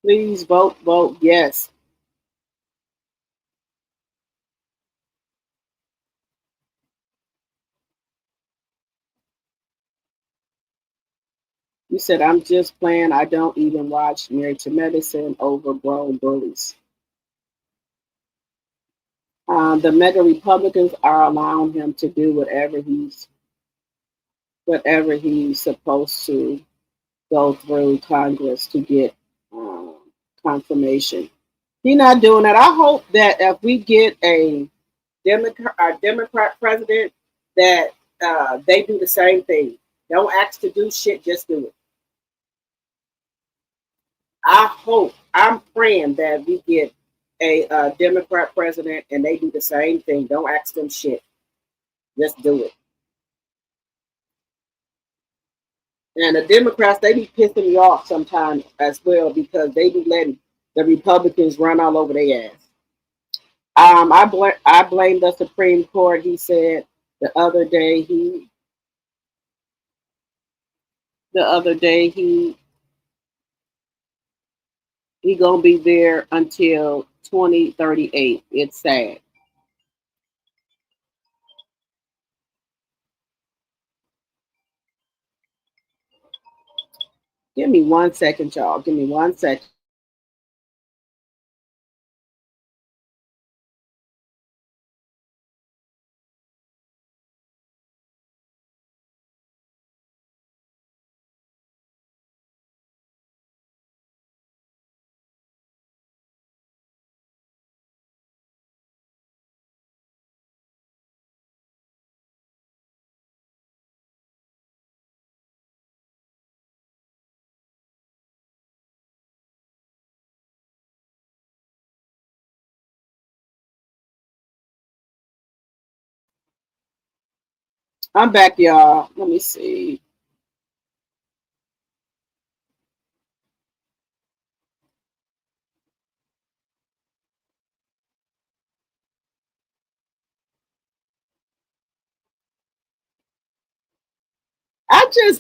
Please vote yes. You said I'm just playing. I don't even watch Married to Medicine. Overgrown bullies. The mega Republicans are allowing him to do whatever he's supposed to go through Congress to get confirmation. He's not doing that. I hope that if we get a Democrat president, that they do the same thing. Don't ask to do shit, just do it. I'm praying that we get a Democrat president and they do the same thing. Don't ask them shit. Just do it. And the Democrats, they be pissing me off sometimes as well because they be letting the Republicans run all over their ass. I blame the Supreme Court. He said the other day he gonna be there until 2038. It's sad. Give me 1 second, y'all. Give me 1 second. I'm back, y'all. Let me see.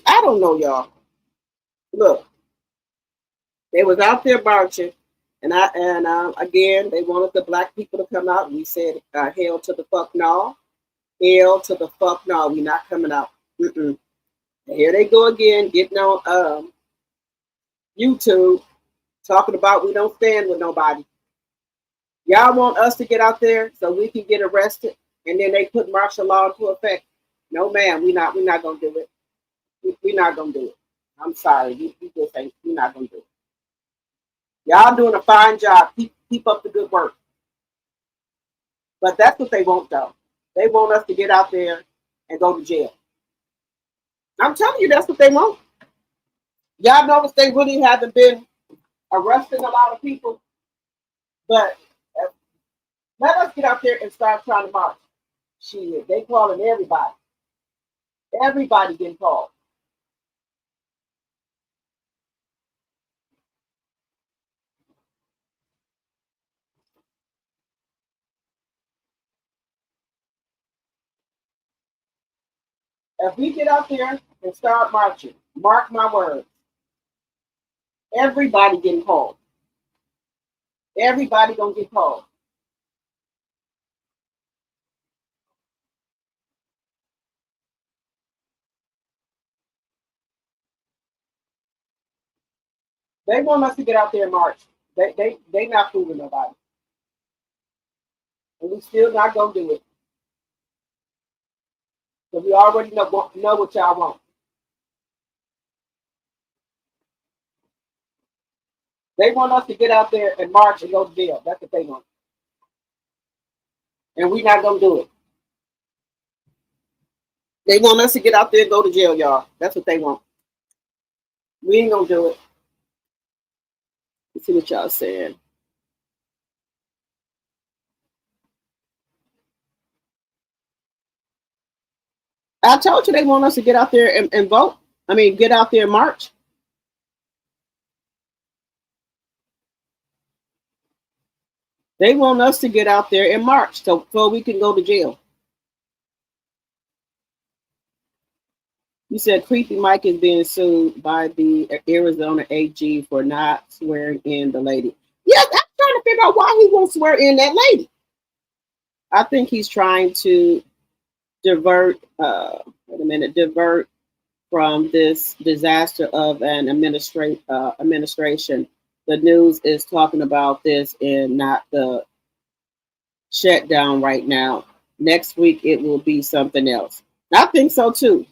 I don't know, y'all. Look, they was out there marching, and again, they wanted the black people to come out, and we said, hell to the fuck no. Hell to the fuck no. We not coming out. Mm-mm. Here they go again, getting on YouTube, talking about we don't stand with nobody. Y'all want us to get out there so we can get arrested, and then they put martial law into effect. No, ma'am, we're not gonna do it. We're not gonna do it. I'm sorry, we just ain't. We're not gonna do it. Y'all doing a fine job. Keep up the good work. But that's what they want, though. They want us to get out there and go to jail. I'm telling you, that's what they want. Y'all notice they really haven't been arresting a lot of people, but let us get out there and start trying to march. Shit, they calling everybody. Everybody getting called. If we get out there and start marching, mark my words, everybody getting called. Everybody gonna get called. They want us to get out there and march. They not fooling nobody. And we still not gonna do it. Because we already know what y'all want. They want us to get out there and march and go to jail. That's what they want. And we not gonna do it. They want us to get out there and go to jail, y'all. That's what they want. We ain't gonna do it. Let's see what y'all saying. I told you they want us to get out there and vote. I mean, get out there and march. They want us to get out there and march so we can go to jail. You said Creepy Mike is being sued by the Arizona AG for not swearing in the lady. Yes, I'm trying to figure out why he won't swear in that lady. I think he's trying to divert from this disaster of an administration. The news is talking about this and not the shutdown right now. Next week, it will be something else. I think so, too.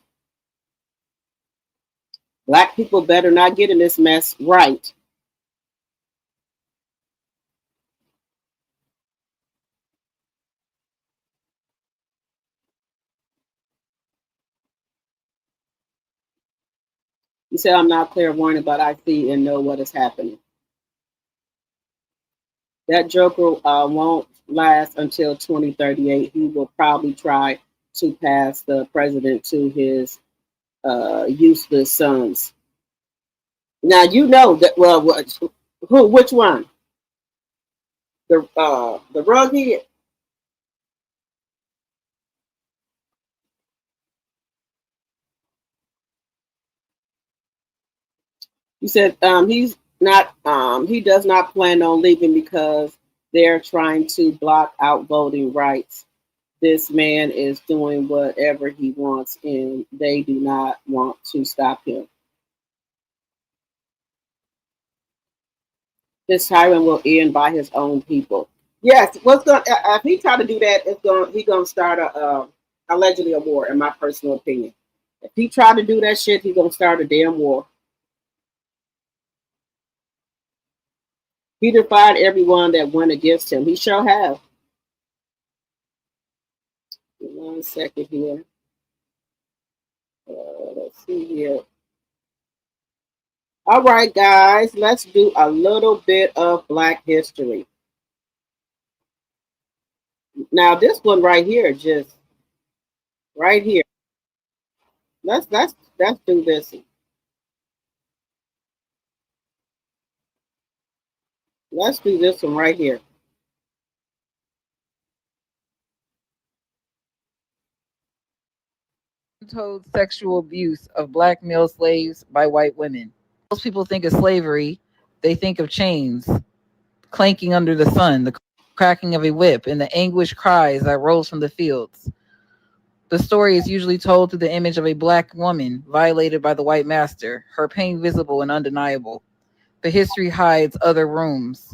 Black people better not get in this mess right. You said I'm not clairvoyant, but I see and know what is happening. That joker won't last until 2038. He will probably try to pass the president to his useless sons. Now you know that. Well, who? Which one? The rug head. He said he's not. He does not plan on leaving because they're trying to block out voting rights. This man is doing whatever he wants, and they do not want to stop him. This tyrant will end by his own people. Yes, what's going? If he try to do that, he's gonna start allegedly a war. In my personal opinion, if he try to do that shit, he's gonna start a damn war. He defied everyone that went against him. He sure have. 1 second here. Let's see here. All right, guys, let's do a little bit of Black history. Now, this one right here, just right here. Let's do this. Let's do this one right here. Untold sexual abuse of black male slaves by white women. Most people think of slavery, they think of chains clanking under the sun, the cracking of a whip, and the anguished cries that rose from the fields. The story is usually told through the image of a black woman violated by the white master, her pain visible and undeniable. But history hides other rooms,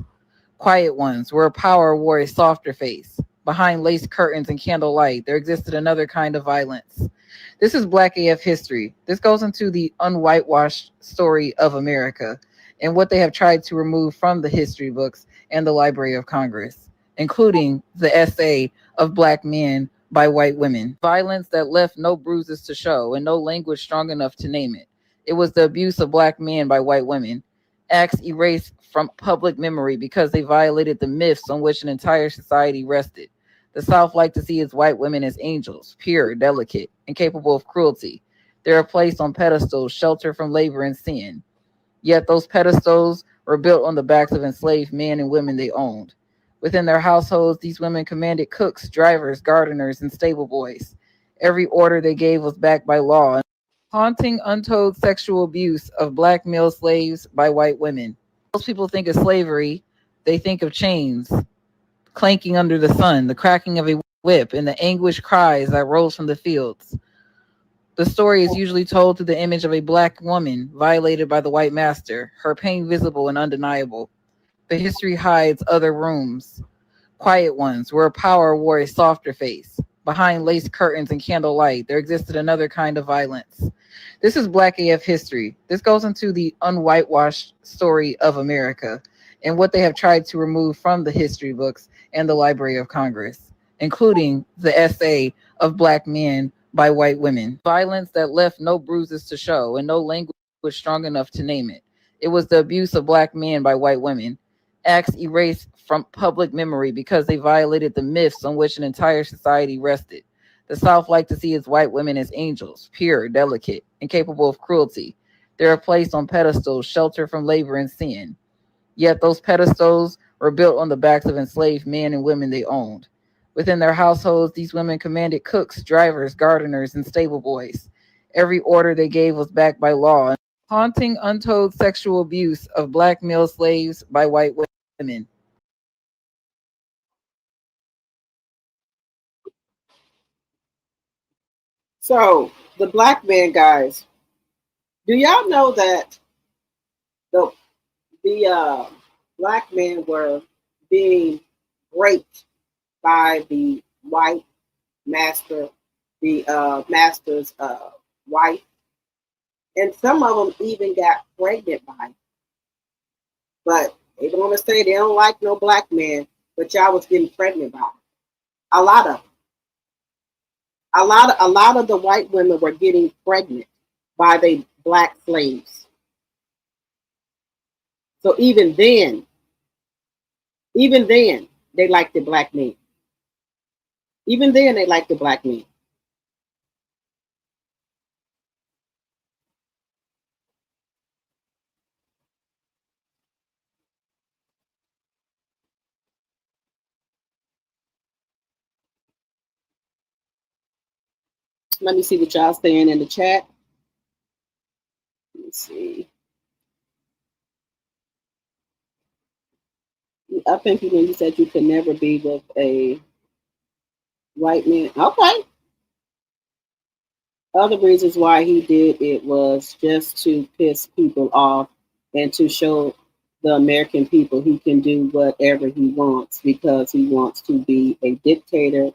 quiet ones, where power wore a softer face. Behind lace curtains and candlelight, there existed another kind of violence. This is Black AF history. This goes into the unwhitewashed story of America and what they have tried to remove from the history books and the Library of Congress, including the essay of Black Men by White Women. Violence that left no bruises to show and no language strong enough to name it. It was the abuse of black men by white women. Acts erased from public memory because they violated the myths on which an entire society rested. The South liked to see its white women as angels, pure, delicate, and capable of cruelty. They are placed on pedestals, sheltered from labor and sin. Yet those pedestals were built on the backs of enslaved men and women they owned. Within their households, these women commanded cooks, drivers, gardeners, and stable boys. Every order they gave was backed by law. Haunting, untold sexual abuse of black male slaves by white women. Most people think of slavery, they think of chains clanking under the sun, the cracking of a whip, and the anguished cries that rose from the fields. The story is usually told through the image of a black woman violated by the white master, her pain visible and undeniable. But history hides other rooms, quiet ones, where power wore a softer face. Behind lace curtains and candlelight, there existed another kind of violence. This is Black AF history. This goes into the unwhitewashed story of America and what they have tried to remove from the history books and the Library of Congress, including the essay of Black Men by White Women. Violence that left no bruises to show and no language strong enough to name it. It was the abuse of black men by white women. Acts erased from public memory because they violated the myths on which an entire society rested. The South liked to see its white women as angels, pure, delicate, and capable of cruelty. They are placed on pedestals, sheltered from labor and sin. Yet those pedestals were built on the backs of enslaved men and women they owned. Within their households, these women commanded cooks, drivers, gardeners, and stable boys. Every order they gave was backed by law. Haunting, untold sexual abuse of black male slaves by white women. So the black man guys, do y'all know that the black men were being raped by the white master, the master's wife, and some of them even got pregnant by him. But they don't want to say they don't like no black man, but y'all was getting pregnant by him. A lot of them. A lot of the white women were getting pregnant by the black slaves. So even then, they liked the black men. Even then, they liked the black men. Let me see what y'all saying in the chat. Let me see. I think when you said you could never be with a white man. Okay. Other reasons why he did it was just to piss people off and to show the American people he can do whatever he wants because he wants to be a dictator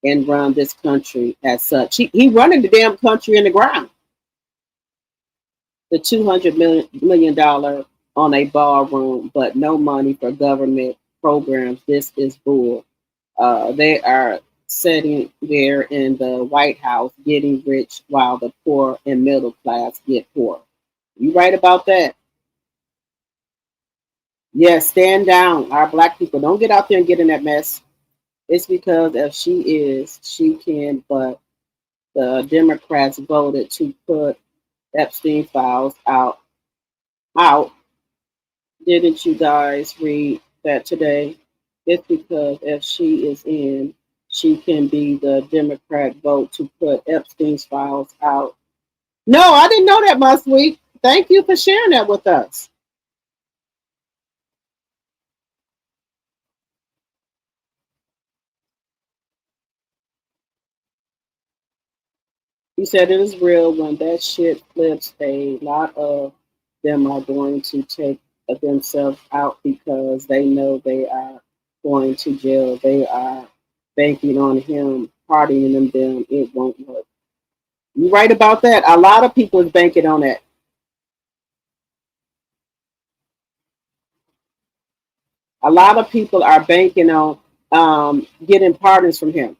and run this country as such. He running the damn country in the ground. The $200 million on a ballroom, but no money for government programs. This is bull. They are sitting there in the White House getting rich while the poor and middle class get poor. You right about that? Yes, stand down. Our black people, don't get out there and get in that mess. It's because if she can, but the Democrats voted to put Epstein files out. Didn't you guys read that today? It's because if she is in, she can be the Democrat vote to put Epstein's files out. No, I didn't know that, my sweet. Thank you for sharing that with us. You said it is real. When that shit flips, a lot of them are going to take themselves out because they know they are going to jail. They are banking on him partying them. It won't work. You're right about that. A lot of people is banking on that. A lot of people are banking on getting pardons from him.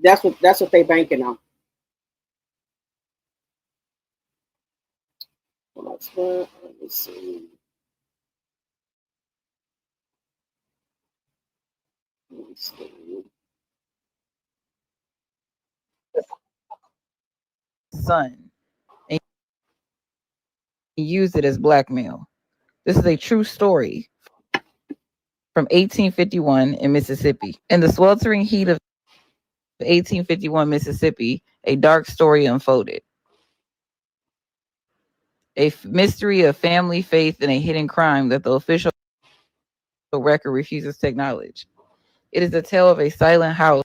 That's what they banking on. Let me see. Let me see. Son, and used it as blackmail. This is a true story from 1851 in Mississippi. In the sweltering heat of 1851 Mississippi, a dark story unfolded. A mystery of family, faith, and a hidden crime that the official record refuses to acknowledge. It is the tale of a silent house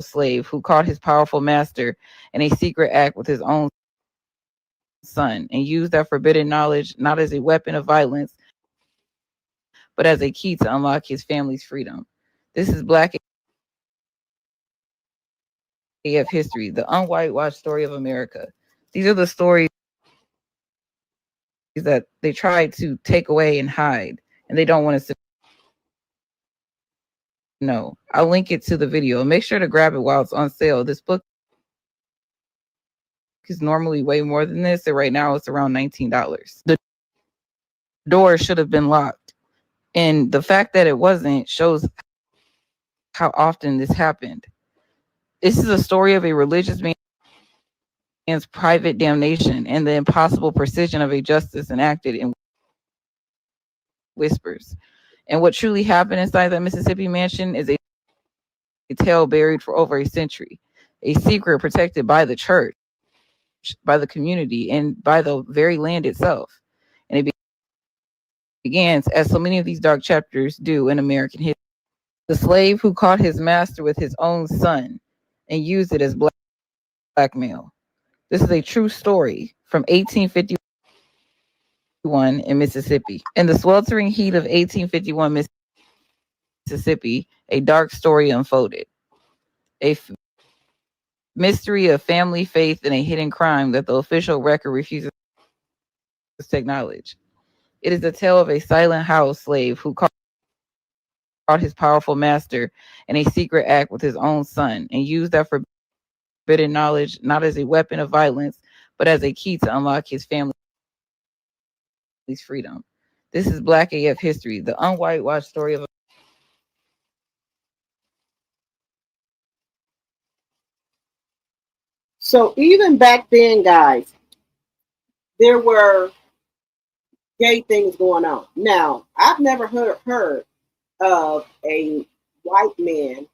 slave who caught his powerful master in a secret act with his own son and used that forbidden knowledge not as a weapon of violence, but as a key to unlock his family's freedom. This is Black AF history, the unwhitewashed story of America. These are the stories that they try to take away and hide, and they don't want us to know. I'll link it to the video. Make sure to grab it while it's on sale. This book is normally way more than this, and right now it's around $19. The door should have been locked, and the fact that it wasn't shows how often this happened. This is a story of a religious man's private damnation and the impossible precision of a justice enacted in whispers. And what truly happened inside that Mississippi mansion is a tale buried for over a century, a secret protected by the church, by the community, and by the very land itself. And it begins, as so many of these dark chapters do in American history, the slave who caught his master with his own son and used it as blackmail. This is a true story from 1851 in Mississippi. In the sweltering heat of 1851 Mississippi, a dark story unfolded. A mystery of family, faith, and a hidden crime that the official record refuses to acknowledge. It is the tale of a silent house slave who caught his powerful master in a secret act with his own son and used that forbidden knowledge not as a weapon of violence, but as a key to unlock his family's freedom. This is Black AF history, the unwhitewashed story of. So even back then, guys, there were gay things going on. Now, I've never heard of a white man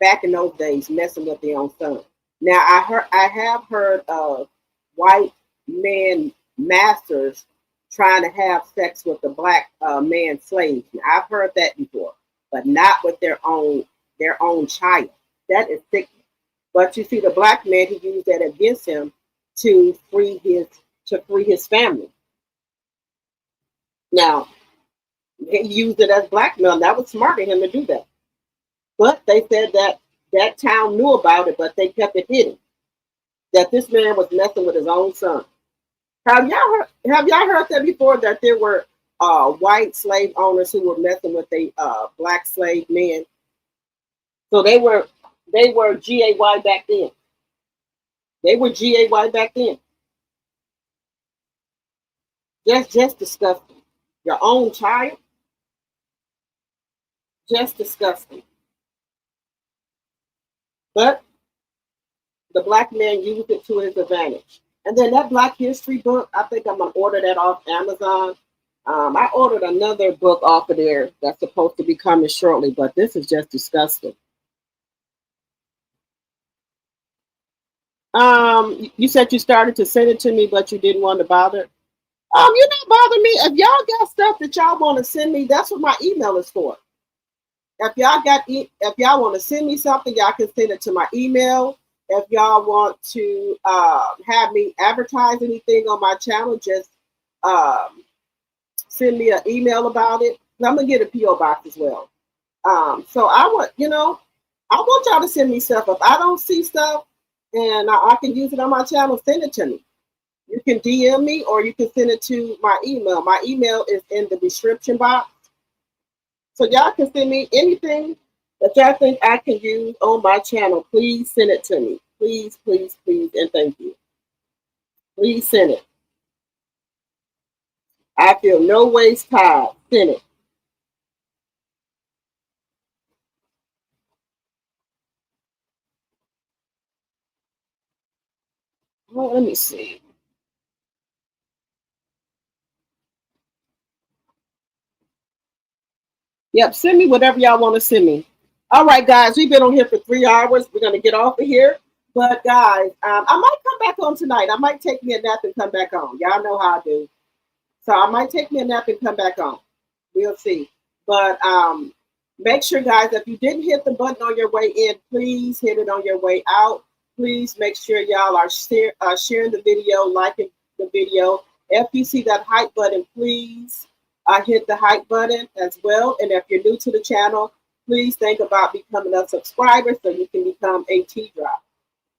back in those days messing with their own son. Now I have heard of white men masters trying to have sex with the black man slaves. Now, I've heard that before, but not with their own child. That is sick. But you see, the black man, he used that against him to free his family. Now he used it as blackmail. That was smart of him to do that. But they said that that town knew about it, but they kept it hidden. That this man was messing with his own son. Have y'all heard that before? That there were white slave owners who were messing with the black slave men. So they were GAY back then. They were GAY back then. Just disgusting. Your own child. Just disgusting. But the black man used it to his advantage. And then that Black History book, I think I'm going to order that off Amazon. I ordered another book off of there that's supposed to be coming shortly, but this is just disgusting. You said you started to send it to me, but you didn't want to bother. You're not bothering me. If y'all got stuff that y'all want to send me, that's what my email is for. If y'all want to send me something, y'all can send it to my email. If y'all want to have me advertise anything on my channel, just send me an email about it. I'm gonna get a PO box as well. So I want y'all to send me stuff. If I don't see stuff and I can use it on my channel, send it to me. You can DM me or you can send it to my email. My email is in the description box. So y'all can send me anything that y'all think I can use on my channel. Please send it to me. Please, please, please, and thank you. Please send it. I feel no waste time. Send it. Well, let me see. Yep, send me whatever y'all want to send me. All right, guys, we've been on here for 3 hours. We're going to get off of here. But, guys, I might come back on tonight. I might take me a nap and come back on. Y'all know how I do. So I might take me a nap and come back on. We'll see. But make sure, guys, if you didn't hit the button on your way in, please hit it on your way out. Please make sure y'all are sharing the video, liking the video. If you see that hype button, please hit the hype button as well. And if you're new to the channel, please think about becoming a subscriber so you can become a T-Drop.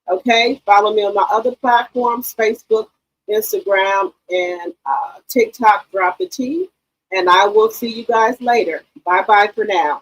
Okay? Follow me on my other platforms, Facebook, Instagram, and TikTok, Drop the T. And I will see you guys later. Bye-bye for now.